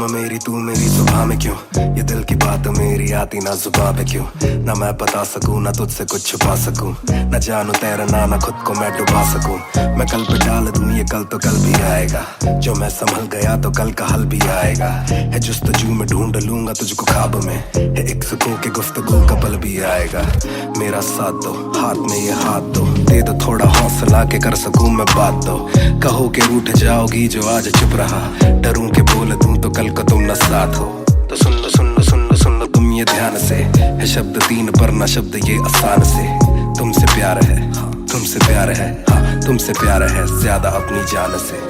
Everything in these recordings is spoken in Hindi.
मेरी तू मेरी सुबह में क्यों, ये दिल की बात मेरी आती ना जुबान पे क्यों। ना मैं बता सकूं ना तुझसे कुछ छुपा सकूं, ना जानू तैरना ना खुद को मैं डुबा सकूं। मैं कल पे डाल दूं ये कल तो कल भी आएगा, जो मैं संभल गया तो कल का हल भी आएगा। है जुस्तजू में ढूंढ लूंगा तुझको ख्वाब में, है एक सुकून के गुफ्तगू का पल भी आएगा। मेरा साथ दो, हाथ में ये हाथ दो, दे दो थोड़ा हौसला के कर सकूं मैं बात दो। कहो के रूठ जाओगी जो आज चुप रहा, डरूं के बोल दूं तो कल को तुम न साथ हो। तो सुन लो सुन लो सुन लो सुन लो तुम ये ध्यान से, है शब्द तीन पर ना शब्द ये आसान से। तुमसे प्यार है हाँ, तुमसे प्यार है हाँ, तुमसे प्यार है ज्यादा अपनी जान से।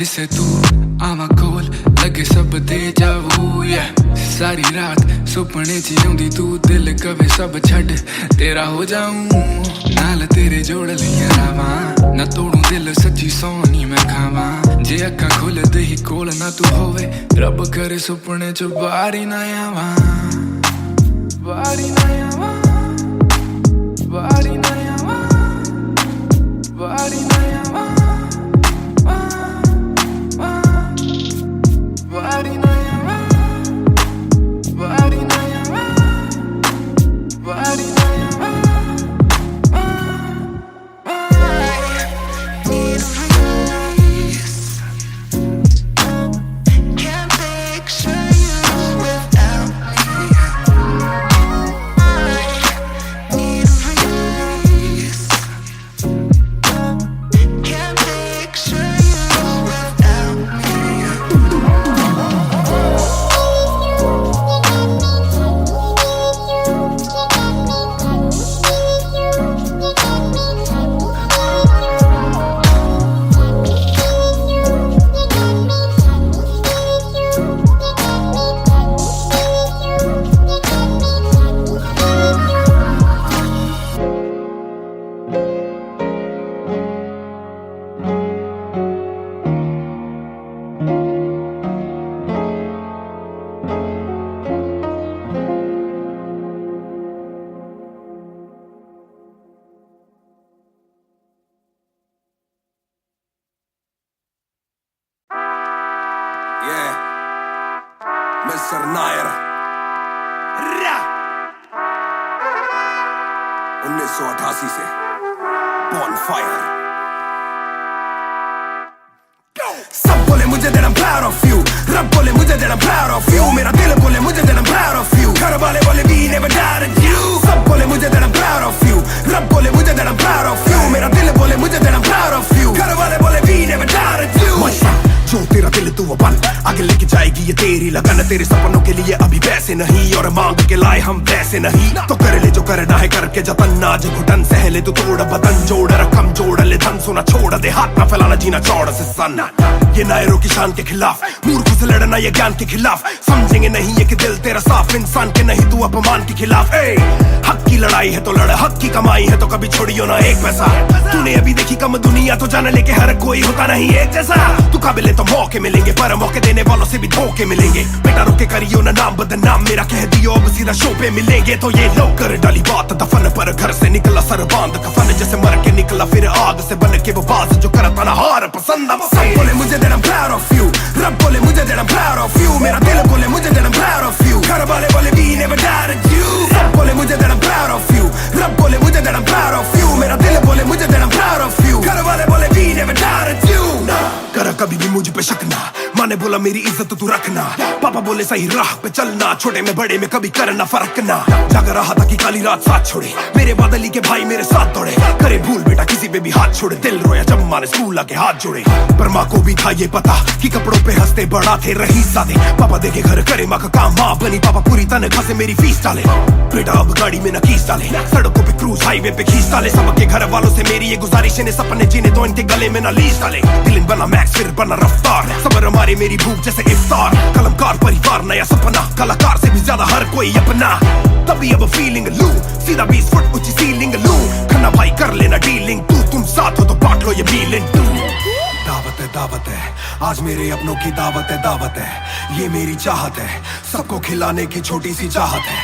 दिसे तू आवा कोल लगे सब दे जावू या सारी रात सुपने च आउंदी तू दिल कवे सब छड़ तेरा हो जाऊं नाल तेरे जोड़ लिया रावां ना तोड़ू दिल सच्ची सोनी मैं खावां जे अक्खां खोल दे ही कोल ना तू होवे रब करे सुपने च बारी ना आवां बारी ना आवां बारी ना आवां बारी ना आवां बारी ना आवां बारी ना आवां बारी ना आवां can't picture you without me. I need a release. Can't picture you without me. Mister Nair 1988 से बॉनफायर। सब बोले मुझे that I'm proud of you, रब बोले मुझे that I'm proud of you, मेरा दिल बोले मुझे that I'm proud of you, घर वाले बोले we never doubted you। सब बोले मुझे that I'm proud of you, रब बोले मुझे that I'm proud of you, मेरा दिल बोले मुझे that I'm proud of you, घर वाले बोले we never doubted you। जो तेरा दिल तू वो बन आगे लेके जाएगी ये तेरी लगन, तेरे सपनों के लिए अभी वैसे नहीं और मांग के लाए हम वैसे नहीं। तो कर ले जो करना है करके जतन, आज घुटन सहले तू तोड़ बदन, जोड़ रकम जोड़ ले धन सोना छोड़ दे, हाथ ना फैलाना जीना चौड़ से सन। ये नायरों की शान के खिलाफ मूर्खों से लड़ना ये ज्ञान के खिलाफ, समझेंगे नहीं ये कि दिल तेरा साफ इंसान के नहीं तू अपमान के खिलाफ। हक की लड़ाई है तो लड़, हक की कमाई है तो कभी छोड़ियो ना एक पैसा। तूने अभी देखी कम दुनिया तो जान ले के हर कोई होता नहीं एक जैसा। तू काबिल तो मौके मिलेंगे पर मौके देने वालों से भी धोखे मिलेंगे। बेटा रोके करियो ना नाम बदनाम मेरा कह दियो अब सीधा शो पे मिलेंगे। तो ये लो कर डाली बात दफन पर, घर से निकला सर बांध कफन, जैसे मर के निकला फिर आग से बन के वो बाज जो करता ना हार पसंद। सब बोले मुझे that I'm proud of you, रब बोले मुझे that I'm proud of you, मेरा दिल बोले मुझे that I'm proud of you, घर वाले बोले we never doubted you। सब बोले मुझे that I'm proud of you, रब बोले मुझे that I'm proud of you, मेरा दिल बोले मुझे that I'm proud of you, घर वाले बोले we never doubted you। ना कर कभी भी मुझ पे शक ना, मन ने बोला मेरी इज्जत तू रखना, पापा बोले सही राह पे चलना, छोटे में बड़े में कभी करना फर्क ना। जाग रहा था कि काली रात साथ छोड़े, मेरे बादली के भाई मेरे साथ दौड़े, करे भूल बेटा किसी पे भी हाथ छोड़े, दिल रोया जब माँ ने स्कूल आके हाथ जोड़े। पर माँ को भी था ये पता कि कपड़ों पे हंसते बड़ा थे रही सादे, पापा देखे घर करे माँ का काम, माँ बनी पापा पूरी तनख्वाह से मेरी फीस डाले, बेटा अब गाड़ी में न कीस डाले, सड़कों पे क्रूज हाईवे पे खींच डाले, सबके घर वालों से मेरी ये गुजारिश है सपने जीने तो इनके गले में न लीस डाले, दिल बना मैक्स फिर बना रफ्तार, सबर हमारे मेरी भूख जैसे इफ्तार, कलमकार परिवार नया सपना, कलाकार से भी ज्यादा हर कोई अपना, तभी अब फीलिंग लू, सीधा 20 फुट ऊंची सीलिंग लू, खन्ना भाई कर लेना डीलिंग, तुम साथ हो तो बांट लो ये फीलिंग तू। दावत है आज मेरे अपनों की दावत है, ये मेरी चाहत है, सबको खिलाने की छोटी सी चाहत है,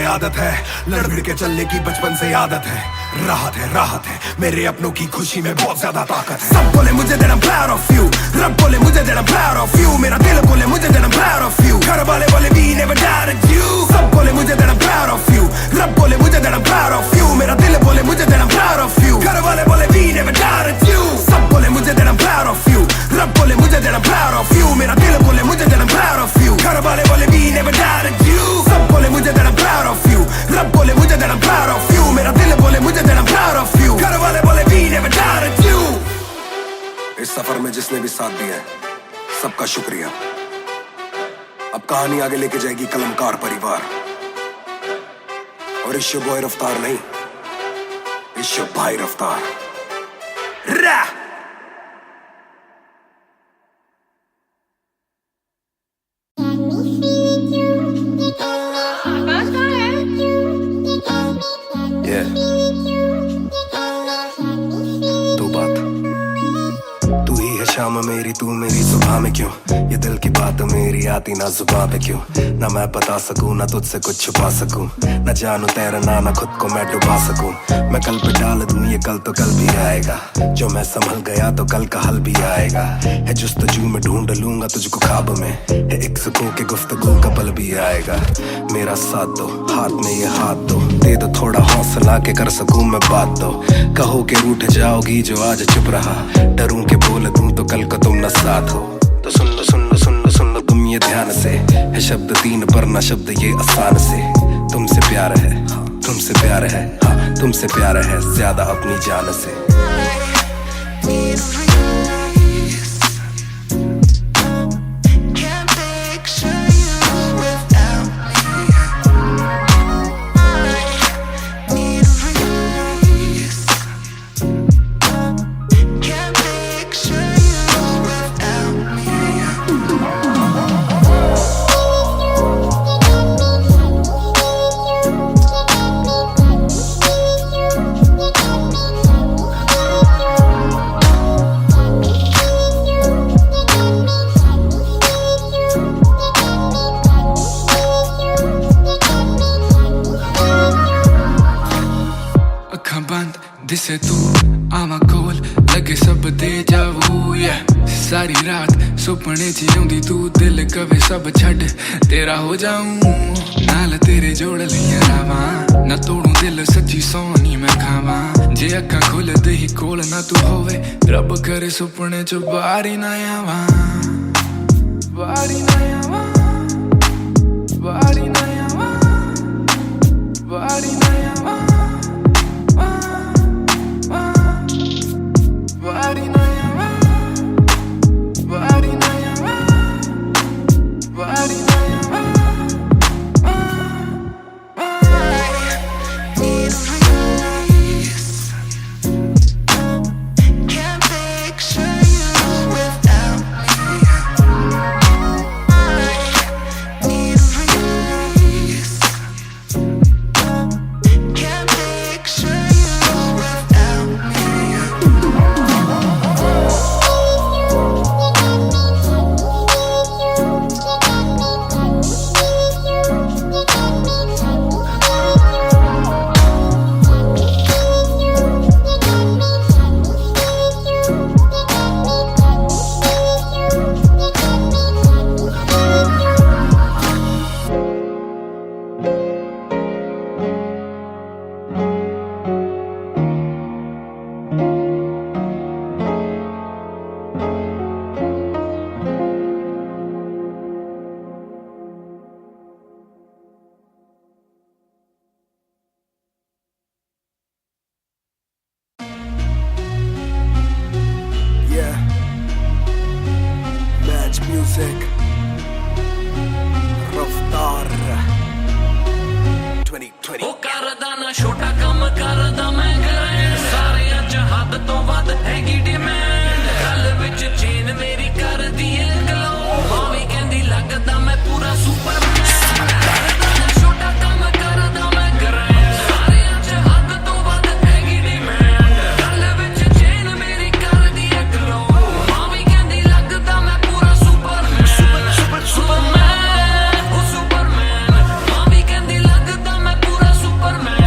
आदत है लड़ भिड़ के चलने की बचपन से आदत है, राहत है मेरे अपनों की खुशी में बहुत ज्यादा ताकत है। सब बोले मुझे that I'm proud of you, रब बोले मुझे that I'm proud of you, मेरा दिल बोले मुझे that I'm proud of you, घर वाले बोले we never doubted you। सब बोले मुझे that I'm proud of you, रब बोले मुझे that I'm proud of you, मेरा दिल बोले मुझे that I'm proud of you, घर वाले बोले we never doubted you। सब बोले मुझे that I'm proud of you, रब बोले मुझे that I'm proud of you, मेरा दिल बोले मुझे that I'm proud of you, घर वाले बोले we never doubted you। सब बोले मुझे that I'm proud of you, रब बोले मुझे that I'm proud of you, मेरा दिल बोले मुझे that I'm proud of you, घर वाले बोले we never doubted you। इस सफर में जिसने भी साथ दिया है सबका शुक्रिया। अब कहानी आगे लेके जाएगी कलमकार परिवार, और इश्यो बॉय रफ्तार नहीं, इश्यो भाई रफ्तार। रा शाम मेरी तू मेरी सुबह में क्यों, ये दिल की बात मेरी आती ना जुबान पे क्यों, ना मैं बता सकूं ना तुझसे कुछ छुपा सकूं, ना जानू तैरना ना खुद को मैं डुबा सकूं, मैं कल पे डाल दूं ये कल तो कल भी आएगा, जो मैं संभल गया तो कल का हल भी आएगा, है जुस्तजू में ढूंढ लूंगा तुझको ख्वाब में, है एक सुकून के गुफ्तगू का पल भी आएगा, मेरा साथ दो हाथ में ये हाथ दो, दे दो थोड़ा हौसला के कर सकूं मैं बात दो, कहो के रूठ जाओगी जो आज चुप रहा, डरूं के बोल दूं तो कल को तुम न साथ हो, तो सुन लो तुम ये ध्यान से, है शब्द तीन पर ना शब्द ये आसान से, तुमसे प्यार है तुमसे प्यार है, हाँ तुमसे प्यार है ज्यादा अपनी जान से। दिसे तू आवा कोल लगे सब दे जावू, सारी रात सुपने च आउंदी तू, दिल कवे सब छड़ तेरा हो जाऊं, नाल तेरे जोड़ लिया रावा, ना तोड़ू दिल सच्ची सोनी मैं खावा, जे अक्खां खुलदे ही कोल ना तू होवे, रब करे सुपने च बारी ना आवा, बारी ना आवा, बारी ना आवा, बारी ना आवा, बारी ना आवा, बारी ना आवा, बारी ना आवा, can't picture you without me, I need a release, Sick. Raftaar 2020. ਉਹ ਕਰਦਾ ਨਾ ਛੋਟਾ ਕੰਮ ਕਰਦਾ ਮੈਂ ਗ੍ਰੈਂਡ ਸਾਰਿਆਂ ਚ ਹੱਦ ਤੋਂ ਵੱਧ ਹੈਗੀ ਡਿਮਾਂਡ ਗੱਲ ਵਿੱਚ ਚੇਨ ਮੇਰੀ ਕਰਦੀ ਏ ਗਲੋ ਮਾਵੀ ਕਹਿੰਦੀ ਲੱਗਦਾ ਮੈਂ ਪੂਰਾ ਸੁਪਰਮੈਨ ਕਰਦਾ ਨਾ ਛੋਟਾ ਕੰਮ ਕਰਦਾ ਮੈਂ ਗ੍ਰੈਂਡ ਸਾਰਿਆਂ ਚ ਹੱਦ ਤੋਂ ਵੱਧ ਹੈਗੀ ਡਿਮਾਂਡ ਗੱਲ ਵਿੱਚ ਚੇਨ ਮੇਰੀ ਕਰਦੀ ਏ ਗਲੋ ਮਾਵੀ ਕਹਿੰਦੀ ਲੱਗਦਾ ਮੈਂ ਪੂਰਾ ਸੁਪਰਮੈਨ ਸੁਪਰਮੈਨ ਉਹ ਸੁਪਰਮੈਨ ਮਾਵੀ ਕਹਿੰਦੀ ਲੱਗਦਾ ਮੈਂ ਪੂਰਾ ਸੁਪਰਮੈਨ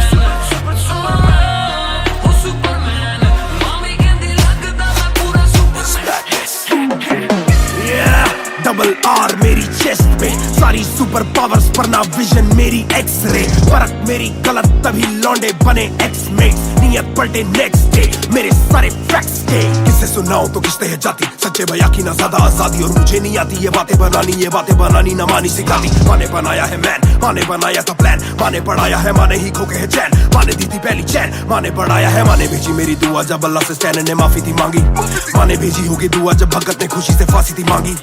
डबल आर मेरी चेस्ट पे सारी सुपर पावर्स पर ना विजन मेरी एक्स-रे फर्क मेरी गलत तभी लौंडे बने एक्स-मेट्स नियत पलटे नेक्स्ट डे मेरे सारे फैक्ट्स के किसे सुनाओ तो किसते है जाती सच्चे भैया की ना ज्यादा आजादी और मुझे नहीं आती ये बातें बनानी ना मानी सिखाती माने बनाया है मैन माने बनाया था प्लान माने पढ़ाया है माने ही खोके है चैन माने दी थी पहली चैन माने पढ़ाया है माने भेजी मेरी दुआ जब अल्लाह से स्टैन ने माफी थी मांगी माने भेजी होगी दुआ जब भगत ने खुशी से फांसी थी मांगी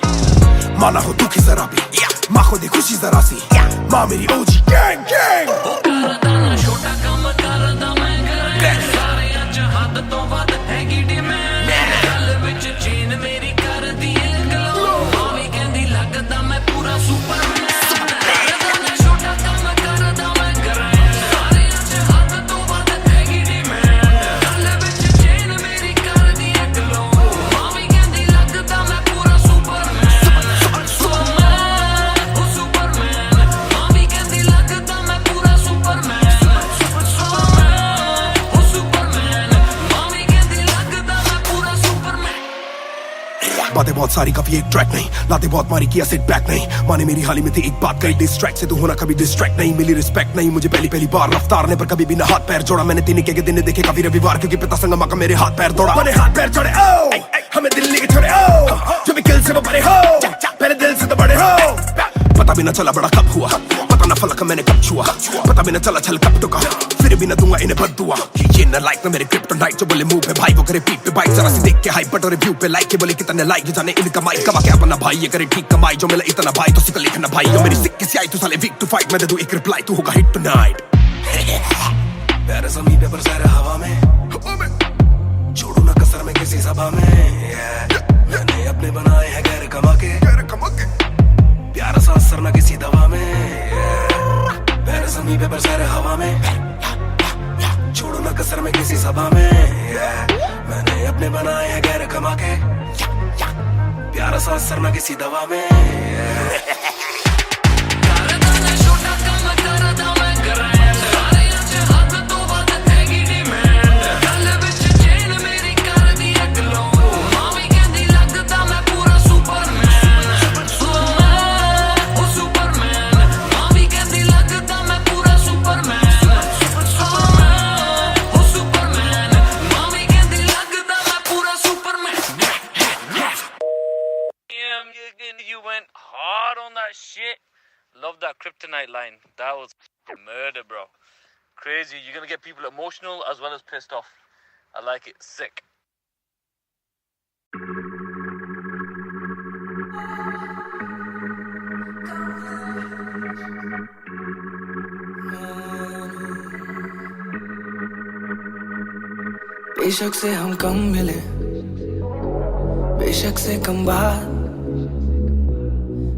माना हो दुखी जरा भी माँ को दे खुशी जरा सी माँ मेरी ओजी गैंग गैंग ਕਰਦਾ ਨਾ ਛੋਟਾ ਕੰਮ ਕਰਦਾ ਮੈਂ ਗ੍ਰੈਂਡ ਸਾਰਿਆਂ ਚ ਹੱਦ ਤੋਂ ਵੱਧ ਹੈਗੀ ਡਿਮਾਂਡ ਗੱਲ ਵਿੱਚ ਚੇਨ ਮੇਰੀ ਕਰਦੀ ਏ ਗਲੋ ਮਾਵੀ ਕਹਿੰਦੀ ਲੱਗਦਾ ਮੈਂ ਪੂਰਾ ਸੁਪਰਮੈਨ ਕਰਦਾ ਨਾ ਛੋਟਾ ਕੰਮ ਕਰਦਾ ਮੈਂ ਗ੍ਰੈਂਡ ਸਾਰਿਆਂ ਚ ਹੱਦ ਤੋਂ ਵੱਧ ਹੈਗੀ ਡਿਮਾਂਡ ਗੱਲ ਵਿੱਚ ਚੇਨ ਮੇਰੀ ਕਰਦੀ ਏ ਗਲੋ ਮਾਵੀ ਕਹਿੰਦੀ ਲੱਗਦਾ ਮੈਂ ਪੂਰਾ ਸੁਪਰਮੈਨ बातें बहुत सारी कभी एक ट्रैक नहीं लाते बहुत मारी किया सिट बैक नहीं माने मेरी हाल ही में थी एक बात कही डिस्ट्रैक्ट से तू होना कभी डिस्ट्रैक्ट नहीं मिली रिस्पेक्ट नहीं मुझे पहली बार रफ्तार ने पर कभी भी ना हाथ पैर जोड़ा मैंने तीन के दिन देखे कभी रविवार क्योंकि पिता संगमा का मेरे हाथ पैर दौड़ा मैंने हाथ पैर जोड़े ओ हमें दिल्ली के छोड़े ओ जो भी किल से वो बड़े हो पहले दिल से तो बड़े हो पता भी ना चला बड़ा कब हुआ पता ना फलक मैंने कब छुआ पता भी ना चला छल कब टुका फिर भी ना दूंगा इन्हें बददुआ ये न लाइक ना मेरे क्रिप्टोनाइट जो बोले मुंह पे भाई वो करे पीठ पे बाइक जरा सी देख के हाइप बट और रिव्यू पे लाइक के बोले कितने लाइक ये जाने इनका माइक कमा के अपना भाई ये करे ठीक कमाई जो मिला इतना भाई तो सिक्का लिखना भाई जो मेरी सिक्की सी आई तू साले वीक टू फाइट मैं दे दूं एक रिप्लाई तू होगा हिट टुनाइट मेरे ज़मीन पे बरसा रहा हवा में छोड़ू ना कसर में किसी सभा में मैंने अपने बनाए हैं गैर कमा के प्यारा सा असर ना किसी दवा में मेरे ज़मीन पे बरसा रहा हवा में छोड़ू ना कसर में किसी सभा में मैंने अपने बनाए हैं गैर कमा के प्यारा सा असर ना किसी दवा में ਕਰਦਾ ਨਾ ਛੋਟਾ ਕੰਮ ਕਰਦਾ ਮੈਂ ਗ੍ਰੈਂਡ ਸਾਰਿਆਂ ਚ ਹੱਦ ਤੋਂ ਵੱਧ ਹੈਗੀ ਡਿਮਾਂਡ ਗੱਲ ਵਿੱਚ ਚੇਨ ਮੇਰੀ ਕਰਦੀ ਏ ਗਲੋ ਮਾਵੀ ਕਹਿੰਦੀ ਲੱਗਦਾ ਮੈਂ ਪੂਰਾ ਸੁਪਰਮੈਨ ਉਹ ਸੁਪਰਮੈਨ ਮਾਵੀ ਕਹਿੰਦੀ ਲੱਗਦਾ ਮੈਂ ਪੂਰਾ ਸੁਪਰਮੈਨ ਉਹ ਸੁਪਰਮੈਨ ਮਾਵੀ ਕਹਿੰਦੀ ਲੱਗਦਾ ਮੈਂ ਪੂਰਾ Superman You went hard on that shit. Love that kryptonite line. That was murder, bro. Crazy. You're gonna get people emotional as well as pissed off. I like it. Sick. बेशक से हम कम मिले बेशक से कम बात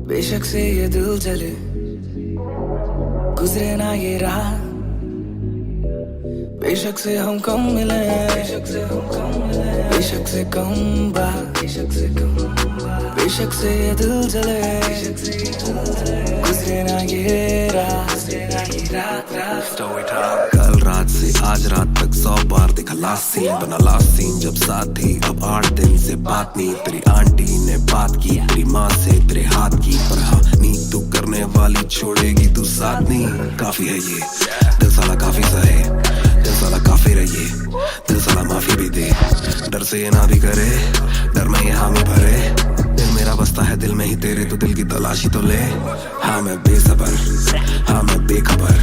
बेशक से ये दिल जले गुजरे ना ये रात बेशक से हम कम मिले बेशक से कम बात बेशक से ये दिल जले गुजरे ना ये रात कल रात से आज रात तक 100 बार देखा लास्ट सीन बना लास्ट सीन जब साथ थी अब 8 दिन से बात नहीं तेरी आंटी ने बात की तेरी माँ से तेरे हाथ की पर हाँ नी तू करने वाली छोड़ेगी तू साथ नहीं काफी है ये दिल साला काफी सहे दिल साला काफी रहिए दिल साला माफी भी दे डर से ये ना भी करे डर में ये हामी भरे दिल मेरा बसता है दिल में ही तेरे तो दिल की तलाशी तो ले हाँ मैं बेसबर हाँ मैं बेखबर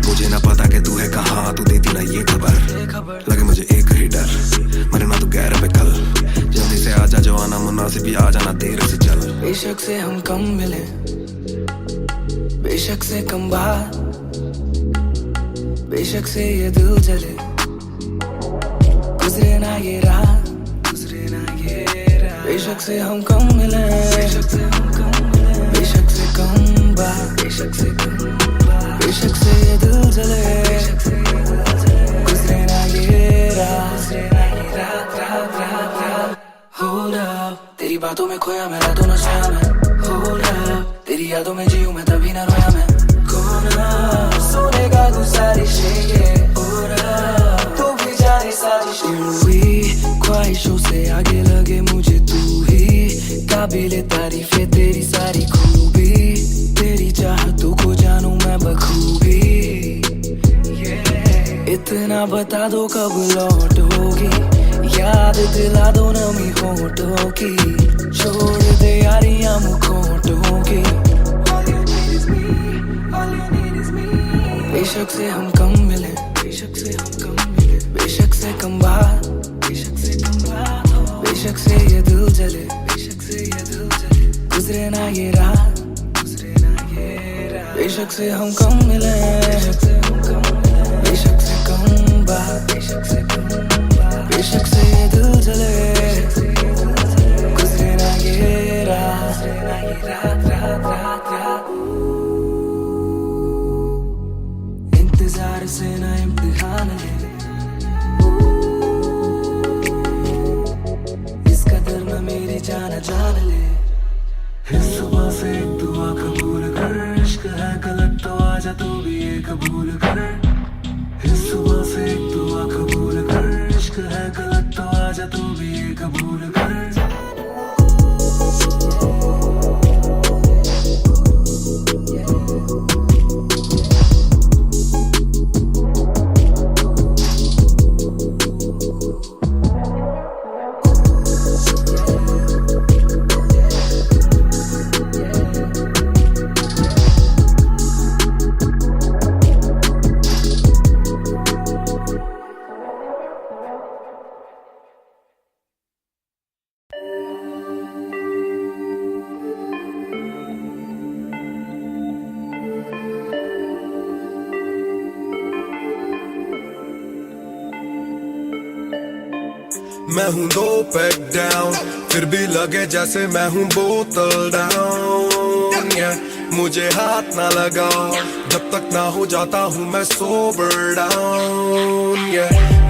मुझे ना पता कि तू है कहाँ तू देती ना ये खबर लगे मुझे एक ही डर मरे ना तू गैर पे कल जल्दी से आजा जो आना मुनासिब ही आ जाना देर से चल। बेशक से हम कम मिले, बेशक से कम बात, बेशक से ये दिल जले, गुजरे ना ये रात, गुजरे ना ये रात। बेशक से हम कम मिले, बेशक से हम कम मिले, बेशक से कम बात, बेशक से कम बात, बेशक से ये दिल जले, बेशक से ये दिल जले, गुजरे ना ये रात, गुजरे ना ये रात, रात रात रात। Hold up, तेरी बातों में खोया मैं, रातों न सोया मैं। Hold up, तेरी यादों में जीऊं मैं, तभी न रोया मैं। कौन सोने का गुजारिश है ये, और तू भी जाने साजिश हुई, ख्वाहिशों से आगे लगे मुझे तू ही, काबिले तारीफ है तेरी सारी खूबी, तेरी चाहतों को जानूं मैं बखूबी। इतना बता दो कब लौटोगी, याद दिला दो नमी होठों की, छोड़ दे यारियां मुखोटों की। बेशक से हम कम मिले, बेशक से हम कम मिले, बेशक से कम बात, बेशक से कम बात, बेशक से ये दिल जले, बेशक से ये दिल जले, गुजरे ना ये रात, गुजरे ना ये रात। बेशक से हम कम मिले, बेशक से हम कम मिले, बेशक से कम बात, बेशक से कम बात, बेशक से ये दिल जले, बेशक से ये दिल जले, गुजरे ना ये रात, गुजरे ना ये रात, रात रात रात। इंतजार से ना इम्तिहान ले, इस कदर न मेरी जान जान ले। इस सुबह से एक दुआ कबूल कर, इश्क है गलत तो आजा तू भी ये कबूल कर। इस सुबह से एक दुआ कबूल कर, इश्क है गलत तो आजा तू भी ये कबूल कर। मैं हूँ 2 पैक डाउन, फिर भी लगे जैसे मैं हूँ बोतल डाउन। मुझे हाथ ना लगाओ जब तक ना हो जाता हूँ मैं सोबर डाउन।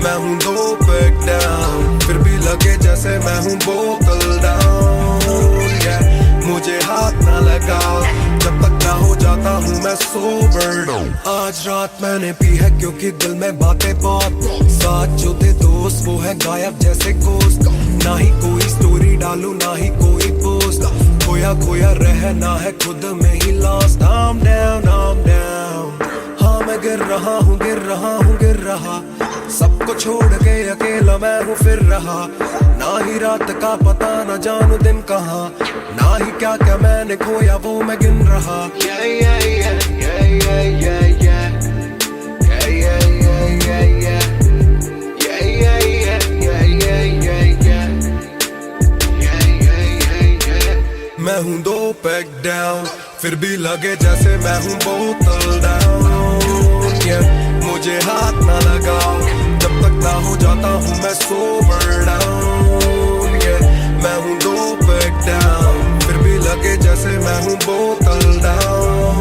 मैं हूँ 2 पैक डाउन, फिर भी लगे जैसे मैं हूँ बोतल डाउन। मुझे हाथ ना लगाओ जब तक ना हो जाता हूँ मैं सोबर डाउन। आज रात मैंने पी है क्योंकि दिल में बातें बहुत, साथ जो थे दोस्त वो है गायब जैसे गोश्त। ना ही कोई स्टोरी डालूं ना ही कोई पोस्ट, खोया खोया रहना है खुद में he lost. I'm down, I'm down, हाँ मैं गिर रहा हूँ गिर रहा हूँ गिर रहा, सबको छोड़ के अकेला मैं हूँ फिर रहा। ना ही रात का पता ना जानू दिन कहाँ, ना ही क्या क्या मैंने खोया वो मैं गिन रहा। Yeah, yeah, yeah, yeah, yeah, yeah, yeah. Yeah, yeah, yeah, yeah, yeah. Yeah, yeah, yeah, yeah, yeah, yeah, yeah. Yeah, yeah, yeah, yeah. मैं हूँ 2 पैक डाउन, फिर भी लगे जैसे मैं हूँ बोतल डाउन। मुझे हाथ ना लगाओ जब तक ना हो जाता हूँ मैं सोबर डाउन। मैं हूँ 2 पैक डाउन, फिर भी लगे जैसे मैं हूँ बोतल डाउन।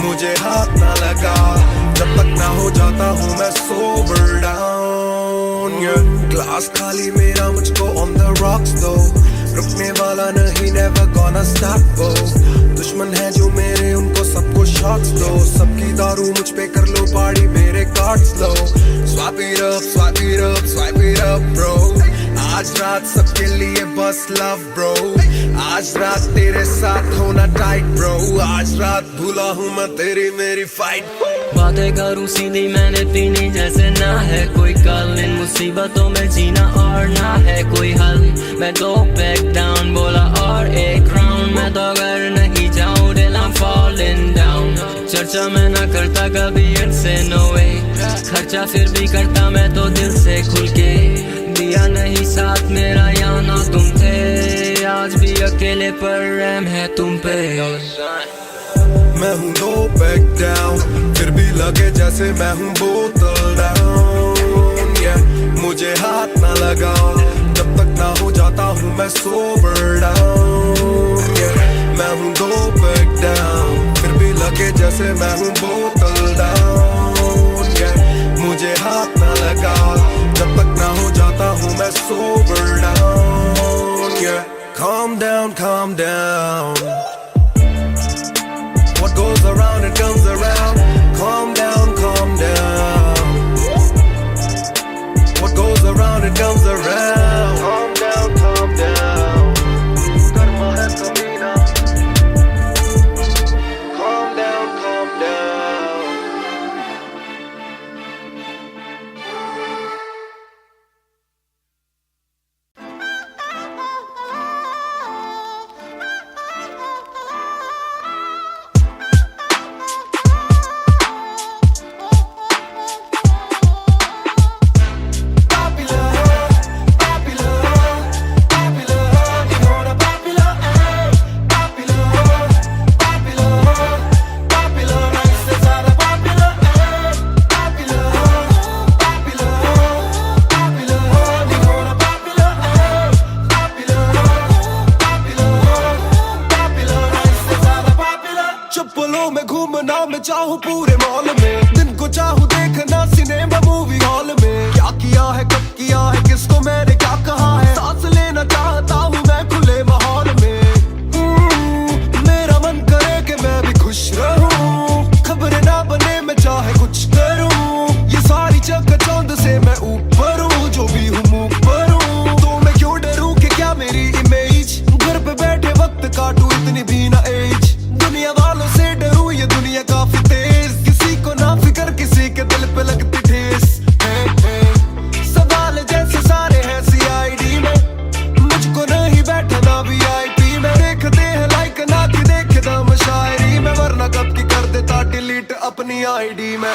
मुझे हाथ ना लगाओ जब तक ना हो जाता हूँ मैं सोबर डाउन। ग्लास खाली मेरा मुझको ऑन द रॉक्स दो, रुकने वाला नहीं never gonna stop go। दुश्मन है जो मेरे उनको सबको शॉट्स दो, सबकी दारू मुझ पे कर लो पार्टी मेरे cards low. Swipe it up, swipe it up, swipe it up bro। आज रात सबके लिए बस लव ब्रो, आज रात तेरे साथ होना टाइट ब्रो, आज रात भूला हूँ मैं तेरी मेरी फाइट। बातें करूँ सीधी मैंने पीनी जैसे ना है कोई कल, इन मुसीबतों में जीना और ना है कोई हल। मैं 2 पैक डाउन बोला और एक राउंड, मैं तो अगर नहीं जाऊँ दिल I'm falling down। चर्चा मैं ना करता कभी इनसे no way, खर्चा फिर भी करता मैं तो दिल से खुल के। दिया नहीं साथ मेरा या ना तुम थे अकेले पर रहम है तुम पे। मैं हूँ दो पैक डाउन, फिर भी लगे जैसे मैं हूँ बोतल डाउन, yeah। मुझे हाथ ना लगाओ जब तक ना हो जाता हूँ मैं सोबर डाउन, yeah। मैं हूँ दो पैक डाउन, फिर भी लगे जैसे मैं हूँ बोतल डाउन, yeah। मुझे हाथ ना लगाओ जब तक ना हो जाता हूँ मैं sober down, yeah। Calm down, calm down. What goes around, it comes around. Calm down, calm down. What goes around, it comes around. Calm down, calm down. Karma hai kamina. Calm down, calm down. चप्पलों में घूमना मैं चाहूँ पूरे मॉल में, दिन को चाहूँ देखना सिनेमा मूवी हॉल में। क्या किया है कब किया है किसको मैंने क्या कहा है, सांस लेना चाहता हूँ मैं खुले माहौल में। मेरा मन करे कि मैं भी खुश रहूं, खबरें ना बने मैं चाहे कुछ करूं। ये सारी चकाचौंध से मैं ऊपर हूँ, जो भी हूँ मुँह पर हूँ। तो मैं क्यों डरूं कि क्या मेरी इमेज, घर पे बैठे वक्त काटूं इतनी भी ना एज। दुनिया वालों से डरूं ये दुनिया काफी तेज, किसी को ना फिक्र किसी के दिल पे लगती ठेस। सवाल जैसे सारे हैं CID में, मुझको नहीं बैठना VIP में। देखते हैं लाइक ना कि देखे दम शायरी में, वरना कब की कर देता डिलीट अपनी ID में।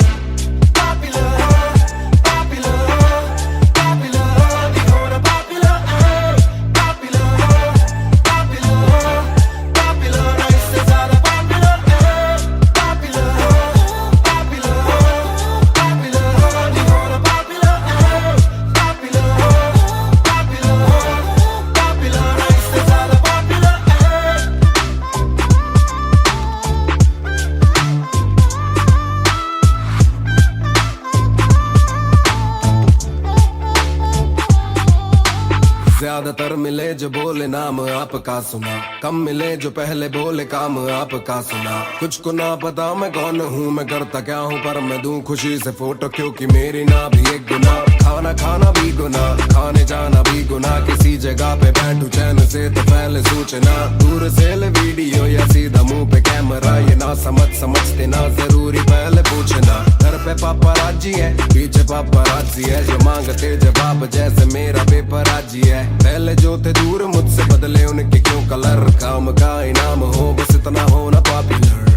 ज्यादातर मिले जो बोले नाम आपका सुना, कम मिले जो पहले बोले काम आपका सुना। कुछ को ना पता मैं कौन हूँ, मैं करता क्या हूँ, पर मैं दूं खुशी से फोटो क्योंकि मेरी ना भी एक गुना। खाना खाना भी गुना, खाने जाना भी गुना। किसी जगह पे बैठूं चैन से तो पहले सूचना, दूर से ले वीडियो या सीधा मुंह पे कैमरा। ये ना समझते ना जरूरी पहले पूछना। घर पे पापराजी है पीछे पापराजी है, जो मांगते जवाब जैसे मेरा पेपराजी है। पहले जो थे दूर मुझसे बदले उनके क्यों कलर, काम का इनाम हो बस इतना होना पॉपुलर।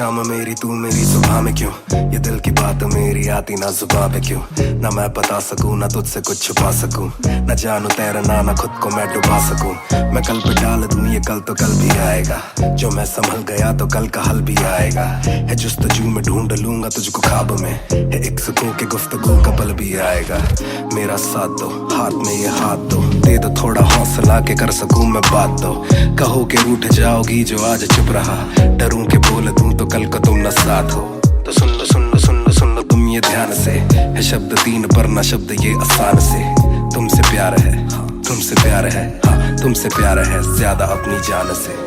शाम मेरी तू मेरी सुबह में क्यों, ये दिल की बात मेरी आती ना जुबान पे क्यों, ना मैं बता सकूं ना तुझसे कुछ छुपा सकूं, ना जानू तैरना ना खुद को मैं डुबा सकूं। मैं कल पे डाल दूं ये कल तो कल भी आएगा, जो मैं संभल गया तो कल का हल भी आएगा। है जुस्तजू में ढूंढ लूंगा तुझको ख्वाब में, है एक सुकून के गुफ्तगू का पल भी आएगा। मेरा साथ दो, हाथ में ये हाथ दो, दे दो थोड़ा हौसला के कर सकूं मैं बात दो। कहो के रूठ जाओगी जो आज चुप रहा, डरूं के बोल दूं तो कल को तुम न साथ हो। तो सुन लो सुन लो सुन लो सुन लो तुम ये ध्यान से, है शब्द तीन पर ना शब्द ये आसान से। तुमसे प्यार है, हाँ तुमसे प्यार है, हाँ तुमसे प्यार है ज्यादा अपनी जान से।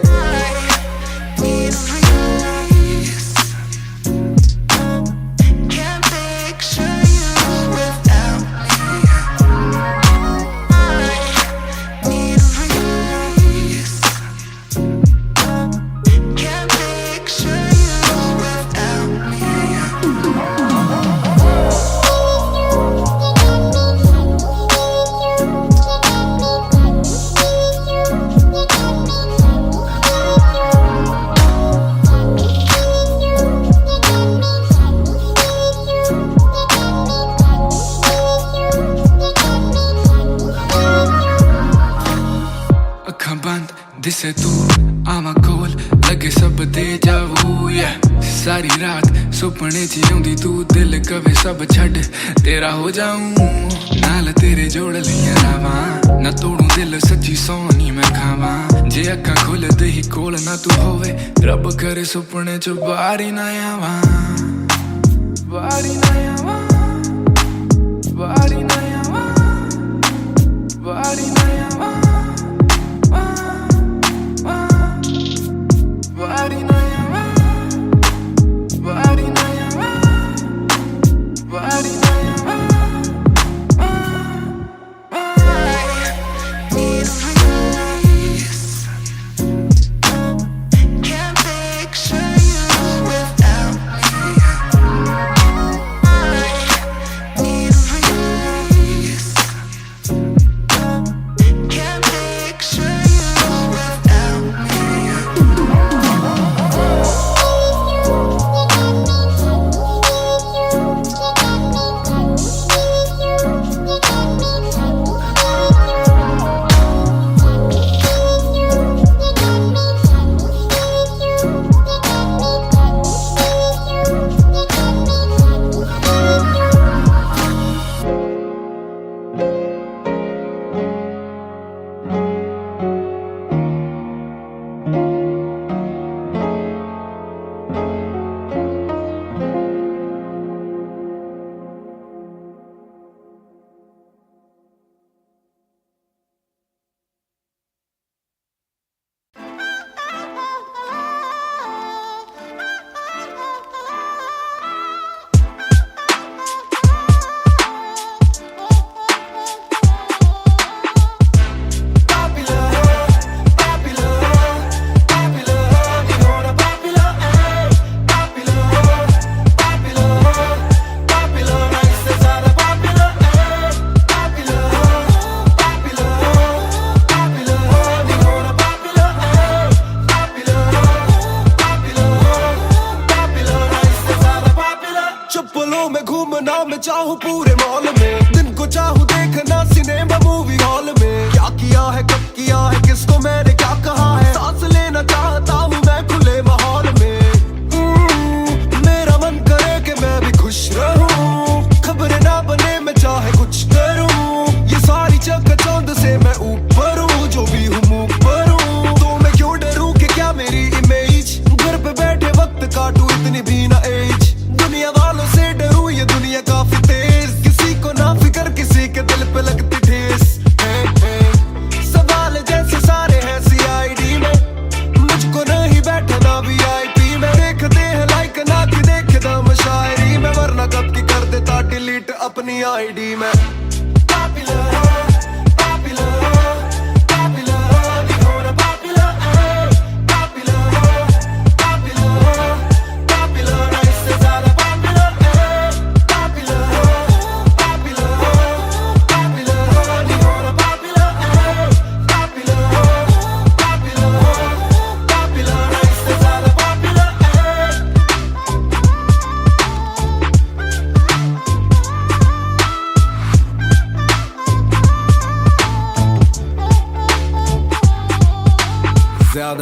दिसे तू आवा कोल लगे सब दे जावू सारी रात सुपने च आउंदी तू दिल कवे सब छड़ तेरा हो जाऊं नाल तेरे जोड़ लिया रावा ना तोड़ू दिल सच्ची सोनी मैं खावा जे अक्खां खोल दे ही कोल ना तू होवे रब करे सुपने च बारी ना आवा बारी ना आवा बारी ना आवा बारी ना आवा चाहूं पूरे मॉल में दिन को चाहूं देखना सिनेमा मूवी हॉल में क्या किया है कब किया है किसको मैंने क्या कहा है सांस लेना चाहता हूं मैं खुले माहौल में मेरा मन करे कि मैं भी खुश रहूं खबरें ना बने मैं चाहे कुछ करूं ये सारी चकाचौंध से मैं ऊपर हूं जो भी हूं मुंह पर हूं तो मैं क्यों डरूं कि क्या मेरी इमेज घर पे बैठे वक्त काटूं इतनी भी ना एज दुनिया वालों से डरूं ये दुनिया काफी तेज किसी को ना फिकर किसी के दिल पे लगती ठेस सवाल जैसे सारे हैं सीआईडी में मुझको नहीं बैठना वीआईपी में देखते हैं लाइक ना कि देखे दम शायरी में वरना कब की कर देता डिलीट अपनी आईडी में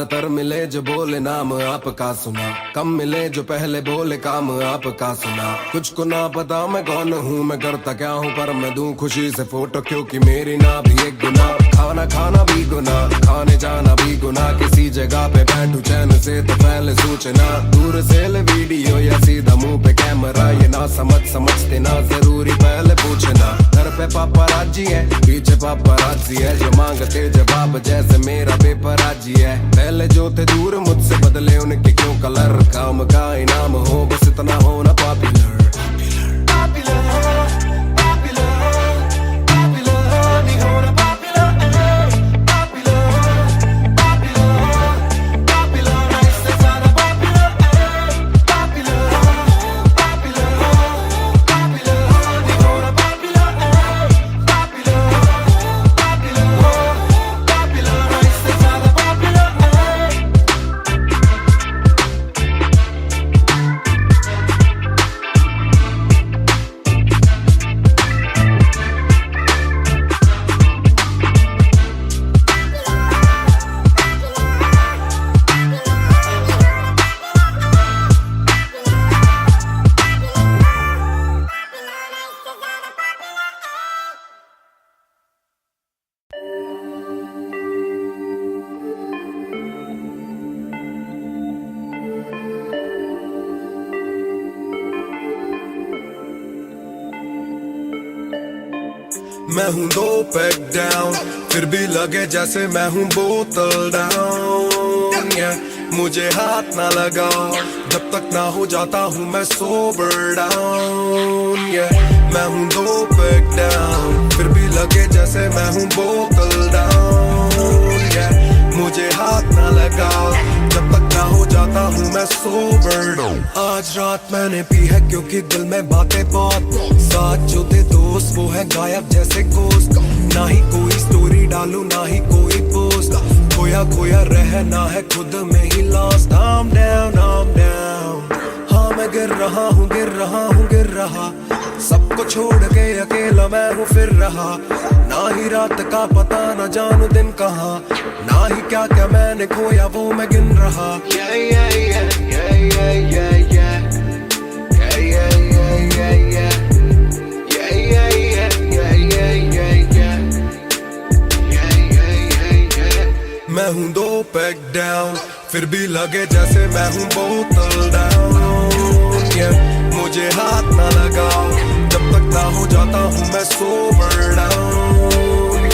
ज्यादातर मिले जो बोले नाम आपका सुना, कम मिले जो पहले बोले काम आपका सुना। कुछ को ना पता मैं कौन हूँ, मैं करता क्या हूँ, पर मैं दूं खुशी से फोटो क्योंकि मेरी ना भी एक गुना। खाना खाना भी गुना, खाने जाना भी गुना, किसी जगह पे बैठू चैन से तो पहले सूचना। दूर से ले वीडियो या सीधा मुंह पे कैमरा, ये ना समझते ना जरूरी पहले पूछना। घर पे पापराजी है, पीछे पापराजी है, जो मांगते जवाब जैसे मेरा पेपर आजी है। पहले जो थे दूर मुझसे बदले उनके क्यों कलर, काम का इनाम हो बस इतना हो ना पॉपुलर। मैं हूँ 2 पैक डाउन, फिर भी लगे जैसे मैं हूँ बोतल डाउन। मुझे हाथ ना लगाओ जब तक ना हो जाता हूँ मैं सोबर डाउन। मैं हूँ 2 पैक डाउन, फिर भी लगे जैसे मैं हूँ बोतल डाउन। मुझे हाथ ना लगाओ जब तक ना हो जाता हूँ मैं सोबर डाउन। आज रात मैंने पी है क्योंकि दिल में बातें बहुत, साथ जो थे दोस्त वो है गायब जैसे कोस्ट। ना ही कोई स्टोरी डालूं ना ही कोई पोस्ट, खोया खोया रहना है खुद में he lost. I'm down, I'm down, हाँ मैं गिर रहा हूँ गिर रहा हूँ गिर रहा, सबको छोड़ के अकेला मैं हूँ फिर रहा। ना ही रात का पता ना जानू दिन कहाँ, ना ही क्या क्या मैंने खोया वो मैं गिन रहा। Yeah, yeah, yeah, yeah, yeah, yeah, yeah. Yeah, yeah, yeah, yeah, yeah. Yeah, yeah, yeah, yeah, yeah, yeah, yeah. Yeah, yeah, yeah, yeah. मैं हूँ 2 पैक डाउन, फिर भी लगे जैसे मैं हूँ बोतल डाउन। मुझे हाथ ना लगाओ जब तक ना हो जाता हूँ मैं सोबर डाउन।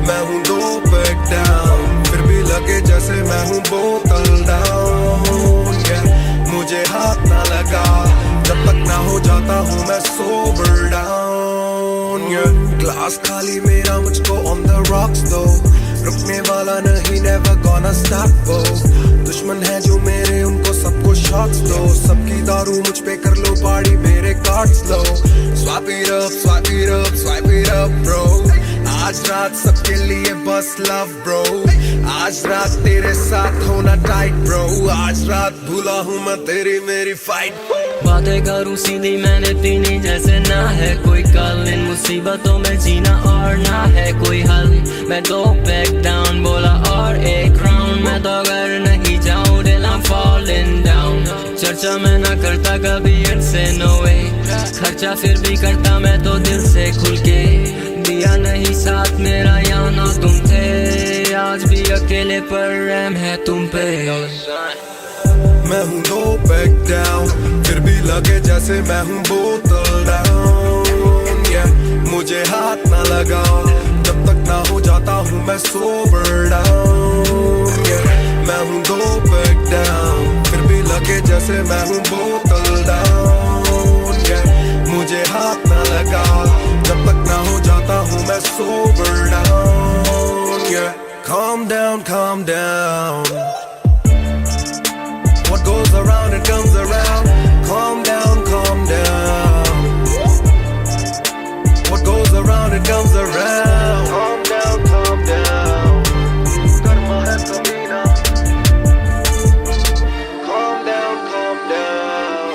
मैं हूँ 2 पैक डाउन, फिर भी लगे जैसे मैं हूँ बोतल डाउन। मुझे हाथ ना लगाओ जब तक ना हो जाता हूँ मैं सोबर डाउन। ग्लास खाली मेरा मुझको ऑन द रॉक्स दो, रुकने वाला नहीं never gonna stop वो। दुश्मन है जो मेरे उनको सबको शॉट्स दो, सबकी दारू मुझ पे कर लो पार्टी मेरे cards low. Swipe it up, swipe it up, swipe it up bro, आज रात सबके लिए बस लव ब्रो। आज रात तेरे साथ होना टाइट ब्रो, आज रात भूला हूँ मैं तेरी मेरी फाइट। बातें करूँ सीधी मैंने पीनी जैसे ना है कोई कल, इन मुसीबतों में जीना और ना है कोई हल। मैं 2 पैक डाउन बोला और एक राउंड, मैं तो अगर नहीं जाऊँ दिल I'm falling down। चर्चा मैं ना करता कभी इनसे नो वे, खर्चा फिर भी करता मैं तो दिल से खुल के। दिया नहीं साथ मेरा या ना तुम थे, आज भी अकेले पर रहम है तुम पे। मैं हूँ 2 पैक डाउन, फिर भी लगे जैसे मैं हूँ बोतल डाउन। मुझे हाथ ना लगाओ जब तक ना हो जाता हूँ मैं सोबर डाउन। मैं हूँ 2 पैक डाउन, फिर भी लगे जैसे मैं हूँ बोतल डाउन। मुझे हाथ ना लगाओ जब तक ना हो जाता हूँ मैं sober down. Calm down, calm down, what goes around it comes around. Calm down, calm down, what goes around it comes around. Calm down, calm down, karma hai kabina. Calm down, calm down.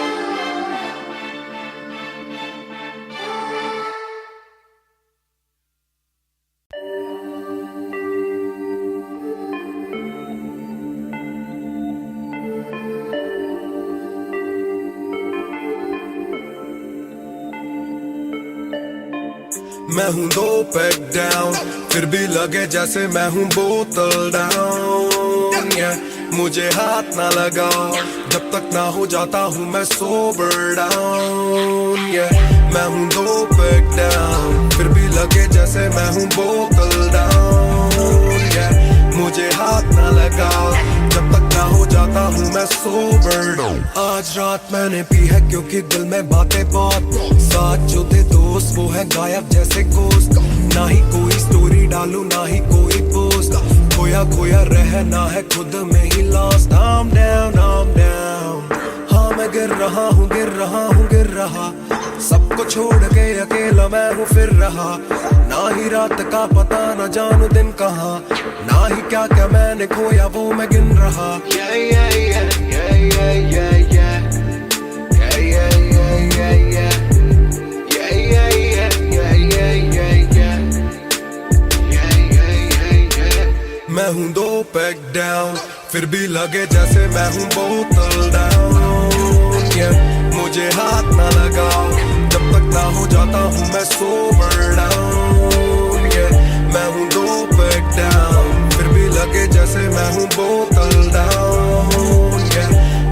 मैं हूँ 2 पैक डाउन, फिर भी लगे जैसे मैं हूँ बोतल डाउन। मुझे हाथ ना लगाओ जब तक ना हो जाता हूँ मैं सोबर डाउन। मैं हूँ 2 पैक डाउन, फिर भी लगे जैसे मैं हूँ बोतल डाउन। मुझे हाथ ना लगाओ जब तक ना हो जाता हूँ मैं सोबर डाउन। आज रात मैंने पी है क्योंकि दिल में बातें बहुत, साथ जो थे दोस्त वो है गायब जैसे गोश्त। ना ही कोई स्टोरी डालूं ना ही कोई पोस्ट, खोया खोया रहना है खुद में he lost. I'm down, I'm down, हाँ मैं गिर रहा हूँ गिर रहा हूँ गिर रहा, सबको छोड़ के अकेला मैं हूँ फिर रहा। ना ही रात का पता ना जानू दिन कहाँ, ना ही क्या क्या मैंने खोया वो मैं गिन रहा। Yeah, yeah, yeah, yeah, yeah, yeah, yeah. Yeah, yeah, yeah, yeah, yeah. Yeah, yeah, yeah, yeah, yeah, yeah, yeah. Yeah, yeah, yeah, yeah. मैं हूँ 2 पैक डाउन, फिर भी लगे जैसे मैं हूँ बोतल डाउन। मुझे हाथ ना लगाओ जब तक ना हो जाता हूँ मैं सोबर डाउन। मैं हूँ 2 पैक डाउन, फिर भी लगे जैसे मैं हूँ बोतल डाउन।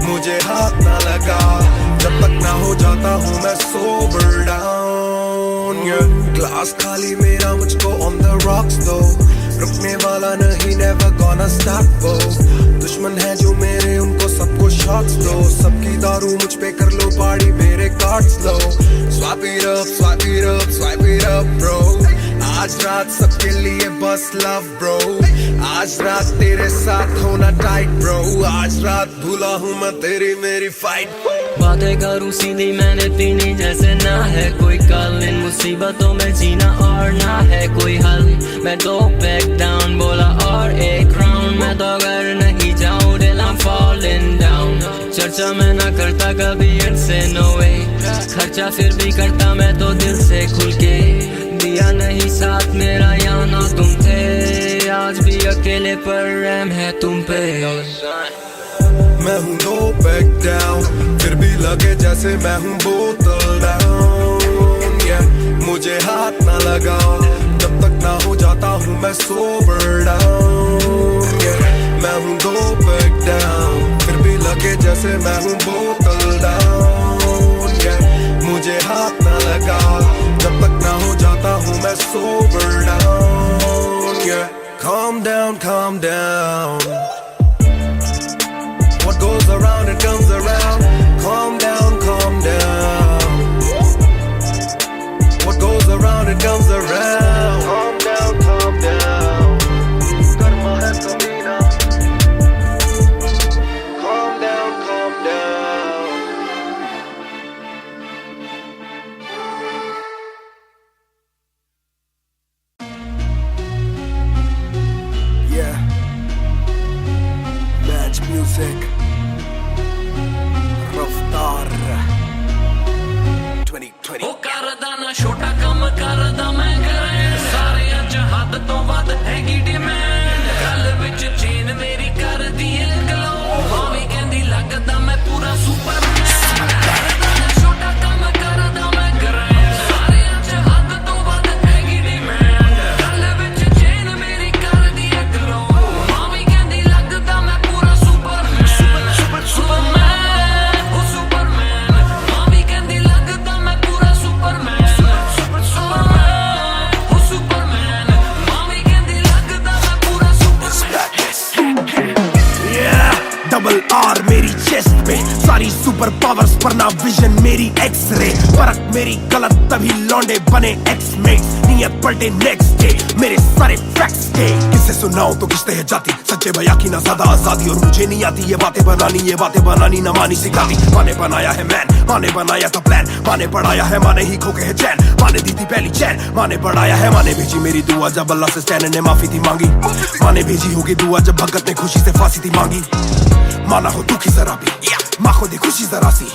मुझे हाथ ना लगाओ जब तक ना हो जाता हूँ मैं सोबर डाउन। ग्लास खाली मेरा मुझको ऑन द रॉक्स दो, रुकने वाला नहीं never gonna stop go। दुश्मन है जो मेरे उनको सबको शॉट्स दो, सबकी दारू मुझ पे कर लो पार्टी मेरे cards low. Swipe it up, swipe it up, swipe it up bro। आज रात सबके लिए बस लव ब्रो, आज रात तेरे साथ होना टाइट ब्रो, आज रात भूला हूँ मैं तेरी मेरी फाइट। बातें करूँ सीधी मैंने पीनी जैसे ना है कोई कल, इन मुसीबतों में जीना और ना है कोई हल। मैं 2 पैक डाउन बोला और 1 राउंड, मैं तो अगर नहीं जाऊँ दिल I'm falling down। चर्चा मैं ना करता कभी इनसे नो वे, खर्चा फिर भी करता मैं तो दिल से खुल के। दिया नहीं साथ मेरा यहाँ ना तुम थे, आज भी अकेले पर रहम है तुम पे। मैं हूँ 2 पैक डाउन, फिर भी लगे जैसे मैं हूँ बोतल डाउन। मुझे हाथ ना लगाओ जब तक ना हो जाता हूँ मैं सोबर डाउन। मैं हूँ 2 पैक डाउन, फिर भी लगे जैसे मैं हूँ बोतल डाउन। मुझे हाथ ना लगाओ जब तक ना हो जाता हूँ मैं sober down. Calm down, calm down, what goes around it comes around। Calm down, calm down, what goes around it comes around। Calm down, calm down, karma hai kamina। Calm down, calm down। Yeah, Match Music, Raftar 2020। ਉਹ ਕਰਦਾ ਨਾ ਛੋਟਾ ਕੰਮ ਕਰਦਾ ਮੈਂ ਗ੍ਰੈਂਡ, ਸਾਰਿਆਂ ਚ ਹੱਦ ਤੋਂ ਵੱਧ ਹੈਗੀ ਡਿਮਾਂਡ। ਗੱਲ ਵਿੱਚ ਚੇਨ ਮੇਰੀ ਕਰਦੀ ਏ ਗਲੋ, ਮਾਵੀ ਕਹਿੰਦੀ ਲੱਗਦਾ ਮੈਂ ਪੂਰਾ ਸੁਪਰਮੈਨ। ਕਰਦਾ ਨਾ ਛੋਟਾ ਕੰਮ ਕਰਦਾ ਮੈਂ ਗ੍ਰੈਂਡ, ਸਾਰਿਆਂ ਚ ਹੱਦ ਤੋਂ ਵੱਧ ਹੈਗੀ ਡਿਮਾਂਡ। ਗੱਲ ਵਿੱਚ ਚੇਨ ਮੇਰੀ ਕਰਦੀ ਏ ਗਲੋ, ਮਾਵੀ ਕਹਿੰਦੀ ਲੱਗਦਾ ਮੈਂ ਪੂਰਾ ਸੁਪਰਮੈਨ। ਸੁਪਰਮੈਨ, ਉਹ ਸੁਪਰਮੈਨ, ਮਾਵੀ ਕਹਿੰਦੀ ਲੱਗਦਾ ਮੈਂ ਪੂਰਾ ਸੁਪਰਮੈਨ। ਸੁਪਰਮੈਨ, ਉਹ ਸੁਪਰਮੈਨ, ਮਾਵੀ ਕਹਿੰਦੀ ਲੱਗਦਾ ਮੈਂ ਪੂਰਾ ਸੁਪਰਮੈਨ। Yeah, डबल R मेरी चेस्ट पे, सारी सुपर पावर्स पर ना विजन मेरी एक्स-रे। परख मेरी गलत तभी लौंडे बने एक्स-मेट, नियत पलटे नेक्स्ट डे मेरे सारे फैक्ट्स के। किससे सुनाऊं तो किस्ते है जाती, सच्चे भैया की ना ज्यादा आजादी, और मुझे नहीं आती ये बातें बनानी ना मानी सिखाती। माने बनाया है मैन, माने बनाया था प्लान, माने पढ़ाया है माने ही खोके है चैन, माने दी थी पहली चैन, माने बढ़ाया है माने भेजी मेरी दुआ जब अल्लाह से स्टैन ने माफी थी मांगी। माने भेजी होगी दुआ जब भगत ने खुशी से फांसी थी मांगी। माना हो दुखी जरा भी, माँ को दे खुशी जरा सी,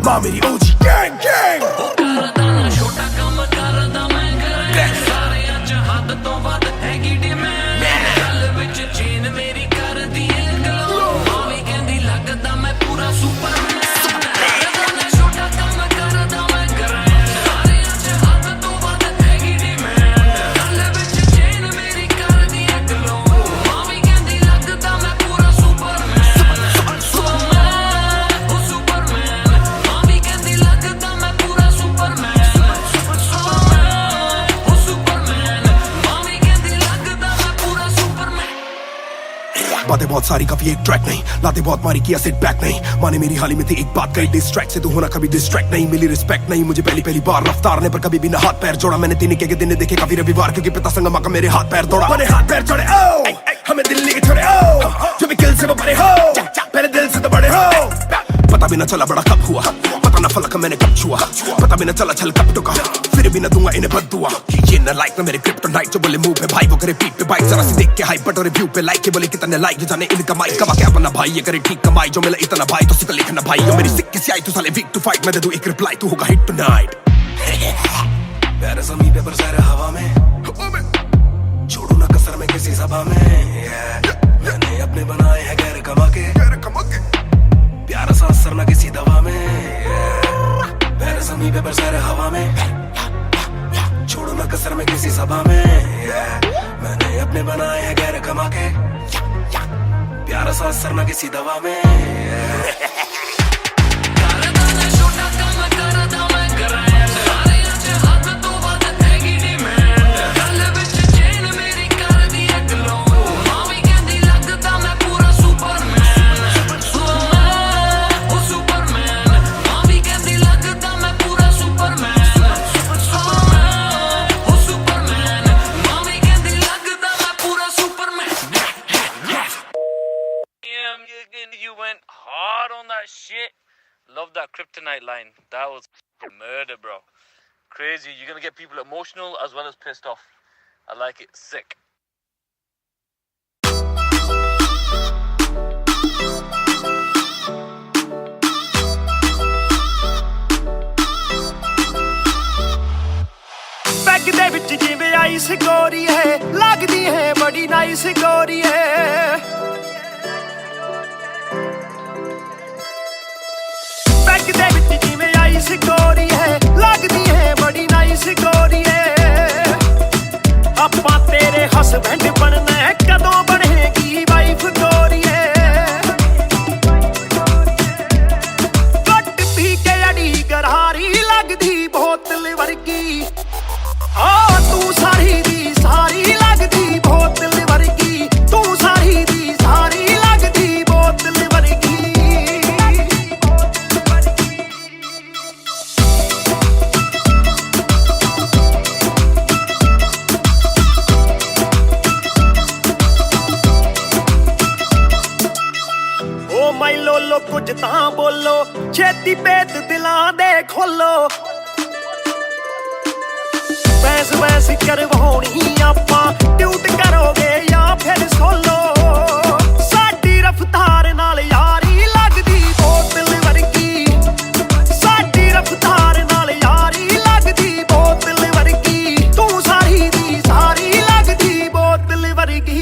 माँ मेरी ओजी गैंग गैंग। ਉਹ ਕਰਦਾ ਨਾ ਛੋਟਾ ਕੰਮ ਕਰਦਾ ਮੈਂ ਗ੍ਰੈਂਡ, ਸਾਰਿਆਂ ਚ ਹੱਦ ਤੋਂ ਵੱਧ ਹੈਗੀ ਡਿਮਾਂਡ। ਗੱਲ ਵਿੱਚ ਚੇਨ ਮੇਰੀ ਕਰਦੀ ਏ ਗਲੋ, ਮਾਵੀ ਕਹਿੰਦੀ ਲੱਗਦਾ ਮੈਂ ਪੂਰਾ ਸੁਪਰਮੈਨ। ਕਰਦਾ ਨਾ ਛੋਟਾ ਕੰਮ ਕਰਦਾ ਮੈਂ ਗ੍ਰੈਂਡ, ਸਾਰਿਆਂ ਚ ਹੱਦ ਤੋਂ ਵੱਧ ਹੈਗੀ ਡਿਮਾਂਡ। बातें बहुत सारी कभी एक ट्रैक नहीं लाते बहुत मारी किया सेट बैक नहीं माने मेरी हाल ही में थी एक बात कही डिस्ट्रैक्ट से तू होना कभी डिस्ट्रैक्ट नहीं मिली रिस्पेक्ट नहीं मुझे पहली बार रफ्तार ने पर कभी भी ना हाथ पैर जोड़ा मैंने तीन के दिन देखे काफी रविवार क्योंकि पिता संगमा का मेरे हाथ पैर तोड़ा मैंने हाथ पैर जोड़े ओ हमें दिल्ली के छोड़े ओ जो भी किल से वो बड़े हो पहले दिल से तो बड़े हो पता भी ना चला बड़ा कब हुआ पता ना फलक मैंने कब छुआ पता भी ना चला छल कब टुका फिर भी ना दूंगा इन्हें बद्दुआ ये ना लाइक ना मेरे क्रिप्टोनाइट जो बोले मुंह पे भाई वो करे पीठ पे बाइक जरा सी देख के हाइप बट और रिव्यू पे लाइक के बोले कितने लाइक जाने इनका माइक कमा क्या बना भाई ये करे ठीक कमाई जो मिला इतना भाई तो सिक्का लिखना भाई यो मेरी सिक्की सी आई तू साले वीक टू फाइट मैं दे दूं एक रिप्लाई तू होगा हिट टुनाइट प्यारे ज़मीं पे बरसा रहा हवा में छोड़ू ना कसर में किसी सभा में मैंने अपने बनाए हैं गैर कमा के प्यारा सा असर ना किसी दवा में प्यारे ज़मीं पे बरसा रहा हवा में छोड़ू ना कसर में किसी सभा में मैंने अपने बनाए हैं गैर कमा के प्यारा सा असर ना किसी दवा में ਕਰਦਾ ਮੈਂ ਛੋਟਾ ਕੰਮ ਕਰਦਾ ਮੈਂ ਗ੍ਰੈਂਡ ਸਾਰਿਆਂ 'ਚ ਹੱਦ ਤੋਂ ਵੱਧ ਹੈਗੀ ਡਿਮਾਂਡ ਗੱਲ ਵਿੱਚ ਚੇਨ ਮੇਰੀ ਕਰਦੀ ਐ ਗਲੋ ਮਾਂ ਵੀ ਕਹਿੰਦੀ ਲੱਗਦਾ ਮੈਂ ਪੂਰਾ ਸੁਪਰਮੈਨ ਉਹ ਸੁਪਰਮੈਨ ਮਾਂ ਵੀ ਕਹਿੰਦੀ ਲੱਗਦਾ ਮੈਂ ਪੂਰਾ ਸੁਪਰਮੈਨ ਉਹ ਸੁਪਰਮੈਨ ਮਾਂ ਵੀ ਕਹਿੰਦੀ ਲੱਗਦਾ ਮੈਂ ਪੂਰਾ Superman You went hard on that shit. Love that kryptonite line. That was murder, bro. Crazy. You're gonna get people emotional as well as pissed off. I like it. Sick. Peg ਦੇ ਵਿੱਚ ਜਿਵੇਂ ਆਈਸ ਗੋਰੀ ਹੈ ਲੱਗਦੀ ਹੈ ਬੜੀ ਨਾਈਸ ਗੋਰੀ ਹੈ ਪੈਗ ਦੇ ਵਿੱਚ ਜਿਵੇਂ ਆਈਸ ਗੋਰੀ ਹੈ ਲੱਗਦੀ ਹੈ ਬੜੀ ਨਾਈਸ ਗੋਰੀ ਹੈ ਆਪਾਂ ਤੇਰੇ ਹਸਬੈਂਡ ਬਣਨਾ ਹੈ ਕਦੋਂ ਬਣੇਗੀ ਵਾਈਫ ਗੋਰੀ ਹੈ ਕੱਟ ਪੀ ਕੇ ਅੜੀ ਗਰਾਰੀ ਲੱਗਦੀ ਬੋਤਲ ਵਰਗੀ ਆ ਤੂੰ ਸਾਰੀ ਦੀ ਸਾਰੀ ਲੱਗਦੀ ਬੋਤਲ ਵਰਗੀ ਤੂੰ ਸਾਰੀ ਦੀ ਸਾਰੀ ਲੱਗਦੀ ਬੋਤਲ ਵਰਗੀ ਓ ਮਾਈ ਲੋਲੋ ਕੁਝ ਤਾਂ ਬੋਲੋ ਛੇਤੀ ਭੇਤ ਦਿਲਾਂ ਦੇ ਖੋਲੋ ਬੈਸ ਬੈਸ ਕਰਵਾਉਣੀ ਆਪਾਂ ਟਿਊਟ ਕਰੋਗੇ ਜਾਂ ਫਿਰ ਸੋਲੋ ਸਾਡੀ ਰਫਤਾਰ ਨਾਲ ਯਾਰੀ ਲੱਗਦੀ ਬੋਤਲ ਵਰਗੀ ਸਾਡੀ ਰਫਤਾਰ ਨਾਲ ਯਾਰੀ ਲੱਗਦੀ ਬੋਤਲ ਵਰਗੀ ਤੂੰ ਸਾਰੀ ਦੀ ਸਾਰੀ ਲੱਗਦੀ ਬੋਤਲ ਵਰਗੀ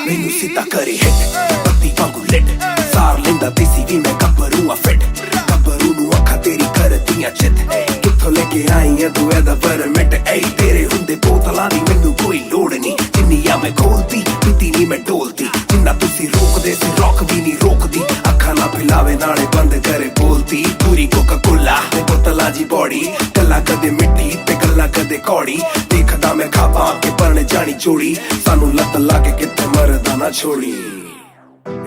ਮੈਨੂੰ ਸਿੱਧਾ ਕਰੇ ਹਿੱਟ ਬੱਤੀ ਵਾਂਗੂ ਲਿਟ ਸਾਰ ਲੈਂਦਾ ਦੇਸੀ ਵੀ ਮੈਂ ਗੱਭਰੂ ਆ ਫਿੱਟ ਗੱਭਰੂ ਨੂੰ ਅੱਖਾਂ ਤੇਰੀ ਕਰਦੀਆਂ ਚਿੱਤ ਕਿੱਥੋਂ ਲੈ ਕੇ ਆਈ ਆ ਤੂੰ ਇਹਦਾ ਪਰਮਿਟ ਏ ਤੇਰੇ ਹੁੰਦੇ ਬੋਤਲਾਂ ਦੀ ਮੈਨੂੰ ਕੋਈ ਲੋੜ ਨਹੀਂ ਜਿੰਨੀਆਂ ਮੈਂ ਖੋਲਦੀ ਪੀਤੀ ਨਹੀਂ ਮੈਂ ਢੋਲਦੀ ਜਿੰਨਾ ਤੁਸੀਂ ਰੋਕਦੇ ਸੀ ਰੌਕ ਵੀ ਨਹੀਂ ਰੋਕਦੀ ਅੱਖਾਂ ਨਾ ਪਿਲਾਵੇ ਨਾਲੇ ਬੰਦ ਕਰੇ ਬੋਲਦੀ ਪੂਰੀ ਕੋਕਾ ਕੋਲਾ ਤੇ ਬੋਤਲਾਂ ਜੀ ਬੋਡੀ ਗੱਲਾਂ ਕਦੇ ਮਿੱਟੀ ਤੇ ਗੱਲਾਂ ਕਦੇ ਕੌੜੀ ਦੇਖਦਾ ਮੈਂ ਖਾਬਾਂ ਕੇ ਪਰਣ ਜਾਣੀ ਚੋੜੀ ਸਾਨੂੰ ਲੱਤ ਲਾ ਕੇ ਕਿੱਥੇ ਮਰਦਾ ਨਾ ਛੋੜੀ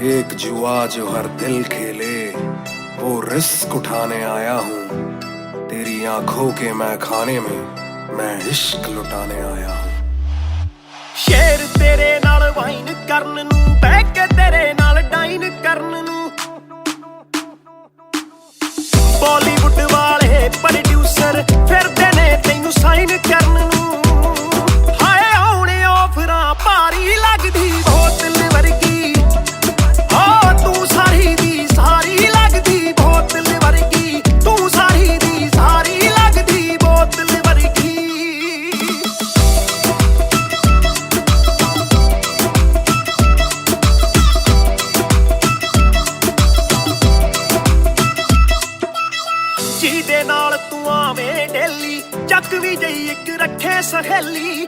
एक जुआ जो हर दिल खेले वो रिस्क उठाने आया हूँ तेरी आंखों के मैं खाने में मैं इश्क लुटाने आया हूँ ਸ਼ੇਰ ਤੇਰੇ ਨਾਲ ਵਾਈਨ ਕਰਨ ਨੂੰ ਬਹਿ ਕੇ ਤੇਰੇ ਨਾਲ ਡਾਈਨ ਕਰਨ ਨੂੰ ਬਾਲੀਵੁੱਡ ਵਾਲੇ ਪ੍ਰੋਡਿਊਸਰ ਫਿਰਦੇ ਨੇ ਤੈਨੂੰ ਸਾਈਨ ਕਰਨ ਨੂੰ ਹਾਏ ਆਉਣੇ ਆਫਰਾਂ ਭਾਰੀ ਲੱਗਦੀ ਬੋਤਲ ਵਰਗੀ ਆ ਤੂੰ ਸਾਰੀ ਦੀ ਸਾਰੀ ਲੱਗਦੀ ਬੋਤਲ ਵਰਗੀ ਤੂੰ ਸਾਰੀ ਦੀ ਸਾਰੀ ਲੱਗਦੀ ਬੋਤਲ ਵਰਗੀ ਜਿਹਦੇ ਨਾਲ ਤੂੰ ਆਵੇਂ ਡੇਲੀ ਚੱਕ ਵੀ ਜਈ ਇੱਕ ਰੱਖੇ ਸਹੇਲੀ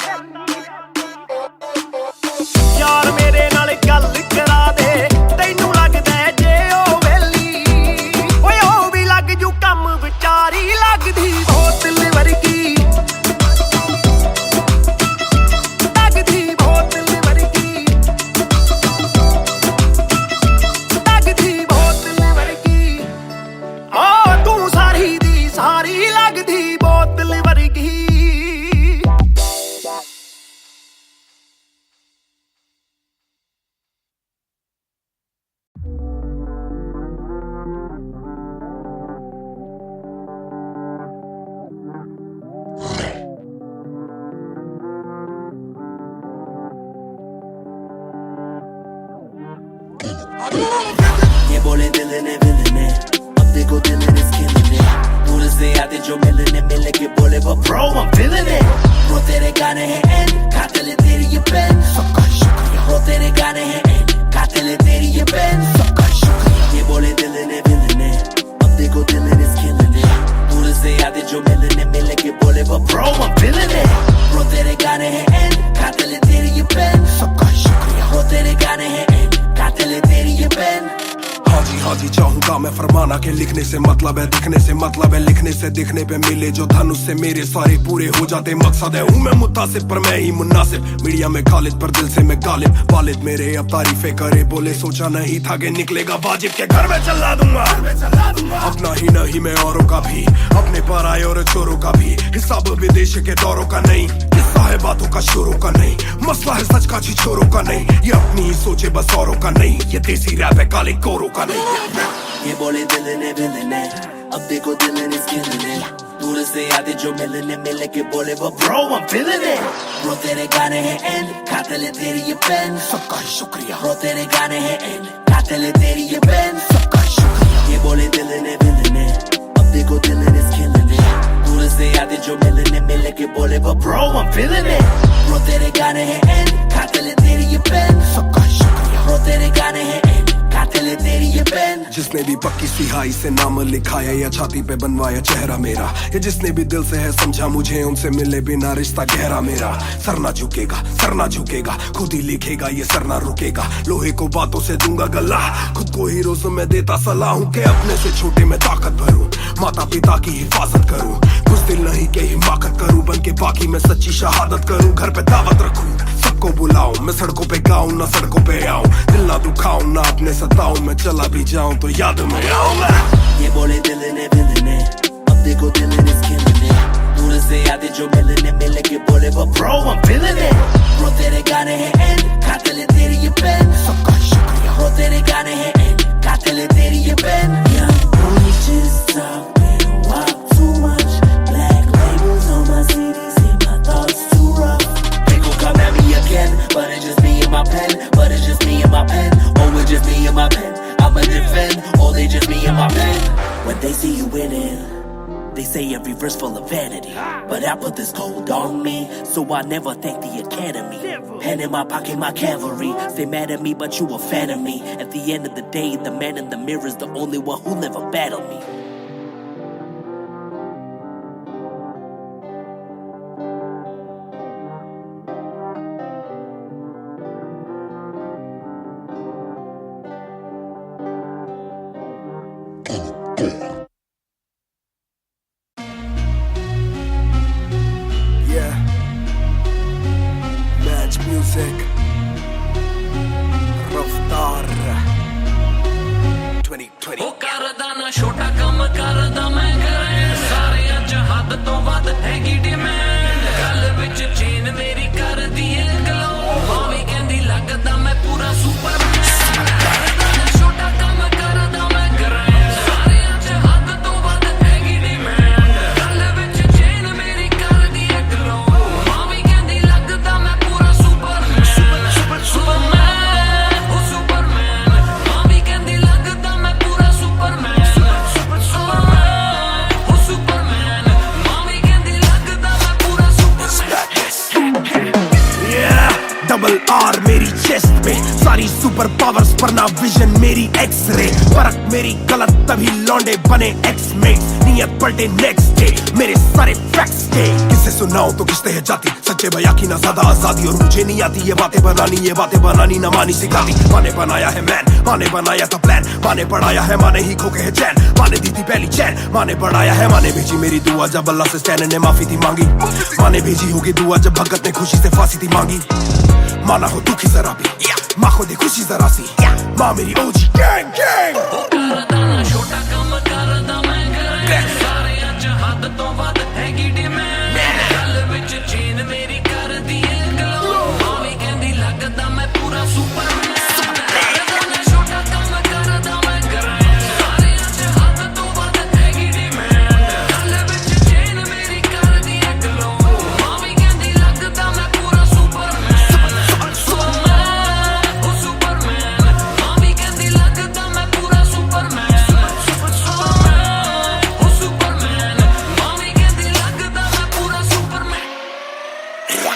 ਯਾਰ ਮੇਰੇ ਨਾਲ ਗੱਲ ਕਰਾ ਦੇ ਤੈਨੂੰ ਲੱਗਦਾ ਜੇ ਉਹ ਵੇਲੀ ਓਏ ਉਹ ਵੀ ਲੱਗ ਜੂ ਕੰਮ ਵਿਚਾਰੀ ਲੱਗਦੀ ਬੋਤਲ ਵਰਗੀ ਲੱਗਦੀ ਬੋਤਲ ਵਰਗੀ ये बोले दिल ने विलन है, अब देखो दिल इज killing it. दूर से आते जो मिलने मिल के बोले but bro I'm feeling it. Bro तेरे गाने हैं एंड कातिल है तेरी ये पेन, सबका शुक्रिया. Bro तेरे गाने हैं एंड कातिल है तेरी ये पेन, सबका शुक्रिया. ये बोले दिल ने विलन है, अब देखो दिल इज killing it. दूर से आते जो मिलने मिल के बोले but bro I'm feeling it. Bro तेरे गाने हैं एंड कातिल है तेरी ये पेन, सबका शुक्रिया. Bro तेरे गाने हैं एंड कातिल है तेरी ये पेन. हाँ जी चाहूंगा मैं फरमाना के लिखने से मतलब है दिखने से मतलब है लिखने से दिखने पे मिले जो धन उससे मेरे सारे पूरे हो जाते मकसद है हूँ मैं मुतासिब पर मैं ही मुनासिब मीडिया में खालिद पर दिल से मैं गालिब वालिद मेरे अब तारीफें करे बोले सोचा नहीं था कि निकलेगा वाजिब के घर में चला दूंगा अपना ही नहीं मैं औरों का भी अपने पराए और चोरों का भी हिसाब विदेश के दौरों का नहीं किस्सा है बातों का शोरों का नहीं मसला है सच का छिछोरों का नहीं ये अपनी ही सोचे बस औरों का नहीं ये देसी रैप है काले कोरों का नहीं ये बोले दिल ने विलन है, अब देखो दिल इज killing it. दूर से आते जो मिलने मिल के बोले but bro I'm feeling it. Bro तेरे गाने हैं एंड कातिल है तेरी ये पेन, सबका शुक्रिया. Bro तेरे गाने हैं एंड कातिल है तेरी ये पेन, सबका शुक्रिया. ये बोले दिल ने विलन है, अब देखो दिल इज killing it. दूर से आते जो मिलने मिल के बोले but bro I'm feeling it. Bro तेरे गाने हैं एंड कातिल है तेरी ये पेन, सबका शुक्रिया. Bro तेरे गाने हैं एंड कातिल है तेरी ये पेन. जिसने भी पक्की सिहाई से नाम लिखाया या छाती पे बनवाया चेहरा मेरा या जिसने भी दिल से है समझा मुझे उनसे मिले बिना रिश्ता गहरा मेरा सर ना झुकेगा खुद ही लिखेगा ये सर ना रुकेगा लोहे को बातों से दूंगा गला खुद को हीरोज़ में देता सलाह हूँ कि अपने से छोटे में ताकत भरूं माता पिता की हिफाजत करूं कुछ दिल नहीं के हिमाकत करूं बन के बाकी मैं सच्ची शहादत करूं घर पे दावत रखूं सबको बुलाऊं मैं सड़कों पे गाऊं ना सड़कों पे आऊं दिल ना दुखाऊं ना अपने सताऊं मैं चला भी जाऊं तो याद में आऊंगा. ये बोले दिल ने विलन है, अब देखो दिल इज killing it. दूर से आते जो मिलने मिल के बोले but bro I'm feeling it. Bro तेरे गाने हैं एंड कातिल है तेरी ये पेन, सबका शुक्रिया. Bro तेरे गाने हैं एंड कातिल है तेरी ये pen. Young boy just talk, they don't walk too much. Black labels on my CD, see my thoughts too rough. They gon' come at me again, but it's just me and my pen, but it's just me and my pen, oh it's just me and my pen. I'ma defend, oh they just me and my pen. When they see you winning, they say every verse full of vanity. But I put this gold on me, so I never thank the academy. Pen in my pocket, my cavalry. Stay mad at me, but you a fan of me. At the end of the day, the man in the mirror is the only one who never battled me. Yeah, Match Music, Raftar 2020. ਉਹ ਕਰਦਾ ਨਾ ਛੋਟਾ ਕੰਮ ਕਰਦਾ ਮੈਂ ਕਰਾਂ ਸਾਰਿਆਂ ਚ ਹੱਦ ਤੋਂ ਵੱਧ ਹੈਗੀ ਡਿਮਾਂਡ ਗੱਲ ਵਿੱਚ ਚੇਨ ਮੇਰੀ ਕਰਦੀ ਏ ਗਲੋ ਭਾਵੇਂ ਕਹਿੰਦੀ ਲੱਗਦਾ ਮੈਂ ਪੂਰਾ ਸੁਪਰਮੈਨ ਕਰਦਾ ਨਾ ਛੋਟਾ ਕੰਮ ਕਰਦਾ ਮੈਂ ਕਰਾਂ ਸਾਰਿਆਂ ਚ ਹੱਦ ਤੋਂ ਵੱਧ ਹੈਗੀ ਡਿਮਾਂਡ ਗੱਲ ਵਿੱਚ ਚੇਨ ਮੇਰੀ ਕਰਦੀ ਏ ਗਲੋ ਭਾਵੇਂ ਕਹਿੰਦੀ ਲੱਗਦਾ ਮੈਂ ਪੂਰਾ ਸੁਪਰਮੈਨ ਉਹ ਸੁਪਰਮੈਨ ਭਾਵੇਂ ਕਹਿੰਦੀ ਲੱਗਦਾ ਮੈਂ ਪੂਰਾ ਸੁਪਰਮੈਨ ਉਹ ਸੁਪਰਮੈਨ ਭਾਵੇਂ ਕਹਿੰਦੀ ਲੱਗਦਾ ਮੈਂ ਪੂਰਾ ਸੁਪਰਮੈਨ. Yeah, double R मेरी चेस्ट पे सारी सुपर पावर्स पर ना विजन मेरी एक्स-रे फर्क मेरी गलत तभी लौंडे बने एक्स-मेट्स नियत पलटे नेक्स्ट डे मेरे सारे फैक्ट्स के किसे सुनाओ तो किसते है जाती सच्चे भैया की ना ज्यादा आजादी और मुझे नहीं आती ये बातें बनानी ना मानी सिखाती माने बनाया है मैन माने बनाया था प्लान माने पढ़ाया है माने ही खोके है चैन माने दी थी पहली चैन माने बढ़ाया है माने भेजी मेरी दुआ जब अल्लाह से स्टैन ने माफी थी मांगी माने भेजी होगी दुआ जब भगत ने खुशी से फांसी थी मांगी माना हो दुखी जरा भी माँ को दी खुशी जरा सी माँ मेरी ओजी गैंग गैंग. ਉਹ ਕਰਦਾ ਨਾ ਛੋਟਾ ਕੰਮ ਕਰਦਾ ਮੈਂ ਕਰਾਂ ਸਾਰਿਆਂ ਚ ਹੱਦ ਤੋਂ ਵੱਧ ਹੈਗੀ ਡਿਮਾਂਡ ਗੱਲ ਵਿੱਚ ਚੇਨ ਮੇਰੀ ਕਰਦੀ ਏ ਗਲੋ ਭਾਵੇਂ ਕਹਿੰਦੀ ਲੱਗਦਾ ਮੈਂ ਪੂਰਾ ਸੁਪਰਮੈਨ ਕਰਦਾ ਨਾ ਛੋਟਾ ਕੰਮ ਕਰਦਾ ਮੈਂ ਕਰਾਂ ਸਾਰਿਆਂ ਚ ਹੱਦ ਤੋਂ ਵੱਧ ਹੈਗੀ ਡਿਮਾਂਡ ਗੱਲ ਵਿੱਚ ਚੇਨ ਮੇਰੀ ਕਰਦੀ ਏ ਗਲੋ ਭਾਵੇਂ ਕਹਿੰਦੀ ਲੱਗਦਾ ਮੈਂ ਪੂਰਾ ਸੁਪਰਮੈਨ ਉਹ ਸੁਪਰਮੈਨ ਭਾਵੇਂ ਕਹਿੰਦੀ ਲੱਗਦਾ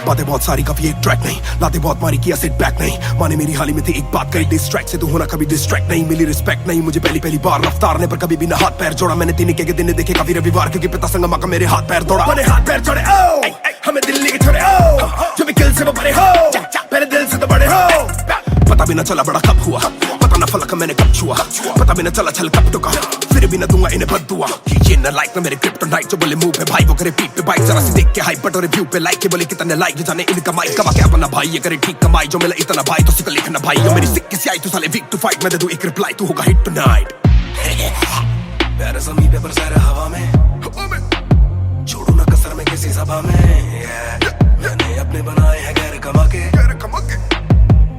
बातें बहुत सारी कभी एक ट्रैक नहीं, लाते बहुत मारी किया सिट बैक नहीं, माने मेरी हाल ही में थी एक बात कही, डिस्ट्रैक्ट से तू होना कभी डिस्ट्रैक्ट नहीं, मिली रिस्पेक्ट नहीं मुझे पहली बार रफ्तार ने, पर कभी भी ना हाथ पैर जोड़ा मैंने, तीन के दिन देखे काफी रविवार, क्योंकि पिता संगमा का मेरे हाथ पैर दौड़ा, मैंने हाथ पैर जोड़े ओ हमें दिल्ली के छोड़े ओ जो भी किल से वो बड़े हो, मेरे दिल से तो बड़े हो, पता भी ना चला बड़ा कब हुआ, पता ना फलक मैंने कब छुआ, पता भी ना चला छल कब टुका, फिर भी ना दूंगा इन्हें बद्दुआ, ये ना लाइक ना मेरे क्रिप्टोनाइट, जो बोले मुंह पे भाई वो करे पीठ पे बाइक, जरा सी देख के हाइप बट और रिव्यू पे लाइक के बोले कितने लाइक, जाने इनका माइक कमा के अपना भाई ये करे ठीक कमाई, जो मिला इतना भाई तो सिक्का लिखना भाई, और मेरी सिक्की सी आई तू साले वीक टू फाइट, मैं दे दूं एक रिप्लाई तू होगा हिट टुनाइट, प्यारा समी पेपर सारा हवा में, छोड़ू ना कसर में किसी सभा में, मैंने अपने बनाए हैं गैर कमा के,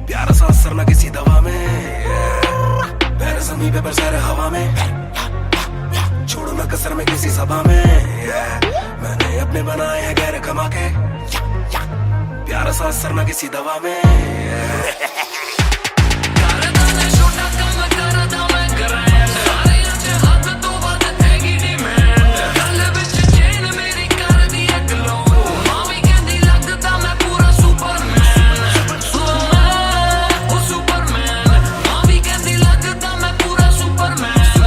प्यारा सा असर ना किसी दवा में, प्यारा समी पेपर सारा हवा में, छोड़ू ना कसर में किसी सभा में, मैंने अपने बनाए हैं गैर कमा के, प्यारा सा असर ना किसी दवा में, करदा मैं छोटा काम करदा मैं ग्रैंड, सारे अच हद तो वध हैगी डिमांड, गल विच चेन मेरी कर दी है ग्लो, मावी कहंदी लगदा मैं पूरा सुपरमैन, ओ सुपरमैन, मावी कहंदी लगदा मैं पूरा सुपरमैन,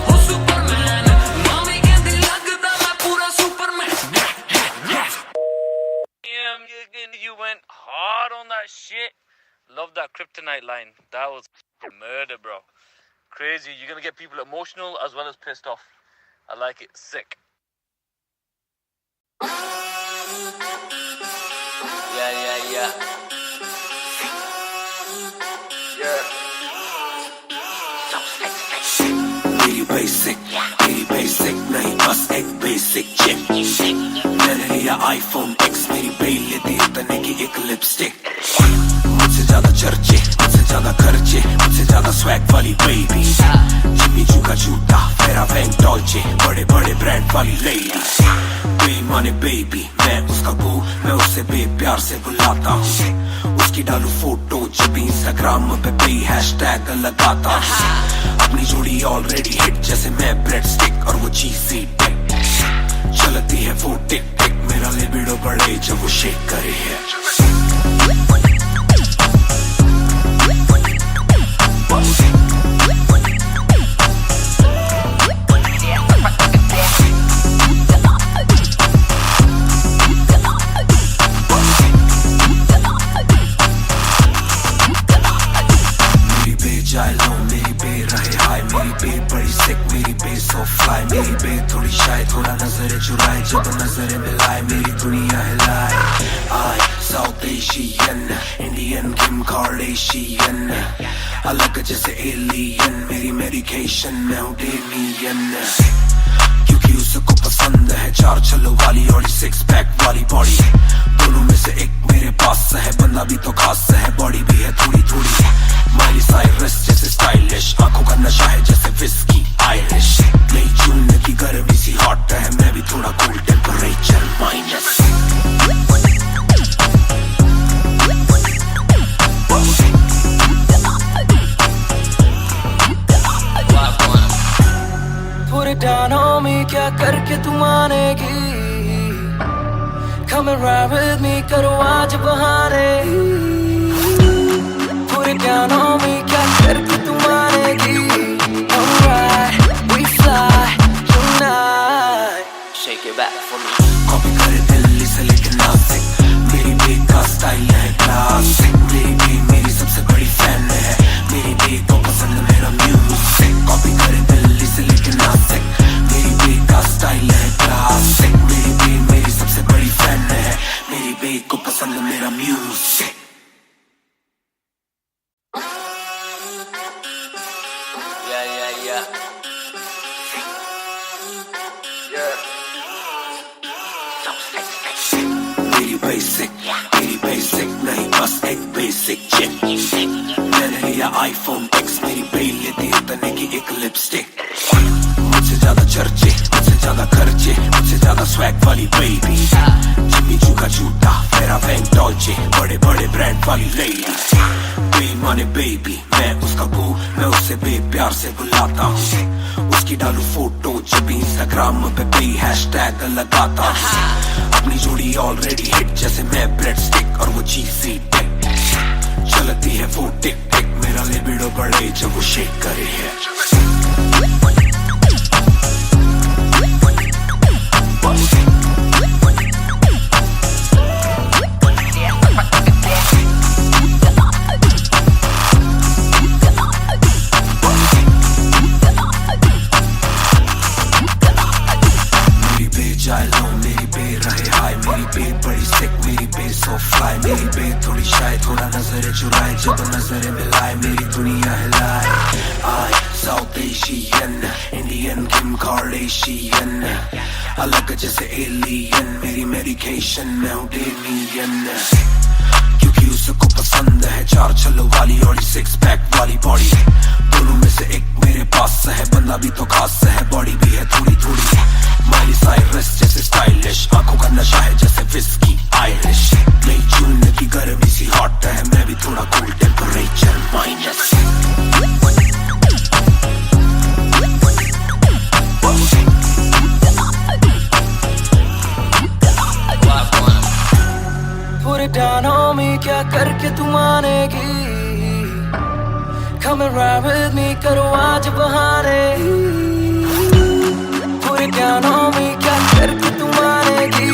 ओ सुपरमैन, मावी कहंदी लगदा मैं पूरा Superman. Damn, you went hard on that shit. Love that kryptonite line. That was murder, bro. Crazy. You're gonna get people emotional as well as pissed off. I like it. Sick. Yeah. मेरी बेसिक नहीं बस एक बेसिक चिप, मैंने लिया आईफोन X, मेरी बेल लेती इतने की एक लिपस्टिक, मुझसे ज्यादा चर्चे, मुझसे ज्यादा खर्चे, मुझसे ज्यादा स्वैग वाली बेबी, जिम्मी चू का जूता फेरा वैन डॉल्चे, बड़े बड़े ब्रांड वाली लेडी, बेईमाने बेबी मैं उसका बू, मैं उसे बेप्यार से बुलाता हूँ, उसकी डालू फोटो जब इंस्टाग्राम पे पे हैशटैग लगाता हूँ, अपनी जोड़ी ऑलरेडी हिट जैसे मैं ब्रेड स्टिक और वो चीज़ी टिक, चलती है वो टिक टिक, मेरा लिबिडो बढ़े जब वो शेक करे है, मेरी बे थोड़ी शायद थोड़ा नजर चुराए, जब नजर मिलाए मेरी दुनिया हिलाए, आई साउथ एशियन इंडियन किम कार्डेशियन, अलग जैसे एलियन, मेरी मेडिकेशन मैं हूँ डेमियन, क्योंकि उसको पसंद है चार छल्लों वाली और 6 पैक वाली बॉडी, दोनों में से एक मेरे पास है, बंदा भी तो खास है, बॉडी भी है थोड़ी थोड़ी, माइली साइरस जैसे स्टाइलिश, आंखों का नशा है जैसे विस्की आयरिश, नई जून की गर्मी सी हॉट है, मैं भी थोड़ा cool temperature minus, Put it down on me, क्या करके तू मानेगी, Come and ride with me, करो आज बहाने, Put it down on me, क्या करके तू मानेगी, Alright, we fly tonight, Shake it back for me, copy करे दिल्ली से लेके नासिक, मेरी बेग का स्टाइल है क्लासिक, मेरी बेग मेरी सबसे बड़ी फैन है, मेरी बेग को पसंद मेरा म्यूजिक, कॉपी करे दिल्ली से लेके नासिक, मेरी बेग का स्टाइल है क्लासिक, मेरी बेग मेरी सबसे बड़ी फैन है, मेरी बेग को पसंद मेरा म्यूजिक, मेरी बेसिक नहीं बस एक बेसिक चिप, मैंने लिया आईफोन X, मेरी बेल लेती इतने की एक लिपस्टिक, मुझसे ज्यादा चर्चे, मुझसे ज्यादा खर्चे, मुझसे ज्यादा स्वैग वाली बेबी, जिम्मी चू का जूता मेरा बैंक डॉल्चे, बड़े बड़े ब्रांड वाली लेडी। बेमाने बेबी मैं उसका बू, मैं उसे बेप्यार से बुलाता हूँ। उसकी डालू फोटो जब भी इंस्टाग्राम पे भी हैशटैग लगाता हूँ। अपनी जोड़ी ऑलरेडी हिट जैसे मैं ब्रेड स्टिक और वो चीज़ी टिक। चलती है वो टिक टिक, मेरा लिबिडो बढ़े जब वो शेक करे है। मेरी बे रहे हाय, मेरी बे बड़ी सिक, मेरी बे सो फ्लाई, मेरी बे थोड़ी शाय, थोड़ा नजर चुराए जब नजर मिलाए मेरी दुनिया हिलाए। आई साउथ एशियन, इंडियन किम कार्डेशियन, अलग जैसे एलियन, मेरी मेडिकेशन मैं हूँ डेलियन। क्योंकि उसको पसंद है चार छल्लों वाली और सिक्स पैक वाली बॉडी। दोनों में से एक मेरे पास है, बंदा भी तो खास है, बॉडी भी है थोड़ी थोड़ी। माइली साइरस जैसे स्टाइलिश, आंखों का नशा है जैसे विस्की आयरिश। मई जून की गर्मी सी हॉट है, मैं भी थोड़ा cool temperature minus. Put it down on me, क्या करके तू मानेगी? Come and ride with me, करो आज बहाने। Put it down on me, क्या करके तू मानेगी?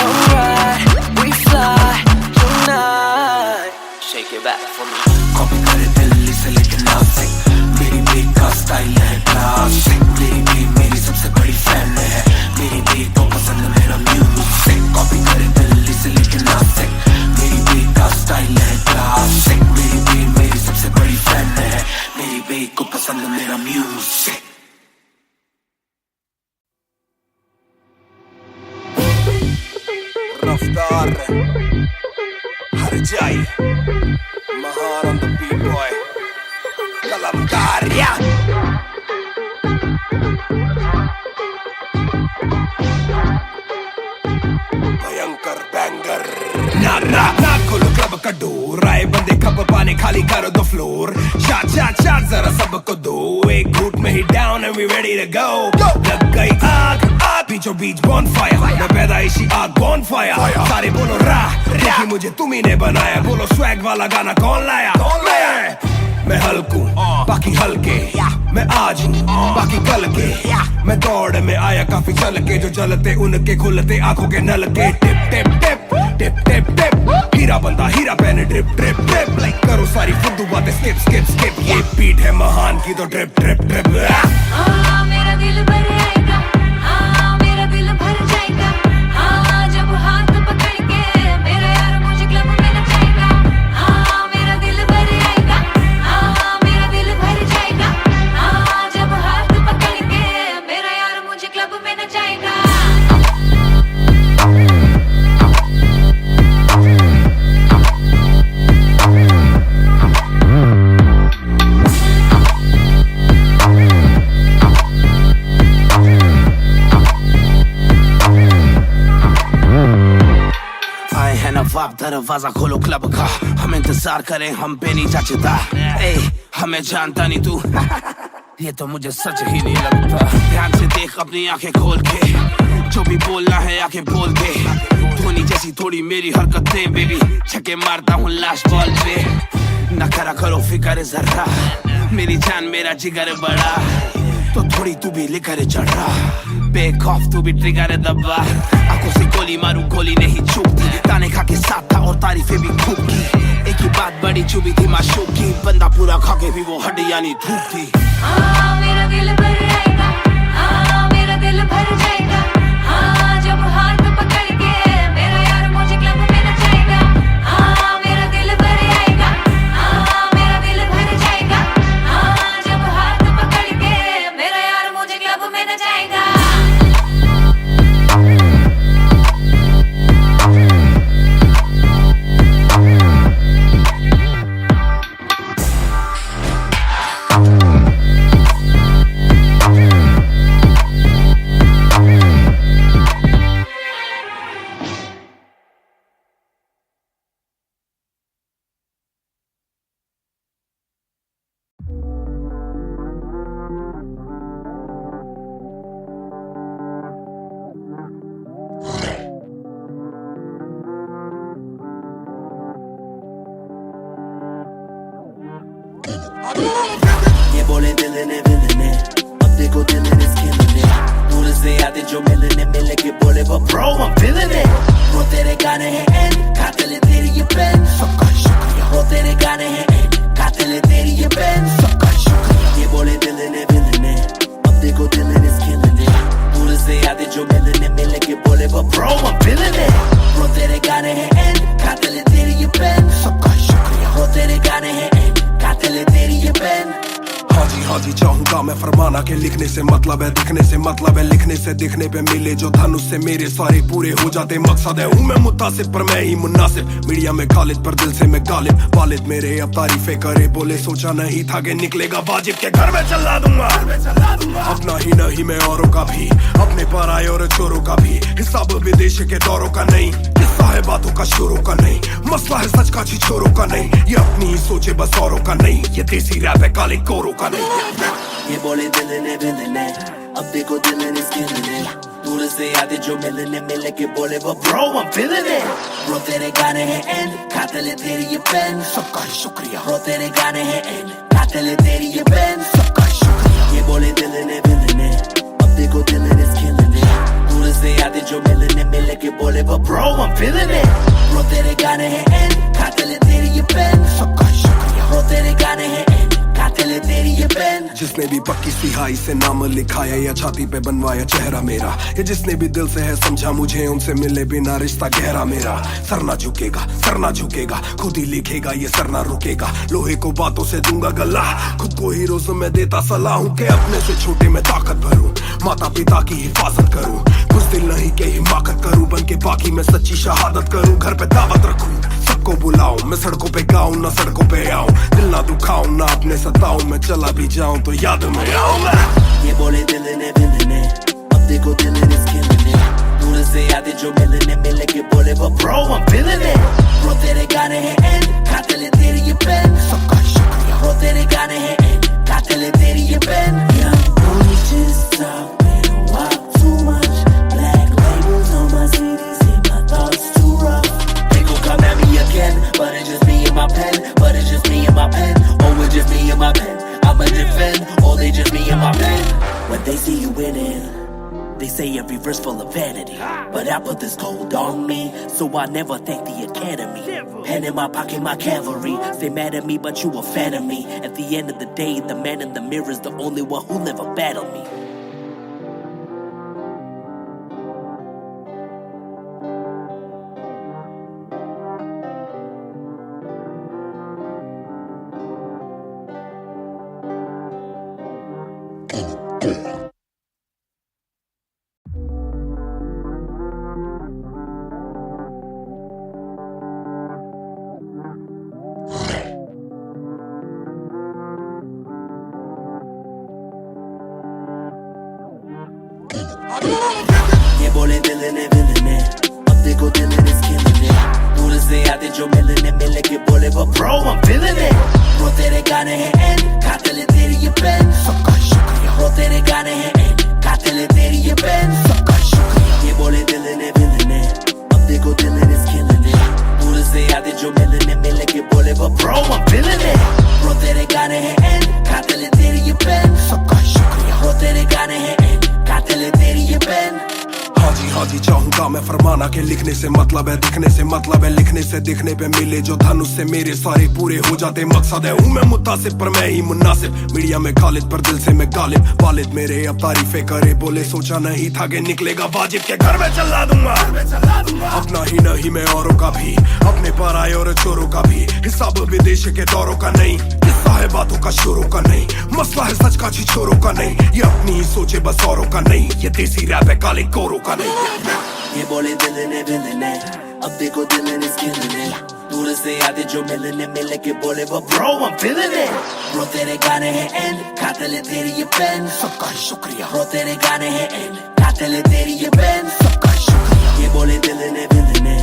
Alright, we fly tonight. Shake it back for me. Copy करे दिल्ली से लेके नासिक, मेरी बे का स्टाइल है क्लासिक। मेरी बे मेरी सबसे बड़ी फैन है, मेरी बे को पसंद मेरा म्यूजिक। कॉपी करे दिल्ली से लेके नासिक, मेरी बे का स्टाइल है क्लासिक। मेरी बे मेरी सबसे बड़ी फैन है, मेरी बे को पसंद मेरा म्यूजिक। रफ्तार हर जाई, महान on the B-boy, कलमकार या भयंकर बैंगर। ना खोलो क्लब का डोर, आए बंदे खबर पाने खाली करो दो फ्लोर। शाट जरा सबको दो, एक घूट में ही down and we ready to go. लग गई आग बीचों बीच बॉनफायर, मैं पैदाइशी आग बॉनफायर। सारे बोलो रा, देखी मुझे तुम्ही ने बनाया। बोलो स्वैग वाला गाना कौन लाया? मैं हल्कू बाकी हल्के, मैं आज हूँ बाकी कल के। मैं दौड़ में आया काफी चल के, जो चलते उनके खुलते आंखों के नल के। टिप टिप टिप टिप टिप टिप, हीरा बंदा हीरा पहने ड्रिप ड्रिप ड्रिप। लाइक करो सारी फुद्दू बातें स्किप स्किप स्किप, ये बीट है महान की तो ड्रिप ड्रिप ड्रिप। मेरा दिल भर आएगा, मेरा दिल भर जाएगा, जब हाथ पकड़ के मेरा यार मुझे क्लब में नचाएगा। मेरा दिल भर आएगा, मेरा दिल भर जाएगा, जब हाथ पकड़ के मेरा यार मुझे क्लब में नचाएगा। नवाब दरवाजा खोलो क्लब का, हम इंतजार करें हम पे नहीं जचता। ए हमें जानता नहीं तू, ये तो मुझे सच ही नहीं लगता। ध्यान से देख अपनी आंखें खोल के, जो भी बोलना है आके बोल दे। धोनी जैसी थोड़ी मेरी हरकतें बेबी, छक्के मारता हूँ लास्ट बॉल पे। न करा करो फिकर जरा, मेरी जान मेरा जिगर बड़ा, तो थोड़ी तू भी लेकर चढ़ रहा। बेक ऑफ तू भी ट्रिगर दबा, आंखों से गोली मारू गोली नहीं चूकती। ताने खा के साथ था और तारीफें भी खूब की, एक ही बात बड़ी चुभी थी माशूक की। बंदा पूरा खा के भी वो हड्डियां नहीं थूकती। मेरा दिल भर आएगा, मेरा दिल भर जाएगा, जब हाथ पकड़ के मेरा यार मुझे क्लब में नचाएगा। मेरा दिल भर आएगा, मेरा दिल भर जाएगा, जब हाथ पकड़ के मेरा यार मुझे क्लब में नचाएगा। बोले दिल ने अब देखो दिल ने killing it दूर से आते जो मिलने के बोले but bro I'm feeling it वो तेरे गाने हैं and कातिल है तेरी ये पेन सबका शुक्रिया वो तेरे गाने हैं and कातिल है तेरी ये पेन सबका शुक्रिया ये बोले दिल ने अब देखो दिल ने killing it दूर से आते जो मिलने के बोले but bro I'm feeling it वो तेरे गाने हैं and कातिल है तेरी ये पेन सबका शुक्रिया वो तेरे गाने हैं and कातिल है तेरी ये पेन हाँ जी चाहूंगा मैं फरमाना के लिखने से मतलब है दिखने से मतलब है लिखने से दिखने पे मिले जो धनुष से मेरे सारे पूरे हो जाते मकसद है हूँ मैं मुतासिब पर मैं ही मुनासिब मीडिया में खालिद पर दिल से मैं गालिब वालिद मेरे अब तारीफे करे बोले सोचा नहीं था कि निकलेगा वाजिब के घर में चला दूंगा अपना ही नहीं मैं औरों का भी अपने पर आए और चोरों का भी हिसाब विदेश के दौरों का नहीं किस्सा है बातों का शोरों का नहीं मसला है सच का छिछोरों का नहीं ये अपनी ही सोचे बस औरों का नहीं ये देसी रैप है काले कोरों का नहीं ये बोले दिल ने अब देखो दिल ने killing it दूर से आते जो मिलने के बोले but bro I'm feeling it bro तेरे गाने हैं and कातिल है तेरी ये पेन सबका शुक्रिया bro तेरे गाने हैं and कातिल है तेरी ये पेन सबका शुक्रिया ये बोले दिल ने अब देखो दिल ने killing it दूर से आते जो मिलने के बोले but bro I'm feeling it bro तेरे गाने हैं and कातिल है तेरी ये पेन सबका शुक्रिया bro तेरे गाने हैं and कातिल है तेरी ये पेन जिसने भी पक्की सिहाई से नाम लिखाया या छाती पे बनवाया चेहरा मेरा ये जिसने भी दिल से है समझा मुझे उनसे मिले बिना रिश्ता गहरा मेरा सर ना झुकेगा खुद ही लिखेगा ये सर ना रुकेगा लोहे को बातों से दूंगा गला खुद को हीरोज में देता सलाह हूँ के अपने से छोटे में ताकत भरूं माता पिता की हिफाजत करूं कुछ दिल नहीं के हिमाकत करूं बन के बाकी मैं सच्ची शहादत करूं घर पे दावत रखूं सबको बुलाऊं मैं सड़कों पे गाऊं ना सड़कों पे आऊं दिल ना दुखाऊं ना अपने सताऊं मैं चला भी जाऊं तो याद में आऊं ये बोले दिल ने अब देखो दिल ने killing it दूर से आते जो मिलने के बोले but bro I'm feeling it bro तेरे गाने हैं and कातिल है तेरी ये पेन सबका शुक्रिया bro तेरे गाने हैं and कातिल है तेरी ये pen young boy just talking walk too much black labels on my CDs say my thoughts too rough they gon' come at me again but it's just me and my pen oh it's just me and my pen I'ma defend, or they just me and my pen. When they see you winning, they say every verse full of vanity. But I put this gold on me, so I never thank the academy. Pen in my pocket, my cavalry. They mad at me, but you a fan of me. At the end of the day, the man in the mirror is the only one who'll ever battle me. ये बोले दिल ने अब देखो दिल ने killing it दूर से आते जो मिलने के बोले but bro I'm feeling it bro तेरे गाने हैं and कातिल है तेरी ये पेन सबका शुक्रिया bro तेरे गाने हैं and कातिल है तेरी ये पेन सबका शुक्रिया ये बोले दिल ने अब देखो दिल ने killing it दूर से आते जो मिलने के बोले but bro I'm feeling it bro तेरे गाने हैं and कातिल है तेरी ये पेन सबका शुक्रिया bro तेरे गाने हैं and कातिल है तेरी ये पेन हाँ जी चाहूंगा मैं फरमाना के लिखने से मतलब है दिखने से मतलब है लिखने से दिखने पे मिले जो धनुष से मेरे सारे पूरे हो जाते मकसद है हूँ मैं मुतासिब पर मैं ही मुनासिब मीडिया में खालिद पर दिल से मैं गालिब वालिद मेरे अब तारीफे करे बोले सोचा नहीं था कि निकलेगा वाजिब के घर में चला दूंगा अपना ही नहीं मैं औरों का भी अपने पर आए और चोरों का भी हिसाब विदेश के दौरों का नहीं किस्सा है बातों का शोरों का नहीं मसला है सच का छिछोरों का नहीं ये अपनी ही सोचे बस औरों का नहीं ये देसी रैप है काले कोरों का नहीं ये बोले दिल ने अब देखो दिल ने killing it दूर से आते जो मिलने के बोले but bro I'm feeling it bro तेरे गाने हैं and कातिल है तेरी ये पेन सबका शुक्रिया bro तेरे गाने हैं and कातिल है तेरी ये पेन सबका शुक्रिया ये बोले दिल ने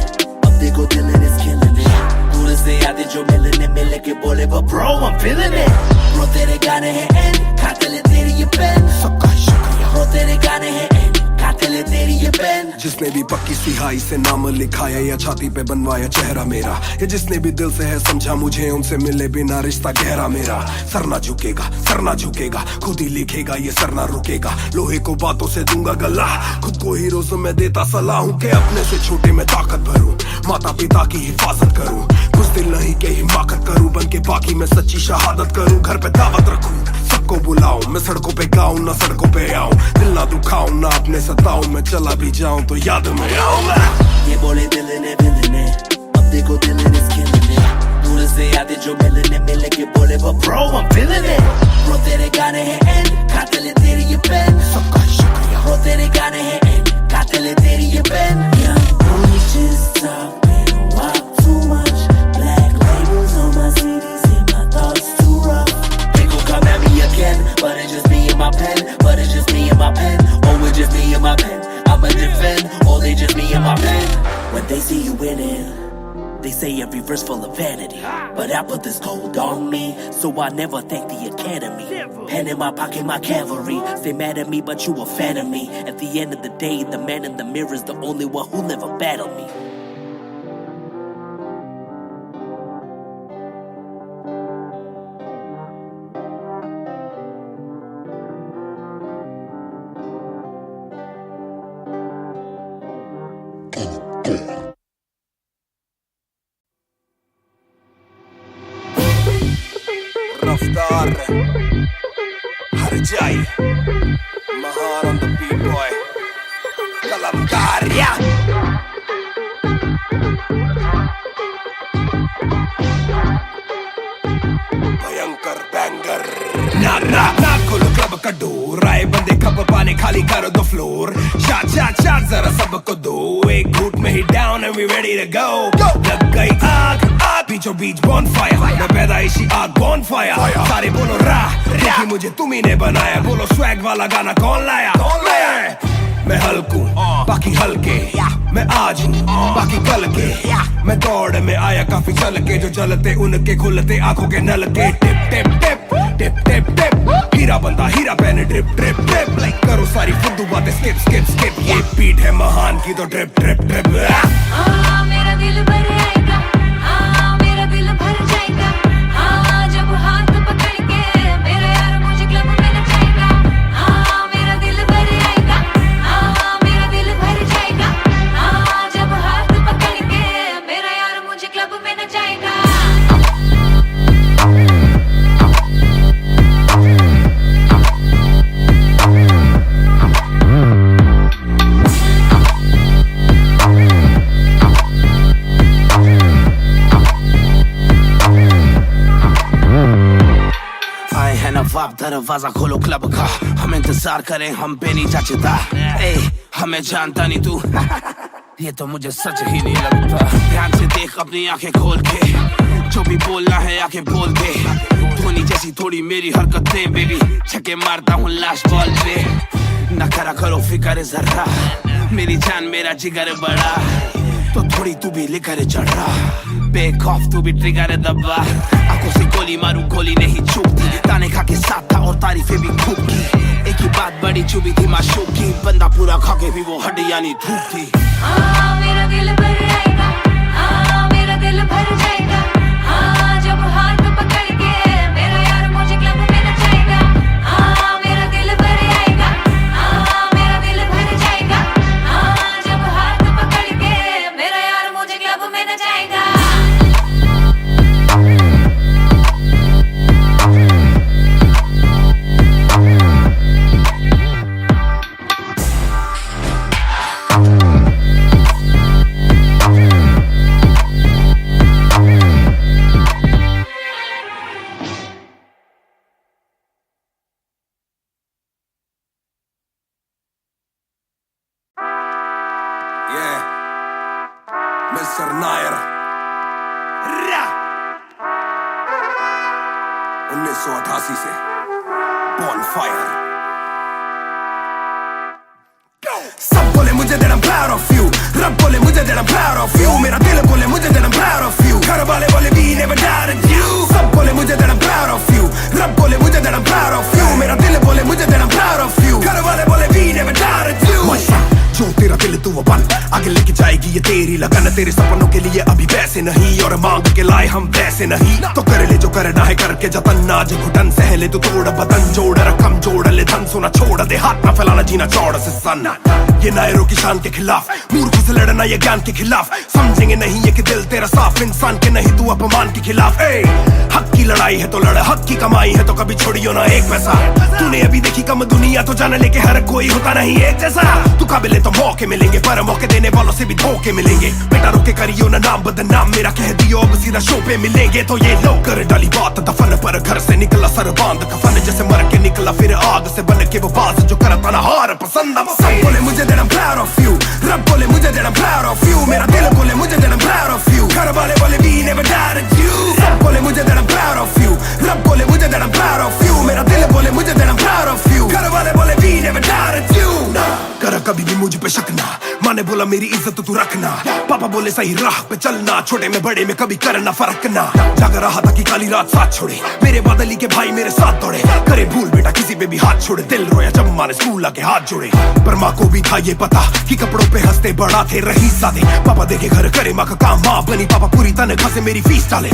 अब देखो दिल ने killing it दूर से आते जो मिलने के बोले but bro I'm feeling it bro तेरे गाने हैं and कातिल है तेरी ये पेन सबका शुक्रिया bro तेरे गाने हैं and रोते तेरी ये पेन। जिसने भी पक्की सिहाई से नाम लिखाया या छाती पे बनवाया चेहरा मेरा, या जिसने भी दिल से है समझा मुझे उनसे मिले बिना रिश्ता गहरा मेरा। सर ना झुकेगा, सर ना झुकेगा, खुद ही लिखेगा ये सर ना रुकेगा। लोहे को बातों से दूंगा गला, खुद को हीरो से मैं देता सलाह हूँ कि अपने से छोटे में ताकत भरूं, माता पिता की हिफाजत करूं, कुछ दिल नहीं के हिमाकत करूं, बन के बाकी मैं सच्ची शहादत करूं, घर पे दावत रखूं, सबको बुलाऊं, मैं सड़कों पे गाऊं ना सड़कों पे आऊं, दिल ना दुखाऊं ना अपने सताऊं, मैं चला भी जाऊं तो याद में आऊंगा। ये बोले दिल ने अब देखो दिल ने दूर से आते जो मिलने मिल के बोले bro I'm feeling it। Bro तेरे गाने हैं एंड खाते ले तेरी ये पेन। सबका शुक्रिया। Bro तेरे गाने हैं एंड खाते ले तेरी ये pen. Young boy just talk, they don't walk too much, black labels on my CD, see my thoughts too rough, they gon' come at me again, but it's just me and my pen, but it's just me and my pen, oh it's just me and my pen, I'ma defend, oh they just me and my pen. When they see you winning, they say every verse full of vanity, but I put this gold on me, so I never thank the academy. Pen in my pocket, my cavalry. Stay mad at me, but you a fan of me. At the end of the day, the man in the mirror is the only one who never battled me. रफ्तार हर जाई महान on the beat boy कलमकार या भयंकर बैंगर ना ना ना खोलो क्लब का डोर, आए बंदे खबर पाने खाली करो दो फ्लोर, शाट शाट शाट जरा सबको दो, एक घूट में ही down and we ready to go. लग गई आग आग बीचों बीच बॉनफायर, मैं पैदाइशी आग बॉनफायर, सारे बोलो राह क्योंकि मुझे तुम्ही ने बनाया, बोलो स्वैग वाला गाना कौन लाया, मैं हल्कू बाकी हल्के, मैं आज हूँ बाकी कल के, मैं दौड़ में आया काफी चल के, जो चलते उनके खुलते आंखों के नल के, टिप टिप टिप टिप टिप टिप, हीरा बंदा हीरा पहने ड्रिप ड्रिप ड्रिप, लाइक करो सारी फुद्दू बातें स्किप स्किप स्किप, ये बीट है महान की तो ड्रिप ड्रिप ड्रिप। मेरा दिल भर आएगा, मेरा दिल भर जाएगा, जब हाथ पकड़ के मेरा यार मुझे क्लब में नचाएगा, मेरा दिल भर आएगा, मेरा दिल भर जाएगा, जब हाथ पकड़ के मेरा यार मुझे क्लब में नचाएगा। नवाब दरवाजा खोलो क्लब का, हम इंतजार करें हम पे नहीं जचता, ए हमें जानता नहीं तू ये तो मुझे सच ही नहीं लगता। ध्यान से देख अपनी आंखें खोल के, जो भी बोलना है आके बोल दे, धोनी जैसी थोड़ी मेरी हरकतें बेबी, छक्के मारता हूँ लास्ट बॉल पे, न करा करो फिक्र जरा, मेरी जान मेरा जिगर बड़ा, तो थोड़ी तू भी लेकर चढ़ा, बेक ऑफ तू भी ट्रिगर दबा, आंखों से गोली मारूं गोली नहीं चूकती, ताने खा के साथ था और तारीफें भी खूब की, एक ही बात बड़ी चुभी थी माशूक की, बंदा पूरा खा के भी वो हड्डियां नहीं धूप थी। मेरा दिल भर आएगा, मेरा दिल भर जाएगा, जब हाथ पकड़ के मेरा यार मुझे क्लब में नचाएगा, मेरा दिल भर आएगा, मेरा दिल भर जाएगा, जब हाथ पकड़ के मेरा यार मुझे क्लब में नचाएगा। मिस्टर नायर 1988 से बॉनफायर। सब बोले मुझे that I'm proud of you, रब बोले मुझे that I'm proud of you, मेरा दिल बोले मुझे that I'm proud of you, घर वाले बोले we never doubted you। सब बोले मुझे that I'm proud of you, रब बोले मुझे that I'm proud of you, मेरा दिल बोले मुझे that I'm proud of you, घर वाले बोले we never doubted you। आगे लेके जाएगी ये तेरी लगन, तेरे सपनों के लिए अभी पैसे नहीं और मांग के लाए हम पैसे नहीं, तो कर ले जो करना है करके जतन, आज घुटन सहले तो तोड़ बदन, जोड़ रकम जोड़ ले धन, सोना छोड़ दे हाथ ना फैलाना, जीना चौड़ से सन। ये नायरों की शान के खिलाफ, मूर्ख से लड़ना ये ज्ञान के खिलाफ, समझेंगे नहीं ये कि दिल तेरा साफ, इंसान के नहीं तू अपमान के खिलाफ। हक की लड़ाई है तो लड़, हक की कमाई है तो कभी छोड़ियो ना एक पैसा, तूने अभी देखी कम दुनिया तो जान ले के हर कोई होता नहीं एक जैसा, तू काबिल है तो मौके मिलेंगे पर मौके देने वालों से भी धोखे मिलेंगे, बेटा रोके करियो ना नाम बदनाम मेरा, कह दियो अब सीधा शो पे मिलेंगे, तो ये लो कर डाली बात दफन पर, घर से निकला सर बांध कफन, जैसे मर के निकला फिर आग से बन के वो बाज जो करता ना हार पसंद। सब बोले मुझे that I'm proud of you, रब बोले मुझे that I'm proud of you, मेरा दिल बोले मुझे that I'm proud of you, घर वाले बोले we never died at you, सब बोले मुझे that I'm proud of you, रब बोले मुझे that I'm proud of you, मेरा दिल बोले मुझे that I'm proud of you, घर वाले बोले we never died at you। ना कर कभी भी मुझ पे शक ना, माँ ने बोला मेरी इज्जत तू रखना, पापा बोले सही राह पे चलना, छोटे में बड़े में कभी करना फर्क ना, जाग रहा था कि काली रात साथ छोड़े, मेरे बादली के भाई मेरे साथ दौड़े, करे भूल बेटा किसी पे भी हाथ छोड़े, दिल रोया जब माँ ने स्कूल आके हाथ जोड़े, पर माँ को भी था ये पता कि कपड़ों पे हंसते बड़ा थे रही सादे, पापा देखे घर करे माँ का काम, माँ बनी पापा पूरी तनख्वाह से मेरी फीस डाले,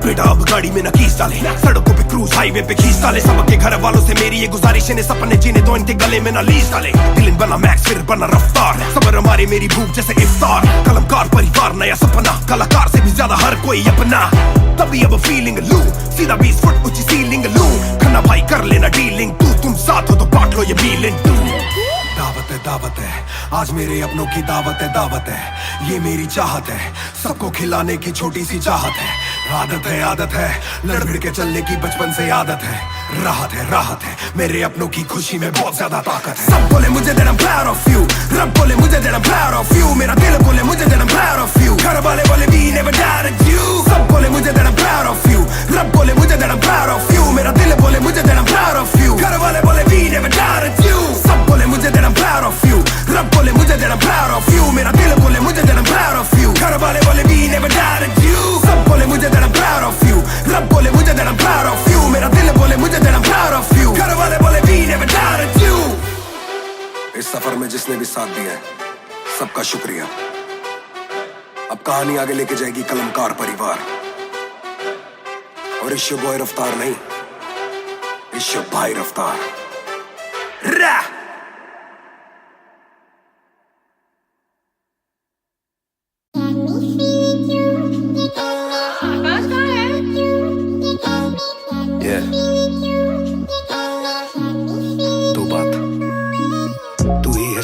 बेटा अब गाड़ी में न कीस डाले, सड़कों पे क्रूज हाईवे पे खींच डाले, सबके घर वालों से मेरी ये गुजारिश है सपने जीने तो इनके गले में न लीस डाले, दिल बना मैक्स फिर बना रफ्तार, सबर हमारे मेरी भूख जैसे इफ्तार, कलमकार परिवार नया सपना, कलाकार से भी ज्यादा हर कोई अपना, तभी अब फीलिंग लू, सीधा 20 फुट ऊंची सीलिंग लू, खन्ना भाई कर लेना डीलिंग, तुम साथ हो तो बांट लो ये मीलिंग टू। दावत है आज मेरे अपनों की दावत है, ये मेरी चाहत है, सबको खिलाने की छोटी सी चाहत है, आदत है लड़ भिड़ के चलने की बचपन से आदत है, राहत है मेरे अपनों की खुशी में बहुत ज्यादा ताकत है। सब बोले मुझे that I'm proud of you, रब बोले मुझे that I'm proud of you, मेरा दिल बोले मुझे that I'm proud of you, घर वाले बोले we never died at you, सब बोले मुझे that I'm proud of you, रब बोले मुझे that I'm proud of you, मेरा दिल बोले मुझे that I'm proud of you, घर वाले बोले we never died at you, सब बोले मुझे that I'm proud of you, रब बोले मुझे that I'm proud of you, मेरा दिल बोले मुझे that I'm proud of you, घर वाले बोले we never died at you, सब बोले मुझे that I'm proud of you, रब बोले मुझे that I'm proud of you, मेरा दिल बोले मुझे that I'm proud of you, घर वाले बोले we never died at you। इस सफर में जिसने भी साथ दिया है सबका शुक्रिया। अब कहानी आगे लेके जाएगी कलमकार परिवार, और इश्यो बॉय रफ्तार नहीं, इश्यो भाई रफ्तार।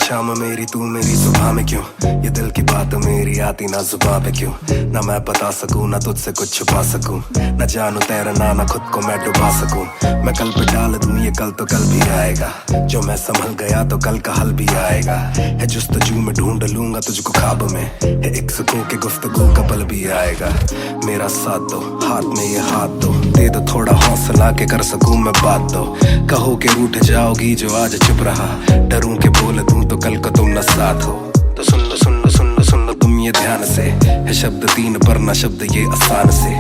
शाम मेरी तू मेरी सुबह में क्यों, ये दिल की बात मेरी आती ना जुबां पे क्यों, ना मैं बता सकूं ना तुझसे कुछ छुपा सकूं, ना जानू तैरना ना खुद को मैं डुबा सकूं, मैं कल पे डाल दूं ये कल तो कल भी आएगा, जो मैं संभल गया तो कल का हल भी आएगा, है जुस्तजू में ढूंढ लूंगा तुझको ख्वाब में, है एक सुकून के गुफ्तगू का पल भी आएगा, मेरा साथ दो हाथ में ये हाथ दो, दे दो थोड़ा हौसला के कर सकूं मैं बात दो, कहो के रूठ जाओगी जो आज चुप रहा, डरूं के बोल दूं तो कल को तुम न साथ हो, तो सुन लो तुम ये ध्यान से, है शब्द 3 पर ना शब्द ये आसान से,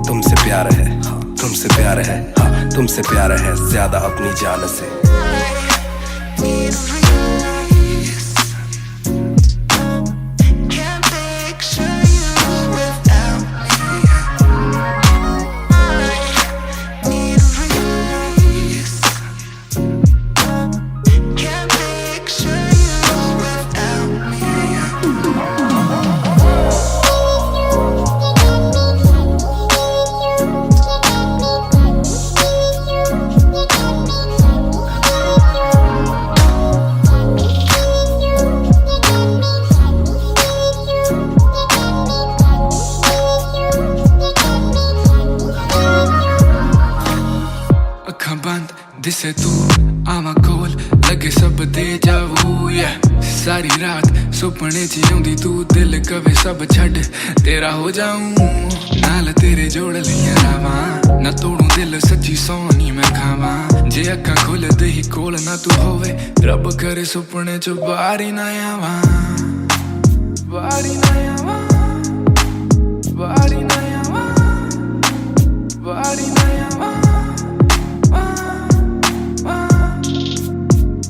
तुमसे प्यार है तुमसे प्यार है, हाँ तुमसे प्यार है ज्यादा अपनी जान से। दिसे तू आवा कोल लगे सब दे जावू, सारी रात सुपने च आउंदी तू, दिल कवे सब छड़ तेरा हो जाऊं, नाल तेरे जोड़ लिया रावा, ना तोड़ू दिल सच्ची सोनी मैं खावा, जे अक्खां खोल दे ही कोल ना तू होवे, रब करे सुपने च बारी ना आवा, बारी ना आवा, बारी ना आवा, बारी ना आवा,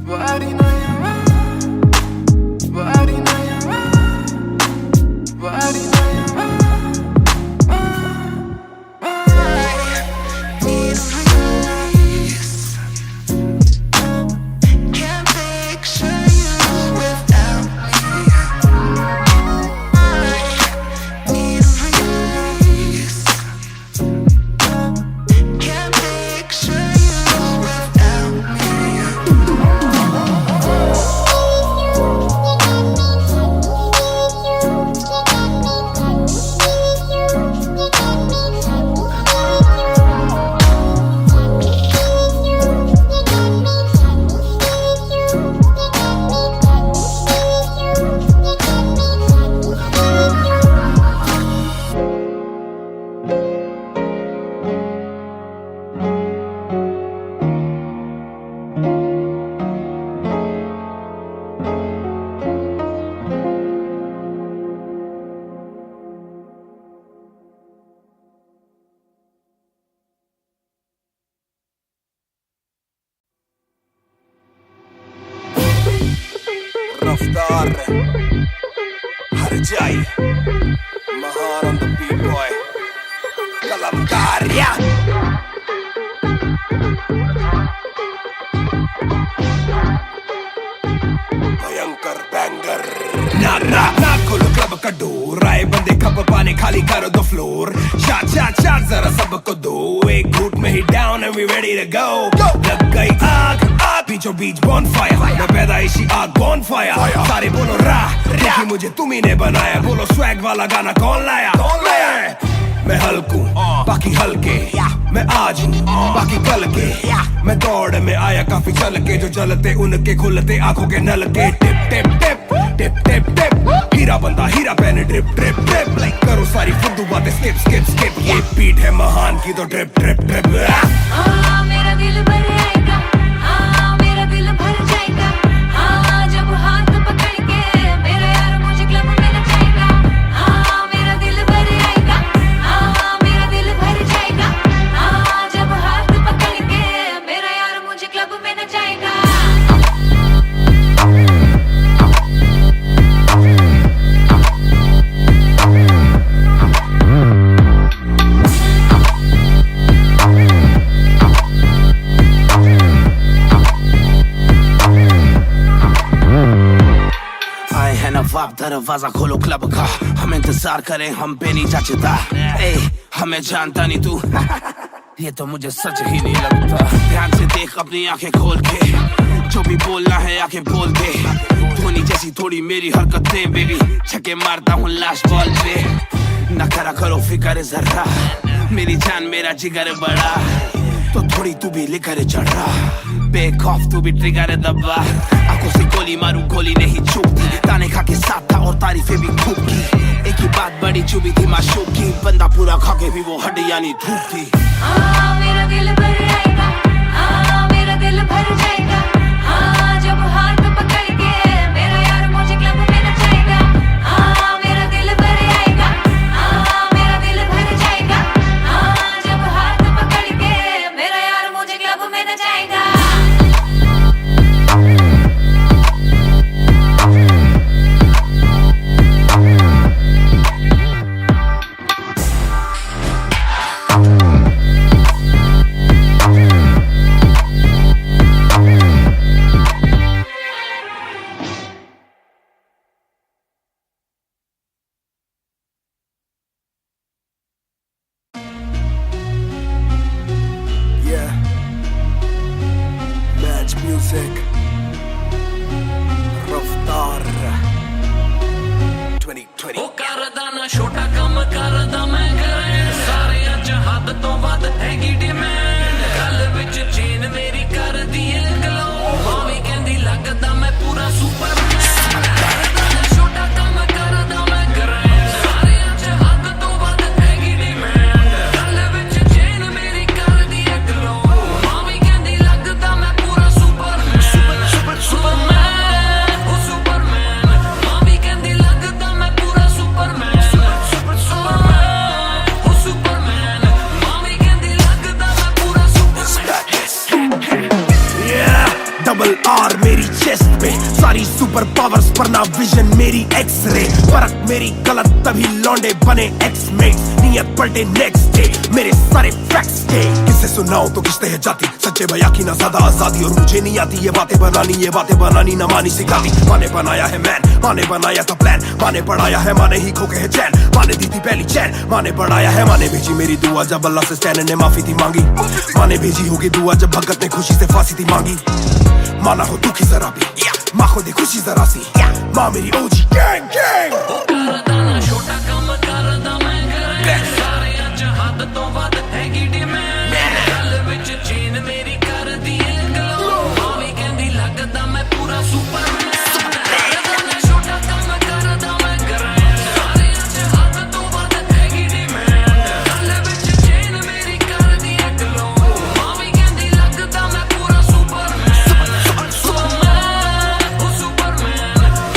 बारी ना आवा, बारी ना आवा। Raftaar हर जाई महान on the beat boy कलमकार भयंकर बैंगर ना खोलो क्लब का डोर आए बंदे कप पाने खाली करो दो फ्लोर शाट जरा सबको दो एक घूट में ही down and we ready to go लग गई आग बीचों बीच बॉनफायर मैं पैदाइशी आग बॉनफायर सारे बोलो रा देखी मुझे तुम्ही ने बनाया बोलो स्वैग वाला गाना कौन लाया मैं हल्कू बाकी हल्के मैं आज हूँ बाकी कल के मैं दौड़ में आया काफी चल के जो चलते उनके खुलते आंखों के नल के टिप टिप टिप टिप टिप टिप हीरा बंदा हीरा पहने ड्रिप ड्रिप ड्रिप लाइक करो सारी फुद्दू बातें स्किप स्किप स्किप ये बीट है महान की तो ड्रिप ड्रिप ड्रिप मेरा दिल भर आएगा मेरा दिल भर जाएगा जब हाथ पकड़ के मेरा यार मुझे क्लब में नचाएगा मेरा दिल भर आएगा मेरा दिल भर जाएगा जब हाथ पकड़ के मेरा यार मुझे क्लब में नचाएगा नवाब दरवाजा खोलो क्लब का हम इंतजार करें हम पे नहीं जचता हमें जानता नहीं तू ये तो मुझे सच ही नहीं लगता ध्यान से देख अपनी आंखें खोल के जो भी बोलना है आके बोल दे धोनी जैसी थोड़ी मेरी हरकतें बेबी छक्के मारता हूँ लास्ट बॉल पे न करा करो फिक्र जरा मेरी जान मेरा जिगर बड़ा तो थोड़ी तू भी लेकर चढ़ रहा बेक ऑफ तू भी ट्रिगर दबा आंखों से गोली मारू गोली नहीं चूकती ताने खा के साथ था और तारीफें भी खूब की एक ही बात बड़ी चुभी थी माशूक की बंदा पूरा खा के भी वो हड्डियां नहीं धूप थी मेरा दिल भर आएगा मेरा दिल भर जाएगा जब हाथ पकड़ के मेरा यार मुझे क्लब में नचाएगा मेरा दिल भर आएगा मेरा दिल भर जाएगा जब हाथ पकड़ के मेरा यार मुझे क्लब में नचाएगा Music Raftaar 2020 ਉਹ ਕਰਦਾ ਨਾ ਛੋਟਾ ਕੰਮ ਕਰਦਾ ਮੈਂ ਕਰਾਂ ਸਾਰੇ ਅੱਜ ਹੱਦ ਤੋਂ ਵੱਧ ਹੈਗੀ ਡਿਮਾਂਡ ਗੱਲ ਵਿੱਚ ਚੇਨ ਮੇਰੀ ਕਰਦੀ ਏ ਗਲੋ ਮਾਵੀ ਕਹਿੰਦੀ ਲੱਗਦਾ ਮੈਂ ਪੂਰਾ ਸੁਪਰਮੈਨ ਕਰਦਾ ਨਾ ਛੋਟਾ ਕੰਮ ਕਰਦਾ ਮੈਂ ਕਰਾਂ ਸਾਰੇ ਅੱਜ ਹੱਦ ਤੋਂ ਵੱਧ ਹੈਗੀ ਡਿਮਾਂਡ ਗੱਲ ਵਿੱਚ ਚੇਨ ਮੇਰੀ ਕਰਦੀ ਏ ਗਲੋ ਮਾਵੀ ਕਹਿੰਦੀ ਲੱਗਦਾ ਮੈਂ ਪੂਰਾ डबल आर मेरी चेस्ट पे सारी सुपर पावर्स पर ना विजन मेरी एक्सरे फर्क मेरी गलत तभी लौंडे बने एक्समेट नियत पलटे नेक्स्ट डे मेरे सारे फैक्ट्स के किससे सुनाओ तो किसते है जाती सच्चे भैया की ना ज्यादा आजादी और मुझे नहीं आती ये बातें बनानी ना मानी सिखाती माने बनाया है मैन माने बनाया था प्लान माने पढ़ाया है माने ही खोके है चैन माने दी थी पहली चैन माने पढ़ाया है माने भेजी मेरी दुआ जब अल्लाह से स्टैन ने माफी थी मांगी माने भेजी होगी दुआ जब भगत ने खुशी से फांसी थी मांगी माना हो दुखी जरा भी माँ को दे खुशी जरा सी माँ मेरी ओजी गैंग गैंग ਕਰਦਾ ਨਾ ਛੋਟਾ ਕੰਮ ਕਰਦਾ ਮੈਂ ਕਰਾਂ ਸਾਰੇ ਅੱਜ ਹੱਦ ਤੋਂ ਵੱਧ ਹੈਗੀ ਡਿਮਾਂਡ ਗੱਲ ਵਿੱਚ ਚੇਨ ਮੇਰੀ ਕਰਦੀ ਏ ਗਲੋ ਮਾਵੀ ਕਹਿੰਦੀ ਲੱਗਦਾ ਮੈਂ ਪੂਰਾ ਸੁਪਰਮੈਨ ਕਰਦਾ ਨਾ ਛੋਟਾ ਕੰਮ ਕਰਦਾ ਮੈਂ ਕਰਾਂ ਸਾਰੇ ਅੱਜ ਹੱਦ ਤੋਂ ਵੱਧ ਹੈਗੀ ਡਿਮਾਂਡ ਗੱਲ ਵਿੱਚ ਚੇਨ ਮੇਰੀ ਕਰਦੀ ਏ ਗਲੋ ਮਾਵੀ ਕਹਿੰਦੀ ਲੱਗਦਾ ਮੈਂ ਪੂਰਾ ਸੁਪਰਮੈਨ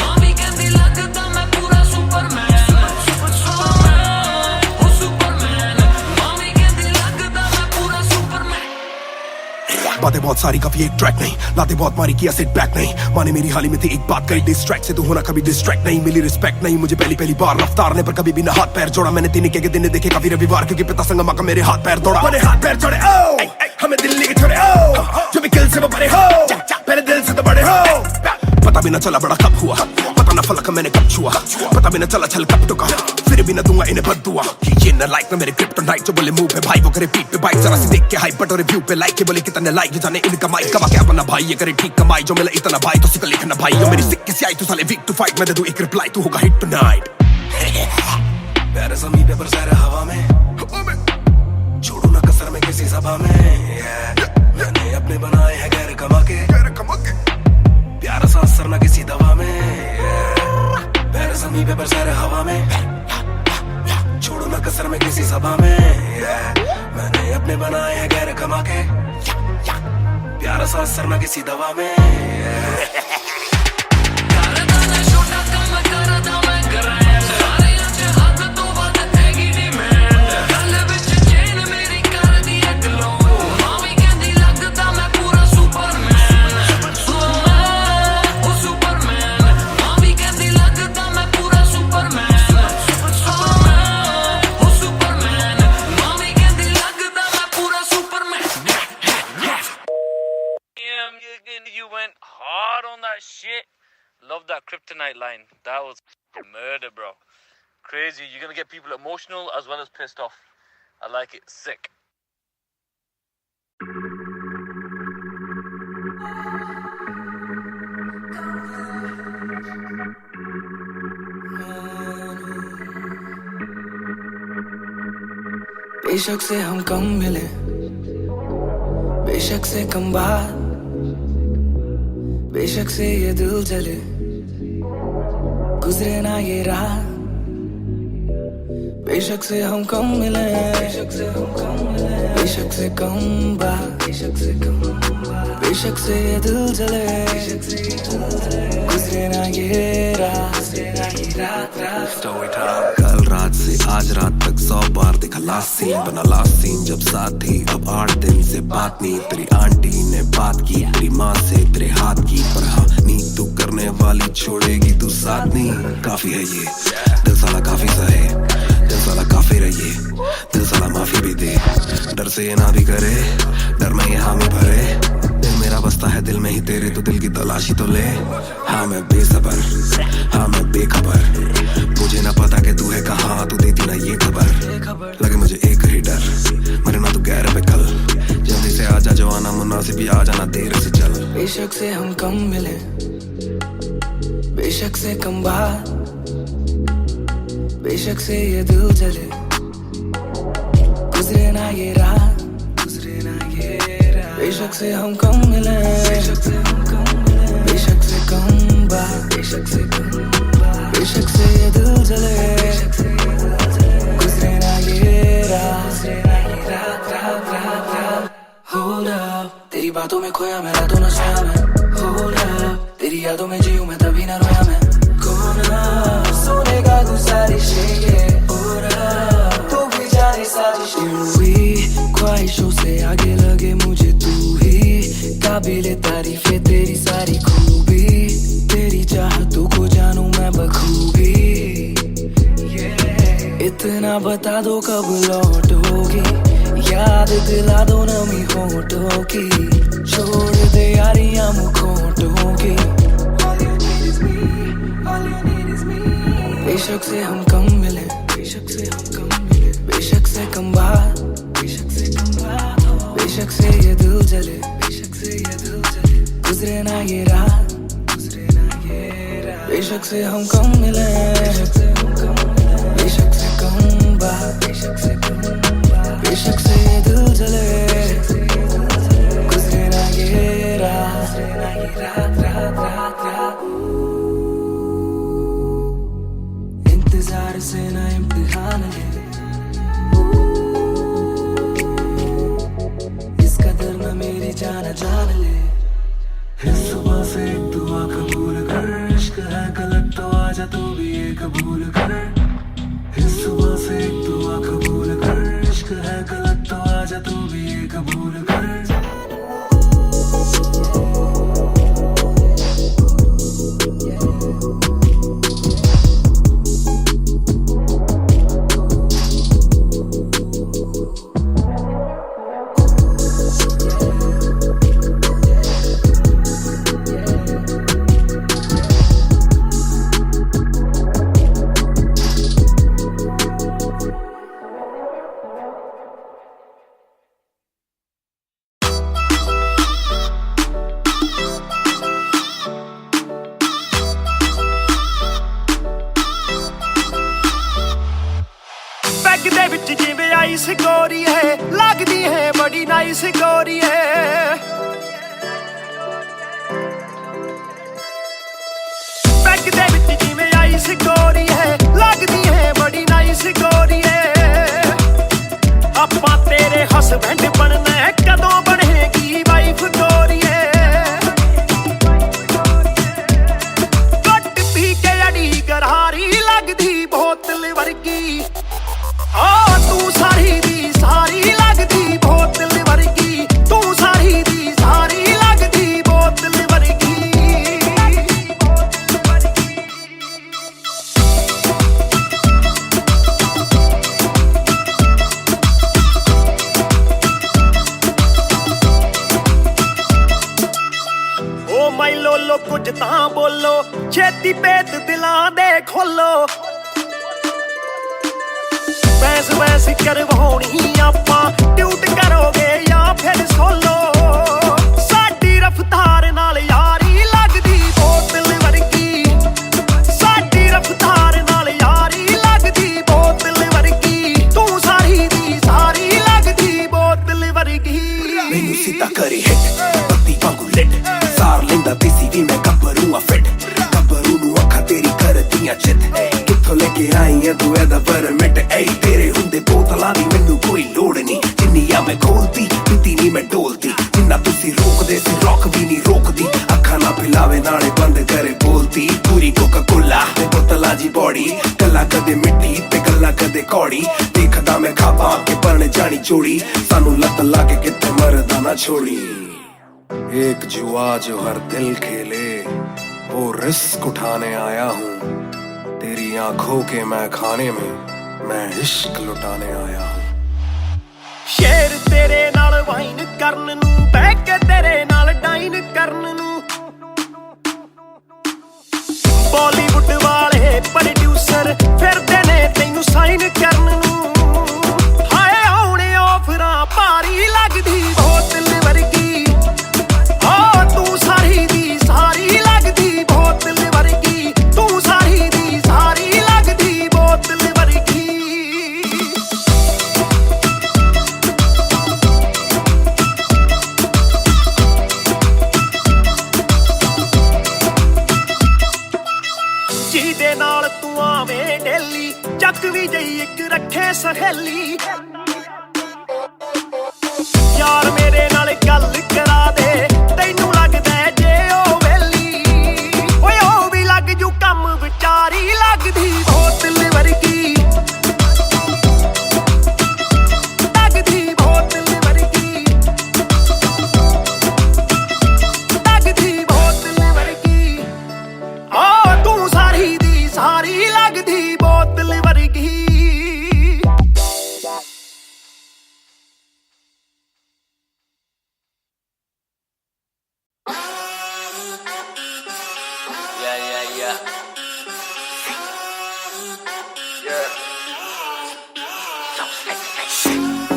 ਮਾਵੀ ਕਹਿੰਦੀ ਲੱਗਦਾ ਮੈਂ ਪੂਰਾ बातें बहुत सारी कभी एक ट्रैक नहीं, लाते बहुत मारी किया सिट बैक नहीं, माने मेरी हाल ही में थी एक बात करी डिस्ट्रैक्ट से तू होना कभी डिस्ट्रैक्ट नहीं, मिली रिस्पेक्ट नहीं मुझे पहली बार रफ्तार ने पर कभी भी ना हाथ पैर जोड़ा, मैंने तीन के दिन देखे काफी रविवार क्योंकि पिता संगमा का मेरे हाथ पैर दौड़ा, मैंने हाथ पैर छोड़े ओ हमें दिल्ली के छोड़े ओ जो भी किल से वो बड़े हो मेरे दिल से तो बड़े हो, पता भी ना चला बड़ा कब हुआ, पता ना फलक मैंने कब छुआ, पता भी ना चला छल कब टुका, फिर भी ना दूंगा इन्हें बददुआ, ये न लाइक ना मेरे क्रिप्टोनाइट जो बोले मुंह पे भाई वो करे पीठ पे बाइक, जरा सी देख के हाइप बट और रिव्यू पे लाइक के बोले कितने लाइक ये जाने इनका माइक कमा क्या बना भाई, ये करे ठीक कमाई जो मिला इतना भाई तो सिक्का लिखना भाई, जो मेरी सिक्के से आई तू साले वीक टू फाइट, मैं दे दूं एक रिप्लाई तू होगा हिट टुनाइट, प्यारे ज़मीं पे बरसा रहा हवा में, छोड़ू ना कसर में किसी सभा में, मैंने अपने बनाए हैं गैर कमा के, प्यारा सा असर ना किसी दवा में, पैर ज़मीं पे बरसा रहा हवा में, छोड़ो ना कसर में किसी सभा में, मैंने अपने बनाए हैं गैर कमा के, प्यारा सा असर ना किसी दवा में, You went hard on that shit. Love that kryptonite line. That was murder, bro. Crazy. You're gonna get people emotional as well as pissed off. I like it. Sick. बेशक से हम कम मिले, बेशक से कम बात, बेशक से ये दिल जले, गुजरे ना ये रात, बेशक से हम कम मिले, बेशक से हम कम मिले, बेशक से कम बात, बेशक से कम बात, बेशक से ये दिल जले, बेशक से ये दिल जले, गुजरे ना ये रात, गुजरे ना ये रात रात। कल रात से आज रात तक 100 बार देखा लास्ट सीन, बना लास्ट सीन जब साथ थी, अब 8 दिन से बात नहीं, तेरी आंटी ने बात की, तेरी माँ से तेरे हाथ की, पर हाँ नी तू करने वाली छोड़ेगी तू साथ नहीं, काफी है ये दिल साला काफी सहे, दिल साला काफी रहिए, दिल साला माफी भी दे, डर से ये ना भी करे, डर में ये हामी भरे, दिल मेरा बसता है दिल में ही तेरे, तो दिल की तलाशी तो ले, हाँ मैं बेसबर, हाँ मैं बेखबर, मुझे ना पता कि तू है कहाँ, तू देती ना ये खबर, लगे मुझे एक ही डर, मरे ना तू गैर पे कल, जल्दी से आजा जो आना मुनासिब ही आ जाना देर से चल, बेशक से हम कम मिले, बेशक से कम बात, बेशक से ये दिल जले, गुजरे ना ये रात, गुजरे ना ये रात, बेशक से हम कम मिले, बेशक से हम कम मिले, बेशक से कम बात, बेशक से कम बात, बेशक से ये दिल जले, बेशक से ये दिल जले, गुजरे ना ये रात, गुजरे ना ये रात रात रात रात। Hold up, तेरी बातों में खोया मैं, रातों न सोया मैं, Hold up, तेरी यादों में जीऊं मैं तभी ना रोया मैं, कोना सोने का गुजारिश है और तू भी जाने साजिश हुई, ख्वाहिशों से आगे लगे मुझे तू ही, काबिले तारीफ है तेरी सारी खूबी, तेरी चाहतों को जानूं मैं बखूबी, इतना बता दो कब लौटोगी, याद दिला दो नमी होठों की, छोड़ दे यारियां मुखोटों की, बेशक से हम कम मिले, बेशक से हम कम मिले, बेशक से कम बात, बेशक से कम बात, बेशक से ये दिल जले, बेशक से ये दिल जले, गुजरे ना ये रात, गुजरे ना ये रात, बेशक से हम कम मिले, बेशक से हम कम मिले, बेशक से कम बात, बेशक से कम बात, बेशक से ये दिल जले, गुजरे ना ये रात, गुजरे ना ये रात रात रात रात। इंतजार से ना इम्तिहान ले, इस कदर ना मेरी जान जान ले, इस सुबह से एक दुआ कबूल कर, इश्क है गलत तो आजा तू भी ये कबूल कर, इस सुबह से एक दुआ कबूल कर, इश्क है गलत तो आजा तू भी ये कबूल कर। बैग दे विच जिवें आइस गोरी है लगदी है बड़ी नाइस गोरी है बैग दे विच जिवें आइस गोरी है लगदी है बड़ी नाइस गोरी है आपां तेरे हसबैंड बनना है कदों बनेगी वाइफ गोरी है कट पी के अड़ी गरारी लगदी बोतल वर्गी आ तू सारी दी सारी लगदी बोतल वर्गी तू सारी दी सारी लगदी बोतल वर्गी ओ माई लोलो कुछ तां बोलो छेती पेत दिलां दे खोलो बहस बहस करवाउणी आपां ट्यूट करोगे या फिर सोलो साडी रफ्तार नाल यारी लगदी बोतल वर्गी साडी रफ्तार नाल यारी लगदी बोतल वर्गी तू सारी दी सारी लगदी बोतल वर्गी मैनू सीधा करे हिट पत्ती वांगू लिट सार लेंदा देसी भी मैं गब्बरू आ फिट गब्बरू नू अखा तेरी करदियां चित कित्थों लेके आई है तू एदा परमिट ऐ तेरे हुंदे बोतलां दी मैनू कोई लोड़ नहीं जिन्नियां मैं खोलती पीती नहीं मैं डोलती जिन्ना तुसी रोकदे सी रॉक भी नहीं रोकदी अखा ना पिलावे नाले बंद करे बोलती पूरी कोका कोला ते बोतलां जी बॉडी गल्ला कदे मिट्टी ते गल्ला कदे कौड़ी देखदा मैं खाबा के बन जानी चोड़ी सानू लत लाके किते मरदा ना छोड़ी एक जुआ जो हर दिल खेले वो रिस्क उठाने आया हूँ तेरी आंखों के मैं खाने में मैं इश्क लुटाने आया हूँ शेर तेरे नाल वाइन करन नू बह के तेरे नाल डाइन करन नू बॉलीवुड वाले प्रोड्यूसर फिरदे ने तैनू साइन करन नू हाय आउणे ऑफरां भारी लगदी बोतल वर्गी आ तू सारी दी सारी लगदी बोतल वर्गी तू सारी दी सारी लगदी बोतल वर्गी ਜਿਹਦੇ ਨਾਲ ਤੂੰ ਆਵੇਂ ਡੇਲੀ ਚੱਕ ਵੀ ਜਈ ਇੱਕ ਰੱਖੇ ਸਹੇਲੀ ਯਾਰ ਮੇਰੇ ਨਾਲ ਗੱਲ ਕਰਾ ਦੇ ਤੈਨੂੰ ਲੱਗਦਾ ਜੇ ਉਹ ਵੇਲੀ ਓਏ ਉਹ ਵੀ ਲੱਗ ਜੂ ਕੰਮ ਵਿਚਾਰੀ ਲੱਗਦੀ ਬੋਤਲ ਵਰਗੀ ਲੱਗਦੀ ਬੋਤਲ ਵਰਗੀ ਲੱਗਦੀ ਬੋਤਲ ਵਰਗੀ ਆ ਤੂੰ ਸਾਰੀ ਦੀ ਸਾਰੀ ਲੱਗਦੀ ਬੋਤਲ ਵਰਗੀ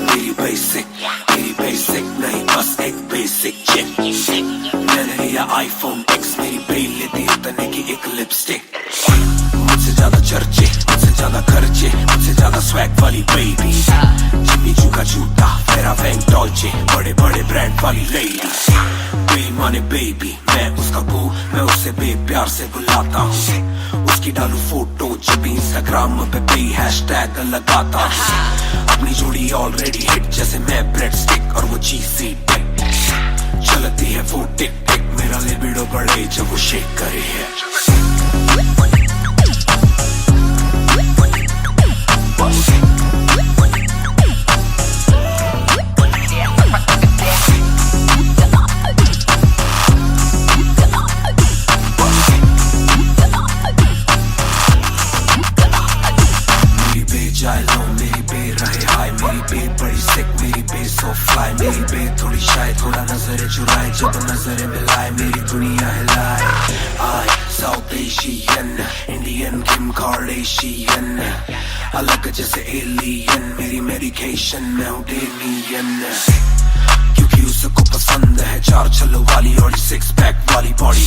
मेरी बेसिक नहीं बस एक बेसिक चिक मैंने लिया आईफोन X मेरी बेल लेती इतने की एक लिपस्टिक मुझसे ज्यादा चर्चे मुझसे ज्यादा खर्चे मुझसे ज्यादा स्वैग वाली बेबी जिम्मी चू का जूता मेरा वैंग डॉल्चे बड़े बड़े ब्रांड वाली लेडी बेईमाने बेबी मैं उसका बू मैं उसे बेप्यार से बुलाता हूँ उसकी डालू फोटो जब भी इंस्टाग्राम पे हैशटैग लगाता हूँ अपनी जोड़ी ऑलरेडी हिट जैसे मैं ब्रेड स्टिक और वो चीज़ी टिक चलती है वो टिक टिक मेरा लिबिडो बढ़े जब वो शेक करे है मेरी बे थोड़ी शायद थोड़ा नजर चुराए जब नजर मिलाए मेरी दुनिया हिलाए आई साउथ एशियन इंडियन किम कार्डेशियन अलग जैसे एलियन मेरी मेडिकेशन मैं हूँ डेमियन क्योंकि उसको पसंद है चार छल्लों वाली और 6 पैक वाली बॉडी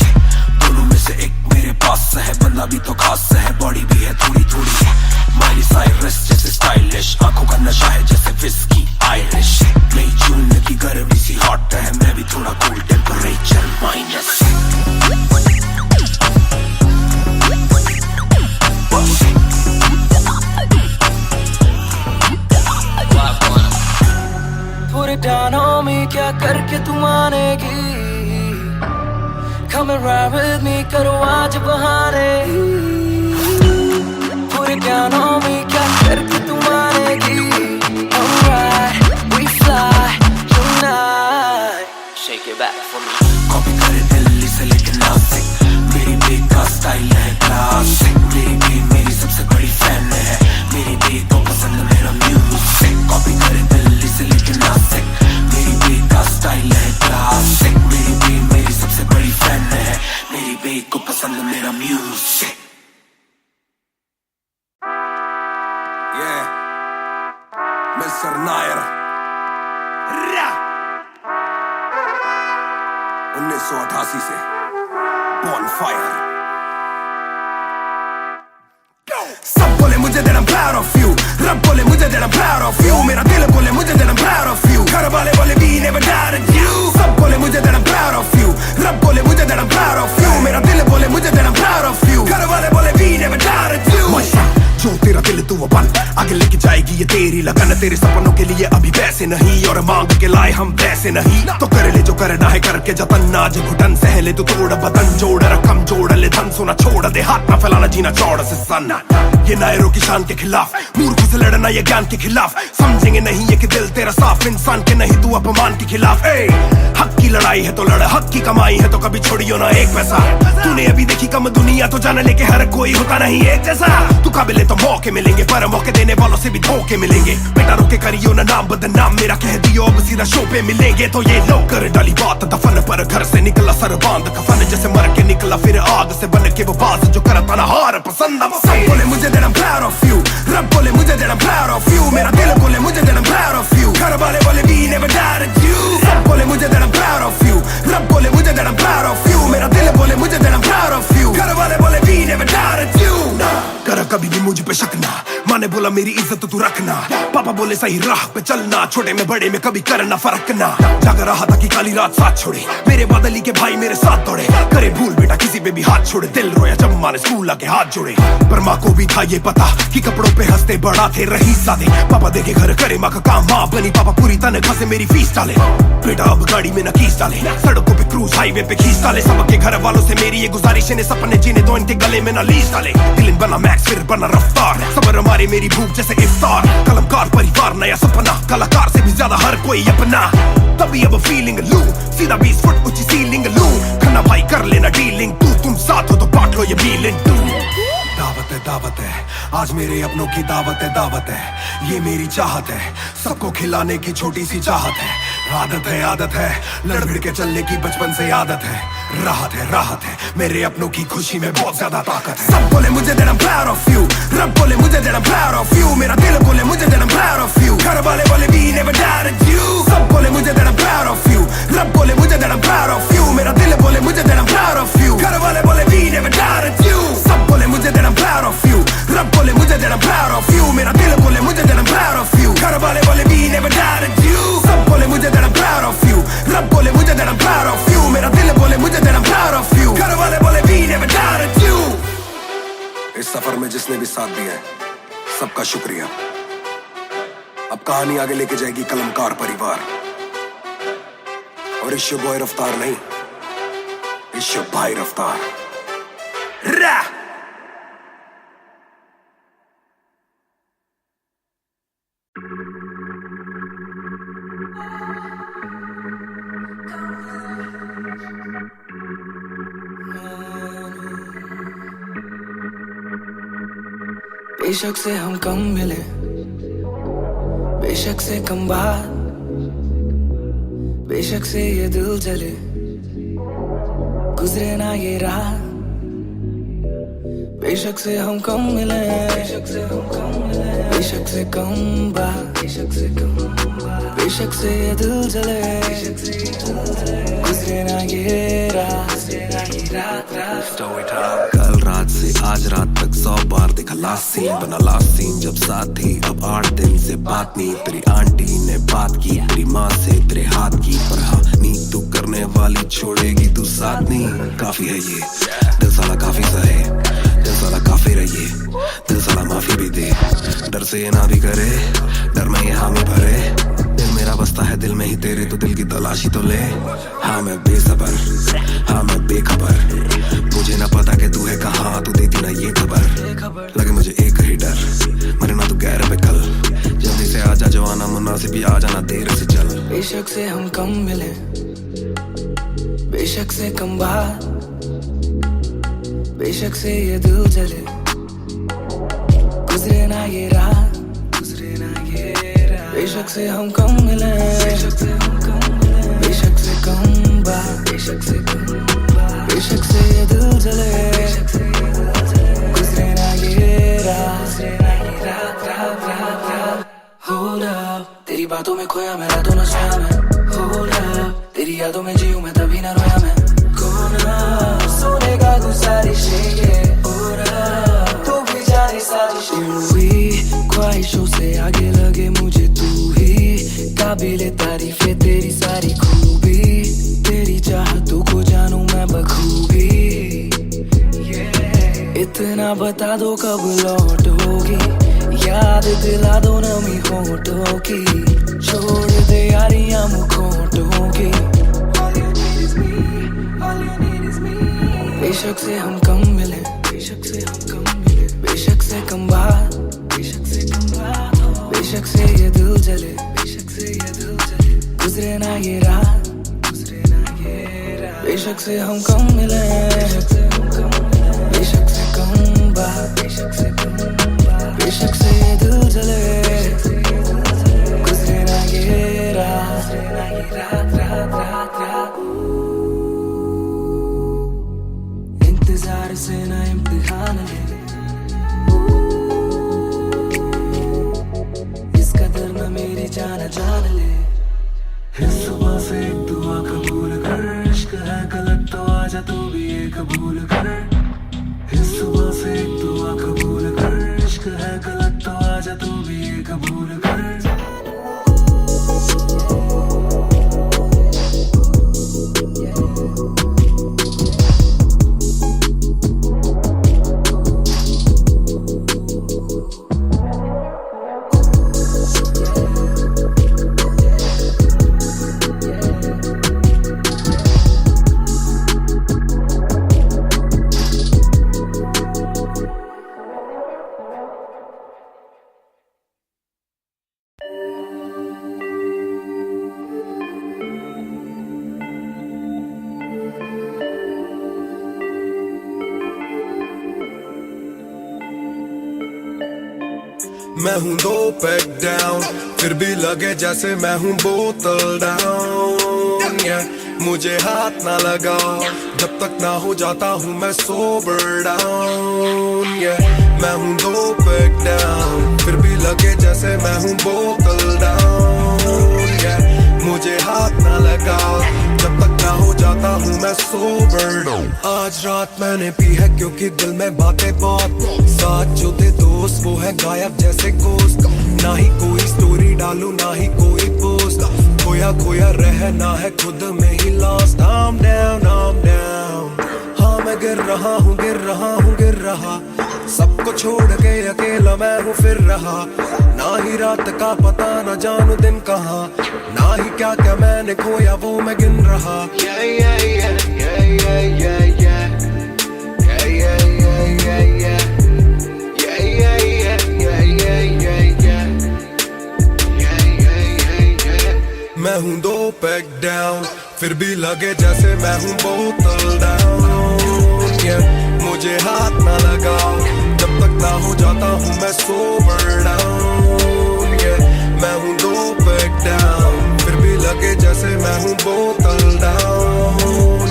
दोनों में से एक मेरे पास है बंदा भी तो खास है बॉडी भी है थोड़ी थोड़ी माइली साइरस जैसे स्टाइलिश करके तू मानेगी? Come and ride with me, करो आज बहाने। पूरे ध्यानों में क्या करके तू मानेगी? Alright, we fly tonight. Shake it back for me. Copy करे दिल्ली से लेके नासिक, मेरी बेक का स्टाइल है क्लासिक। मेरी बेक मेरी सबसे बड़ी फैन है, मेरी बेक को पसंद मेरा म्यूजिक। कॉपी करे दिल्ली से लेके नासिक, मेरी बेक का स्टाइल है क्लासिक। मेरी बेक मेरी सबसे बड़ी फैन है, मेरी बेक को पसंद मेरा म्यूजिक। Yeah, Mr. Nair 1988 से Bonfire। सब बोले मुझे that I'm proud of you, रब बोले मुझे that I'm proud of you, मेरा दिल बोले मुझे that I'm proud of you, घर वाले बोले we never doubted you। सब बोले मुझे that I'm proud of you, रब बोले मुझे that I'm proud of you, मेरा दिल बोले मुझे that I'm proud of you, घर वाले बोले we never doubted you। जो तेरा दिल तू वो बन, आगे लेके जाएगी ये तेरी लगन। तेरे सपनों के लिए अभी पैसे नहीं, और मांग के लाए हम पैसे नहीं। तो कर ले जो करना है करके जतन, आज घुटन सहले तू तोड़ बदन। जोड़ रकम जोड़ ले धन, सोना छोड़ दे हाथ ना फैलाना जीना चौड़ से सन। ये नायरों की शान के खिलाफ, मूर्खों से लड़ना ये ज्ञान के खिलाफ। समझेंगे नहीं ये कि दिल तेरा साफ, इंसान के नहीं तू अपमान के खिलाफ। हक की लड़ाई है तो लड़, हक की कमाई है तो कभी छोड़ियो ना एक पैसा। तूने अभी देखी कम दुनिया, तो जान ले के हर कोई होता नहीं एक जैसा। तू काबिल तो मौके मिलेंगे, पर मौके देने वालों से भी धोखे मिलेंगे। बेटा रोके करियो ना नाम बदनाम, मेरा कह दियो अब सीधा शो पे मिलेंगे। तो ये लो कर डाली बात दफन पर, घर से निकला सर बांध कफन, जैसे मर के निकला फिर आग से बन के वो बाज जो करता ना हार पसंद। सब बोले मुझे that I'm proud of you, रब बोले मुझे that I'm proud of you, मेरा दिल बोले मुझे that I'm proud of you, घर वाले बोले we never doubted you। सब बोले मुझे that I'm proud of you, रब बोले मुझे that I'm proud of you, मेरा दिल बोले मुझे that I'm proud of you, घर वाले बोले we never doubted you। कर कभी भी मुझ पे शक ना, माँ ने बोला मेरी इज्जत तू रखना, पापा बोले सही राह पे चलना, छोटे में बड़े में कभी करना फर्क ना। जाग रहा था कि काली रात साथ छोड़े, मेरे बादली के भाई मेरे साथ दौड़े। करे भूल बेटा किसी पे भी हाथ छोड़े, दिल रोया जब माँ ने स्कूल आके हाथ जोड़े। पर माँ को भी था ये पता कि कपड़ों पे हंसते बड़ा थे रही सादे। पापा देखे घर करे माँ का काम, माँ बनी पापा पूरी तनख्वाह से मेरी फीस डाले। बेटा अब गाड़ी में न कीस डाले, सड़कों पे क्रूज हाईवे पे खींच डाले। सबके घर वालों से मेरी ये गुजारिश है, सपने जीने दो इनके गले में न लीस डाले। दिल बना मैक्स फिर बना रफ्तार, सबर हमारे मेरी भूख जैसे इफ्तार। कलमकार परिवार नया सपना, कलाकार से भी ज्यादा हर कोई अपना। तभी अब फीलिंग लू, सीधा 20 फुट ऊंची सीलिंग लू। खन्ना भाई कर लेना डीलिंग, तुम साथ हो तो बांट लो ये बीलिंग तू। दावत है आज मेरे अपनों की दावत है, ये मेरी चाहत है, सबको खिलाने की छोटी सी चाहत है। आदत है लड़ भिड़ के चलने की बचपन से आदत है। राहत है मेरे अपनों की खुशी में बहुत ज्यादा ताकत है। सब बोले मुझे that I'm proud of you, रब बोले मुझे that I'm proud of you, मेरा दिल बोले मुझे that I'm proud of you, घर वाले बोले we never doubted you। सब बोले मुझे that I'm proud of you, रब बोले मुझे that I'm proud of you, मेरा दिल बोले मुझे that I'm proud of you, घर वाले बोले we never doubted you। सब बोले मुझे that I'm proud of you, रब बोले मुझे that I'm proud of you, मेरा दिल बोले मुझे that I'm proud of you, घर वाले बोले we never doubted you। सब बोले मुझे that I'm proud of you, रब बोले मुझे that I'm proud of you, मेरा दिल बोले मुझे that I'm proud of you, घर वाले बोले we never doubted you। इस सफर में जिसने भी साथ दिया है सबका शुक्रिया। अब कहानी आगे लेके जाएगी कलमकार परिवार, और इश्यो बॉय रफ्तार नहीं, इश्यो भाई रफ्तार। बेशक से हम कम मिले, बेशक से कम बात, बेशक से ये दिल जले, गुजरे ना ये रात। बेशक से हम कम मिले, बेशक से कम बात, बेशक से ये दिल जले, गुजरे ना ये रात। कल रात से आज रात तक 100 बार देखा लास्ट सीन, बना लास्ट सीन जब साथ थी। अब 8 दिन से बात नहीं, तेरी आंटी ने बात की, तेरी माँ से तेरे हाथ की। पर हाँ नी तू करने वाली छोड़ेगी तू साथ नहीं। काफी है ये दिल साला काफी सहे, दिल साला काफी रहिए, दिल साला माफी भी दे। डर से ये ना भी करे, डर में ये हामी भरे, दिल मेरा बस रास्ता है दिल में ही तेरे, तो दिल की तलाशी तो ले। हाँ मैं बेसबर, हाँ मैं बेखबर, मुझे ना पता कि तू है कहाँ, तू देती ना ये खबर। लगे मुझे एक ही डर, मरे ना तू गैर पे कल, जल्दी से आजा जो आना मुनासिब, आ जाना देर से चल। बेशक से हम कम मिले, बेशक से कम बात, बेशक से ये दिल जले, गुजरे ना ये रात, गुजरे ना ये रात। बेशक से हम कम मिले, बेशक से हम कम मिले, बेशक से कम बात, बेशक से कम बात, बेशक से ये दिल जले, बेशक से ये दिल जले, गुजरे ना ये रात, गुजरे ना ये रात, रात रात रात। Hold up, तेरी बातों में खोया मैं, रातों न सोया मैं। Hold up, तेरी यादों में जीऊं मैं, तभी न रोया मैं। कोना सोने का गुजारिश है और तू भी जाने साजिश हुई, ख्वाहिशों से आगे लगे मुझे तू ही, काबिले तारीफ है तेरी सारी खूबी, तेरी चाहतों को जानूं मैं बखूबी। इतना बता दो कब लौटोगी, याद दिला दो नमी होठों की, छोड़ दे यारियां मुखोटों की। बेशक से हम कम मिले, बेशक से हम कम मिले, बेशक से कम बात, बेशक से कम बात, बेशक से ये दिल जले, बेशक से ये दिल जले, गुजरे ना ये रात, गुजरे ना ये रात। बेशक से हम कम मिले, बेशक से हम कम मिले, बेशक से कम बात, बेशक से कम बात, बेशक से ये दिल जले, गुजरे ना ये रात, गुजरे ना ये रात, रात रात रात। इंतजार से ना इम्तिहान ले, इस कदर न मेरी जान जान ले। इस सुबह से एक दुआ कबूल कर, इश्क है गलत तो आजा तू भी ये कबूल कर। इस सुबह से एक दुआ कबूल कर, इश्क है गलत तो आजा तू भी ये कबूल कर। मैं हूँ 2 पैक डाउन, फिर भी लगे जैसे मैं हूँ बोतल डाउन। मुझे हाथ ना लगाओ जब तक ना हो जाता हूँ मैं सोबर डाउन। मैं हूँ 2 पैक डाउन, फिर भी लगे जैसे मैं हूँ बोतल डाउन। मुझे हाथ ना लगाओ जब तक ना हो जाता हूँ मैं सोबर डाउन। आज रात मैंने पी है क्योंकि दिल में बातें बहुत, साथ जो थे दोस्त वो है गायब जैसे गोश्त। ना ही कोई स्टोरी डालूं ना ही कोई पोस्ट, खोया खोया रहना है खुद में he lost. I'm down, I'm down, हाँ मैं गिर रहा हूँ गिर रहा हूँ गिर रहा, सबको छोड़ के अकेला मैं हूँ फिर रहा। ना ही रात का पता ना जानू दिन कहाँ, ना ही क्या क्या मैंने खोया वो मैं गिन रहा। Yeah, yeah, yeah, yeah, yeah, yeah, yeah. Yeah, yeah, yeah, yeah, yeah. Yeah, yeah, yeah, yeah, yeah, yeah, yeah. Yeah, yeah, yeah, yeah. मैं हूँ 2 पैक डाउन, फिर भी लगे जैसे मैं हूँ बोतल डाउन। मुझे हाथ ना लगाओ जब तक ना हो जाता हूँ मैं सोबर डाउन। मैं हूँ 2 पैक डाउन, फिर भी लगे जैसे मैं हूँ बोतल डाउन।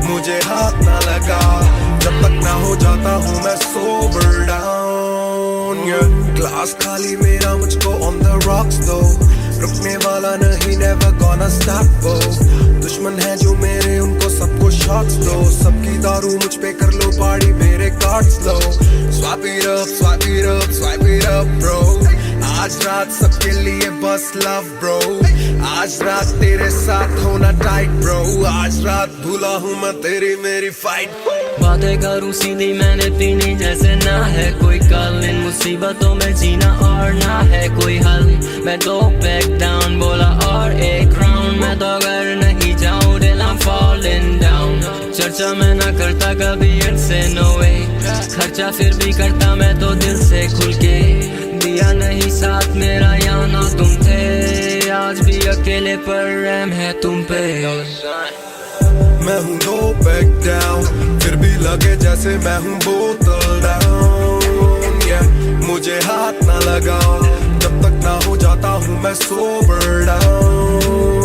मुझे हाथ ना लगाओ जब तक ना हो जाता हूँ मैं सोबर डाउन। ग्लास खाली मेरा मुझको ऑन द रॉक्स दो, रुकने वाला नहीं never gonna stop वो। दुश्मन है जो मेरे उनको सबको शॉट्स दो, सबकी दारू मुझ पे कर लो पार्टी मेरे cards low. Swipe it up, swipe it up, swipe it up bro, आज रात सबके लिए बस लव bro, आज रात तेरे साथ होना टाइट ब्रो, आज रात भूला हूँ मैं तेरी मेरी फाइट। बातें करूँ सीधी मैंने पीनी जैसे ना है कोई कल, इन मुसीबतों में जीना और ना है कोई हल। मैं दो बैक डाउन बोला और एक राउंड, मैं तो अगर नहीं जाऊँ दिल I'm falling down। चर्चा मैं ना करता कभी इनसे नो वे, खर्चा फिर भी करता मैं तो दिल से खुल के। दिया नहीं साथ मेरा यहाँ ना तुम थे, आज भी अकेले पर रहम है तुम पे। मैं हूँ दो बैक डाउन, फिर भी लगे जैसे मैं हूँ बोतल डाउन। मुझे हाथ ना लगाओ जब तक ना हो जाता हूँ मैं सोबर डाउन।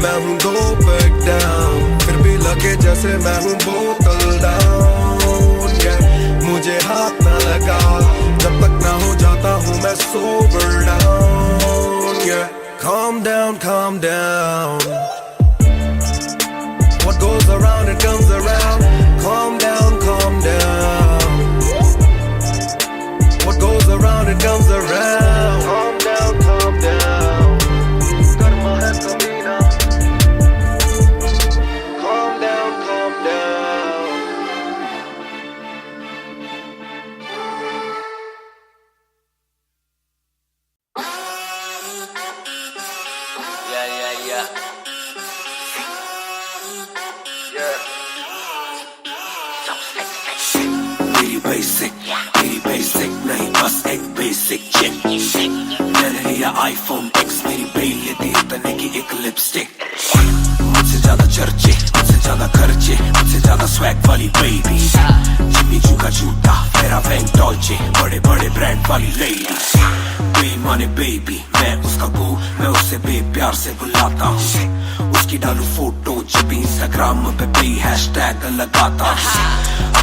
मैं हूँ दो बैक डाउन, फिर भी लगे जैसे मैं हूँ बोतल डाउन। मुझे हाथ ना लगाओ जब तक ना हो जाता हूँ मैं sober down. Calm down, calm down. What goes around it comes around. Calm down, calm down. What goes around it comes around. Calm down, calm down. Karma hai kabhi na. Calm down, calm down. मेरी बेसिक नहीं बस एक बेसिक चिप। मैंने लिया आईफोन X, मेरी बेल लेती इतने की एक लिपस्टिक। मुझसे ज्यादा चर्चे, मुझसे ज्यादा खर्चे, मुझसे ज्यादा स्वैग वाली बेबी। जिम्मी चू का जूता, मेरा वैन डॉल्चे, बड़े बड़े ब्रांड वाली लेडी। बेमाने बेबी, मैं उसका बू, मैं उसे बेप्यार से बुलाता हूँ। उसकी डालू फोटो जब इंस्टाग्राम पे हैशटैग लगाता हूँ।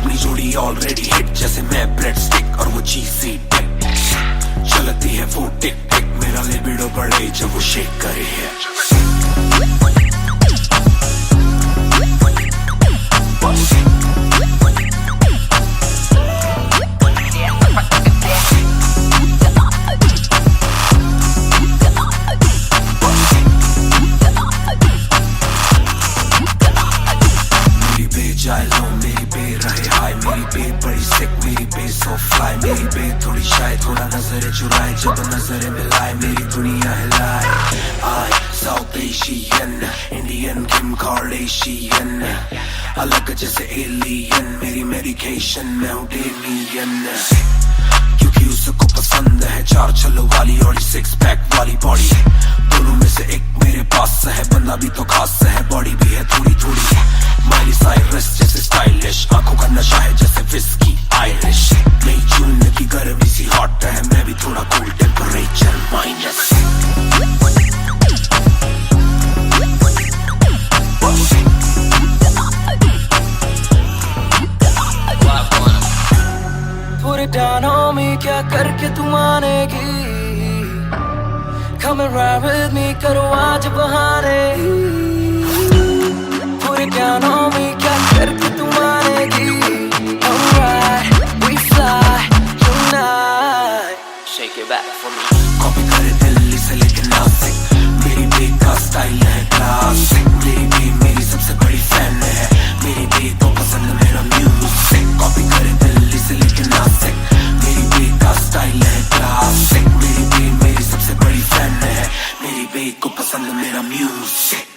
अपनी जोड़ी ऑलरेडी हिट जैसे मैं ब्रेड स्टिक और वो चीज़ी टिक। चलती है वो टिक टिक, मेरा लिबिडो बढ़े जब वो शेक करे है। मेरी बे रहे हाय, मेरी बे बड़ी सिक, मेरी बे सो फ्लाई। मेरी बे थोड़ी शाय, थोड़ा नजरें चुराए, जब नजरें मिलाए मेरी दुनिया हिलाए। आई साउथ एशियन, इंडियन किम कार्डेशियन, अलग जैसे एलियन, मेरी मेडिकेशन मैं हूँ डेलियन। क्योंकि उसको पसंद है चार छल्लों वाली और सिक्स पैक वाली बॉडी। दोनों में से एक मेरे पास है, बंदा भी तो खास है, बॉडी भी है थोड़ी थोड़ी। माइली साइरस जैसे स्टाइलिश, आंखों का नशा है जैसे विस्की आयरिश। नई जून की गर्मी सी हॉट है, मैं भी थोड़ा cool temperature minus. Put it down on me, क्या करके तू मानेगी? Come and ride with me, करो आज बहाने। Put it down on me, क्या करके तू मानेगी? Alright, we fly tonight. Shake it back for me. Copy करे दिल्ली से लेके नासिक, मेरी बे का स्टाइल है क्लासिक। मेरी बे मेरी सबसे बड़ी फैन है, मेरी बे को पसंद मेरा म्यूजिक। कॉपी करे दिल्ली से लेके नासिक, मेरी बे का स्टाइल है क्लासिक। मेरी बे मेरी सबसे बड़ी फैन है, मेरी बे को पसंद मेरा म्यूजिक।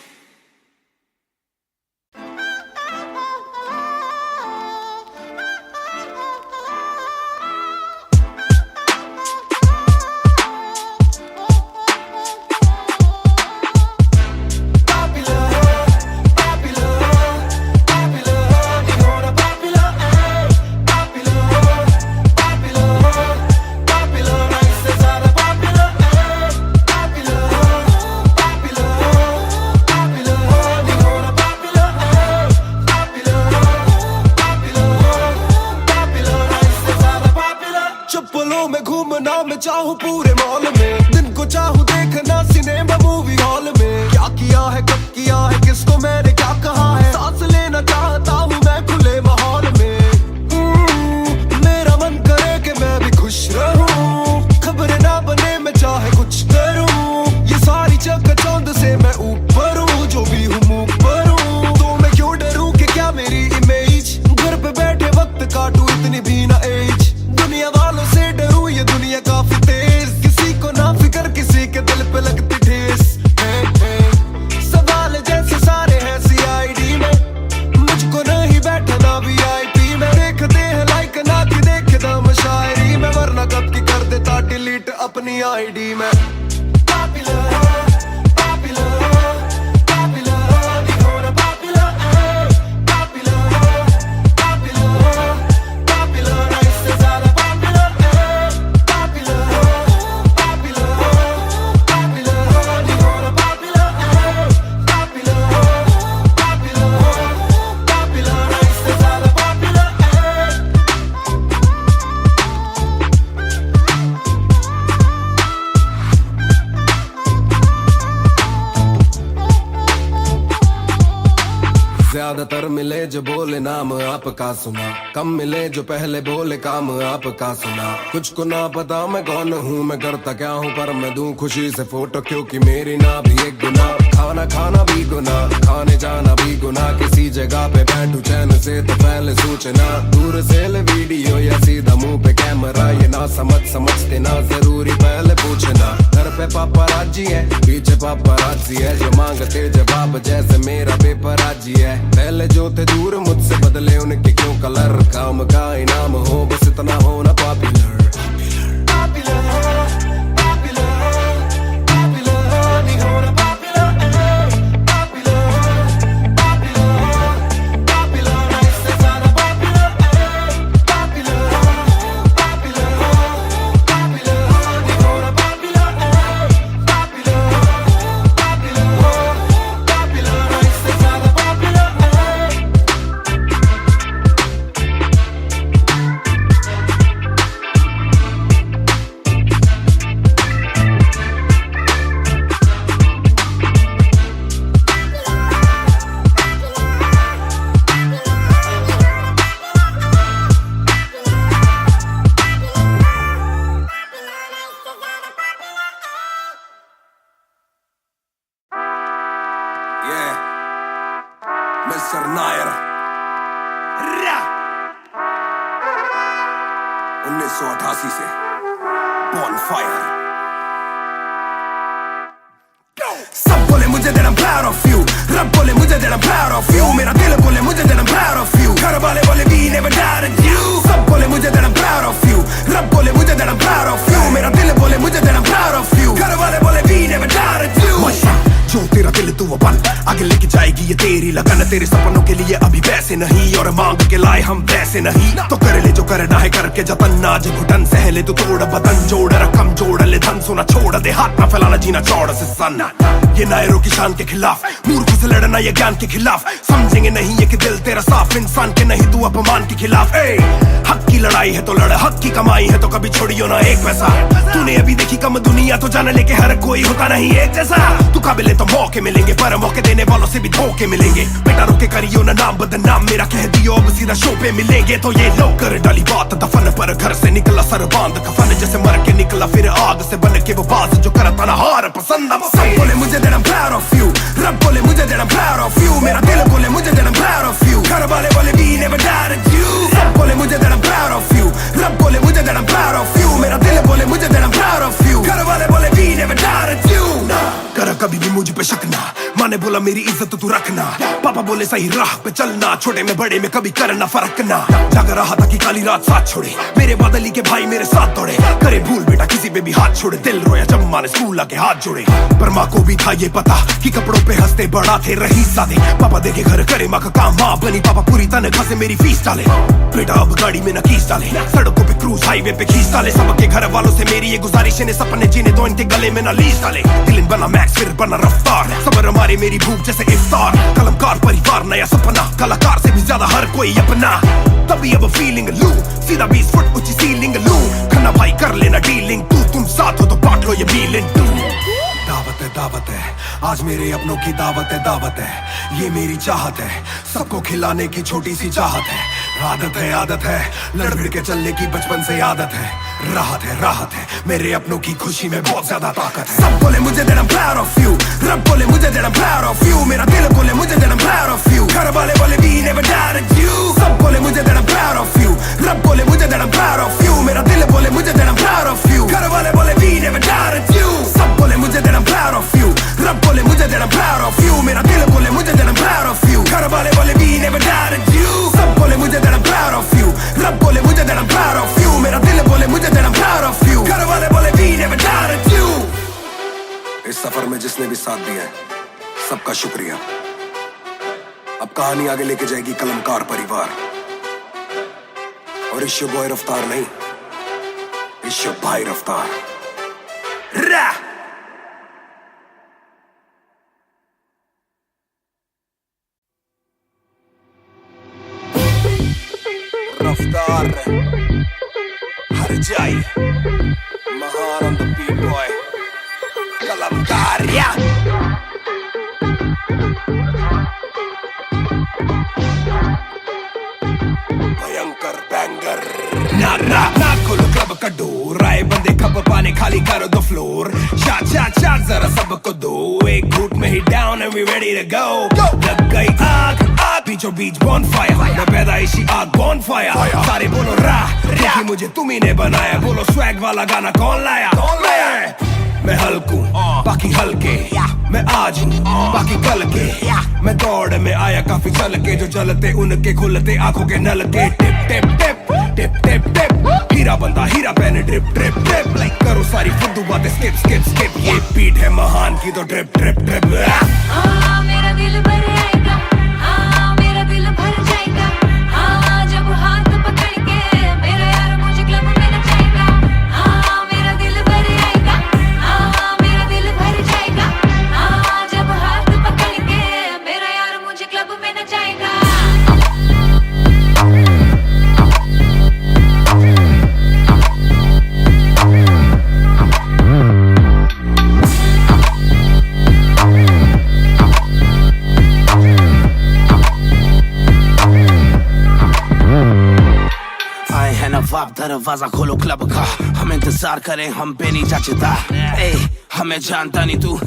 चप्पलों में घूमना मैं चाहूँ पूरे मॉल में, दिन को चाहूँ देखना सिनेमा मूवी हॉल में। क्या किया है कब किया है किसको मैंने क्या कहा है, सांस लेना चाहता हूँ मैं खुले माहौल में। मेरा मन करे कि मैं भी खुश रहूँ, खबरें ना बने मैं चाहे कुछ करूँ। ये सारी चकाचौंध से अपनी आईडी में। ज्यादातर मिले जो बोले नाम आपका सुना, कम मिले जो पहले बोले काम आपका सुना। कुछ को ना पता मैं कौन हूँ, मैं करता क्या हूँ, पर मैं दूं खुशी से फोटो क्योंकि मेरी ना भी एक गुना। खाना खाना भी गुना, खाने जाना भी गुना, किसी जगह पे बैठू चैन से तो पहले सूचना। दूर से ले वीडियो या सीधा मुंह पे कैमरा, ये ना समझते ना जरूरी पहले पूछना। घर पे पापाराजी है, पीछे पापाराजी है, जो मांगते जवाब जैसे मेरा पेपर राजी है। पहले जो थे दूर मुझसे बदले उनके क्यों कलर, काम का इनाम हो बस इतना होना पॉपुलर। मिस्टर नायर 1988 से Bonfire। सब बोले मुझे that I'm proud of you, रब बोले मुझे that I'm proud of you, मेरा दिल बोले मुझे that I'm proud of you, घर वाले बोले we never doubted you। सब बोले मुझे that I'm proud of you, रब बोले मुझे that I'm proud of you, मेरा दिल बोले मुझे that I'm proud of you, घर वाले बोले we never doubted you। जो तेरा दिल तू वो बन, आगे लेके जाएगी ये तेरी लगन। तेरे सपनों के लिए अभी वैसे नहीं, और मांग के लाए हम वैसे नहीं। तो कर ले जो करना है करके जतन, आज घुटन सहले तू तोड़ बदन, जोड़ रकम जोड़ ले धन, सोना छोड़ दे हाथ ना फैलाना, जीना चौड़ से सन। ये नायरों की शान के खिलाफ, मूर्खों से लड़ना ये ज्ञान के खिलाफ। समझेंगे नहीं ये कि दिल तेरा साफ, इंसान के नहीं तू अपमान के खिलाफ। हक की लड़ाई है तो लड़, हक की कमाई है तो कभी छोड़ियो ना एक पैसा। तूने अभी देखी कम दुनिया, तो जान ले के हर कोई होता नहीं एक जैसा। तू काबिल तो मौके मिलेंगे, पर मौके देने वालों से भी धोखे मिलेंगे। बेटा रोके करियो ना नाम बदनाम, मेरा कह दियो अब सीधा शो पे मिलेंगे। तो ये लो कर डाली बात दफन पर, घर से निकला सर बांध कफन, जैसे मर के निकला फिर आग से बन के वो बाज जो करता ना हार पसंद। सब बोले मुझे that I'm proud of you, रब बोले मुझे that I'm proud of you, मेरा दिल बोले मुझे that I'm proud of you, घर वाले बोले we never doubted you। सब बोले मुझे that I'm proud of you, रब बोले मुझे that I'm proud of you, मेरा दिल बोले मुझे that I'm proud of you, घर वाले बोले we never doubted you। कर कभी भी मुझ पे शक ना, माँ ने बोला मेरी इज्जत तू रखना, पापा बोले सही राह पे चलना, छोटे में बड़े में कभी करना फर्क ना। जाग रहा था कि काली रात साथ छोड़े, मेरे बादली के भाई मेरे साथ दौड़े, करे भूल बेटा किसी पे भी हाथ छोड़े, दिल रोया जब माँ ने स्कूल आके हाथ जोड़े। पर माँ को भी था ये पता कि कपड़ों पे हंसते बड़ा थे रही सादे, पापा देखे घर करे माँ का काम, माँ बनी पापा पूरी तनख्वाह से मेरी फीस डाले। बेटा अब गाड़ी में न खींच डाले, सड़कों पे क्रूज हाईवे पे खींच डाले, सबके घर वालों से मेरी ये गुजारिश है, सपने जीने दो इनके गले में न लीस डाले। दिल बना मैक्स फिर बना रफ्तार, सबर हमारे मेरी भूख जैसे इफ्तार, कलमकार परिवार नया सपना, कलाकार से भी ज्यादा हर कोई अपना। तभी अब फीलिंग लू, सीधा 20 फुट ऊंची सीलिंग लू, खन्ना भाई कर लेना डीलिंग, तुम साथ हो तो बांट लो ये मीलिंग टू। दावत है आज मेरे अपनों की दावत है, ये मेरी चाहत है, सबको खिलाने की छोटी सी चाहत है। आदत है लड़ भिड़ के चलने की बचपन से आदत है, राहत है मेरे अपनों की खुशी में बहुत ज्यादा ताकत है। सब बोले मुझे that I'm proud of you, रब बोले मुझे that I'm proud of you, मेरा दिल बोले मुझे that I'm proud of you, घर वाले बोले we never doubted you। सब बोले मुझे that I'm proud of you, रब बोले मुझे that I'm proud of you, मेरा दिल बोले मुझे that I'm proud of you, घर वाले बोले we never doubted you। सब बोले मुझे that I'm proud of you, रब बोले मुझे that I'm proud of you, मेरा दिल बोले मुझे that I'm proud of you, घर वाले बोले we never doubted you। सब बोले मुझे that I'm proud of you, रब बोले मुझे that I'm proud of you, मेरा दिल बोले मुझे that I'm proud of you, घर वाले बोले we never doubted you। जिसने भी साथ दिया है, सबका शुक्रिया। अब कहानी आगे लेके जाएगी कलमकार परिवार, और इश्यो बॉय रफ्तार नहीं, इश्यो भाई रफ्तार। रफ्तार हर जाई, महान ऑन द बीट बॉय, कलमकार या भयंकर बैंगर। ना खोलो क्लब का डोर, आए बंदे खप पाने खाली करो दो फ्लोर। शाट जरा सबको दो, एक घूट में ही down and we ready to go. लग गई आग बीचों बीच बॉनफायर, मैं पैदाइशी आग बॉनफायर। सारे बोलो राह, क्योंकि मुझे तुम्ही ने बनाया। बोलो स्वैग वाला गाना कौन लाया? मैं हल्कू बाकी हल्के, मैं आज हूँ बाकी कल के। मैं दौड़ में आया काफी चल के, जो चलते उनके खुलते आंखों के नल के। टिप टिप टिप टिप टिप टिप, हीरा बंदा हीरा पहने ड्रिप ड्रिप ड्रिप। लाइक करो सारी फुद्दू बातें स्किप स्किप स्किप, ये बीट है महान की तो ड्रिप ड्रिप ड्रिप। मेरा दिल भर आएगा, मेरा दिल भर जाएगा। जब हाथ पकड़ के मेरा यार मुझे क्लब में नचाएगा। मेरा दिल भर आएगा, मेरा दिल भर जाएगा। जब हाथ पकड़ के मेरा यार मुझे क्लब में नचाएगा। दरवाजा खोलो क्लब का, हम इंतजार करें, हम पे नहीं जचता। हमें जानता नहीं तू,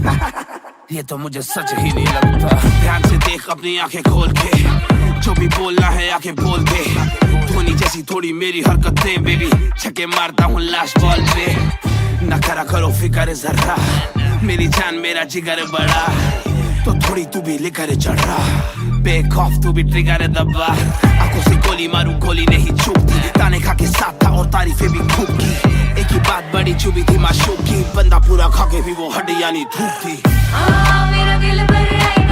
ये तो मुझे सच ही नहीं लगता। ध्यान से देख अपनी आंखें खोल के, जो भी बोलना है आके बोल दे। धोनी जैसी थोड़ी मेरी हरकतें बेबी, छक्के मारता हूँ लास्ट बॉल पे। न करा करो फिक्र जरा, मेरी जान मेरा जिगर बड़ा, तो थोड़ी तू भी लेकर चढ़ रहा। बेक ऑफ तू भी ट्रिगर दबा, आंखों से गोली मारूं गोली नहीं चूकती। ताने खा के साथ था और तारीफें भी खूब की, एक ही बात बड़ी चुभी थी माशूक की। बंदा पूरा खा के भी वो हड्डियां नहीं थूकती। मेरा दिल भर आएगा।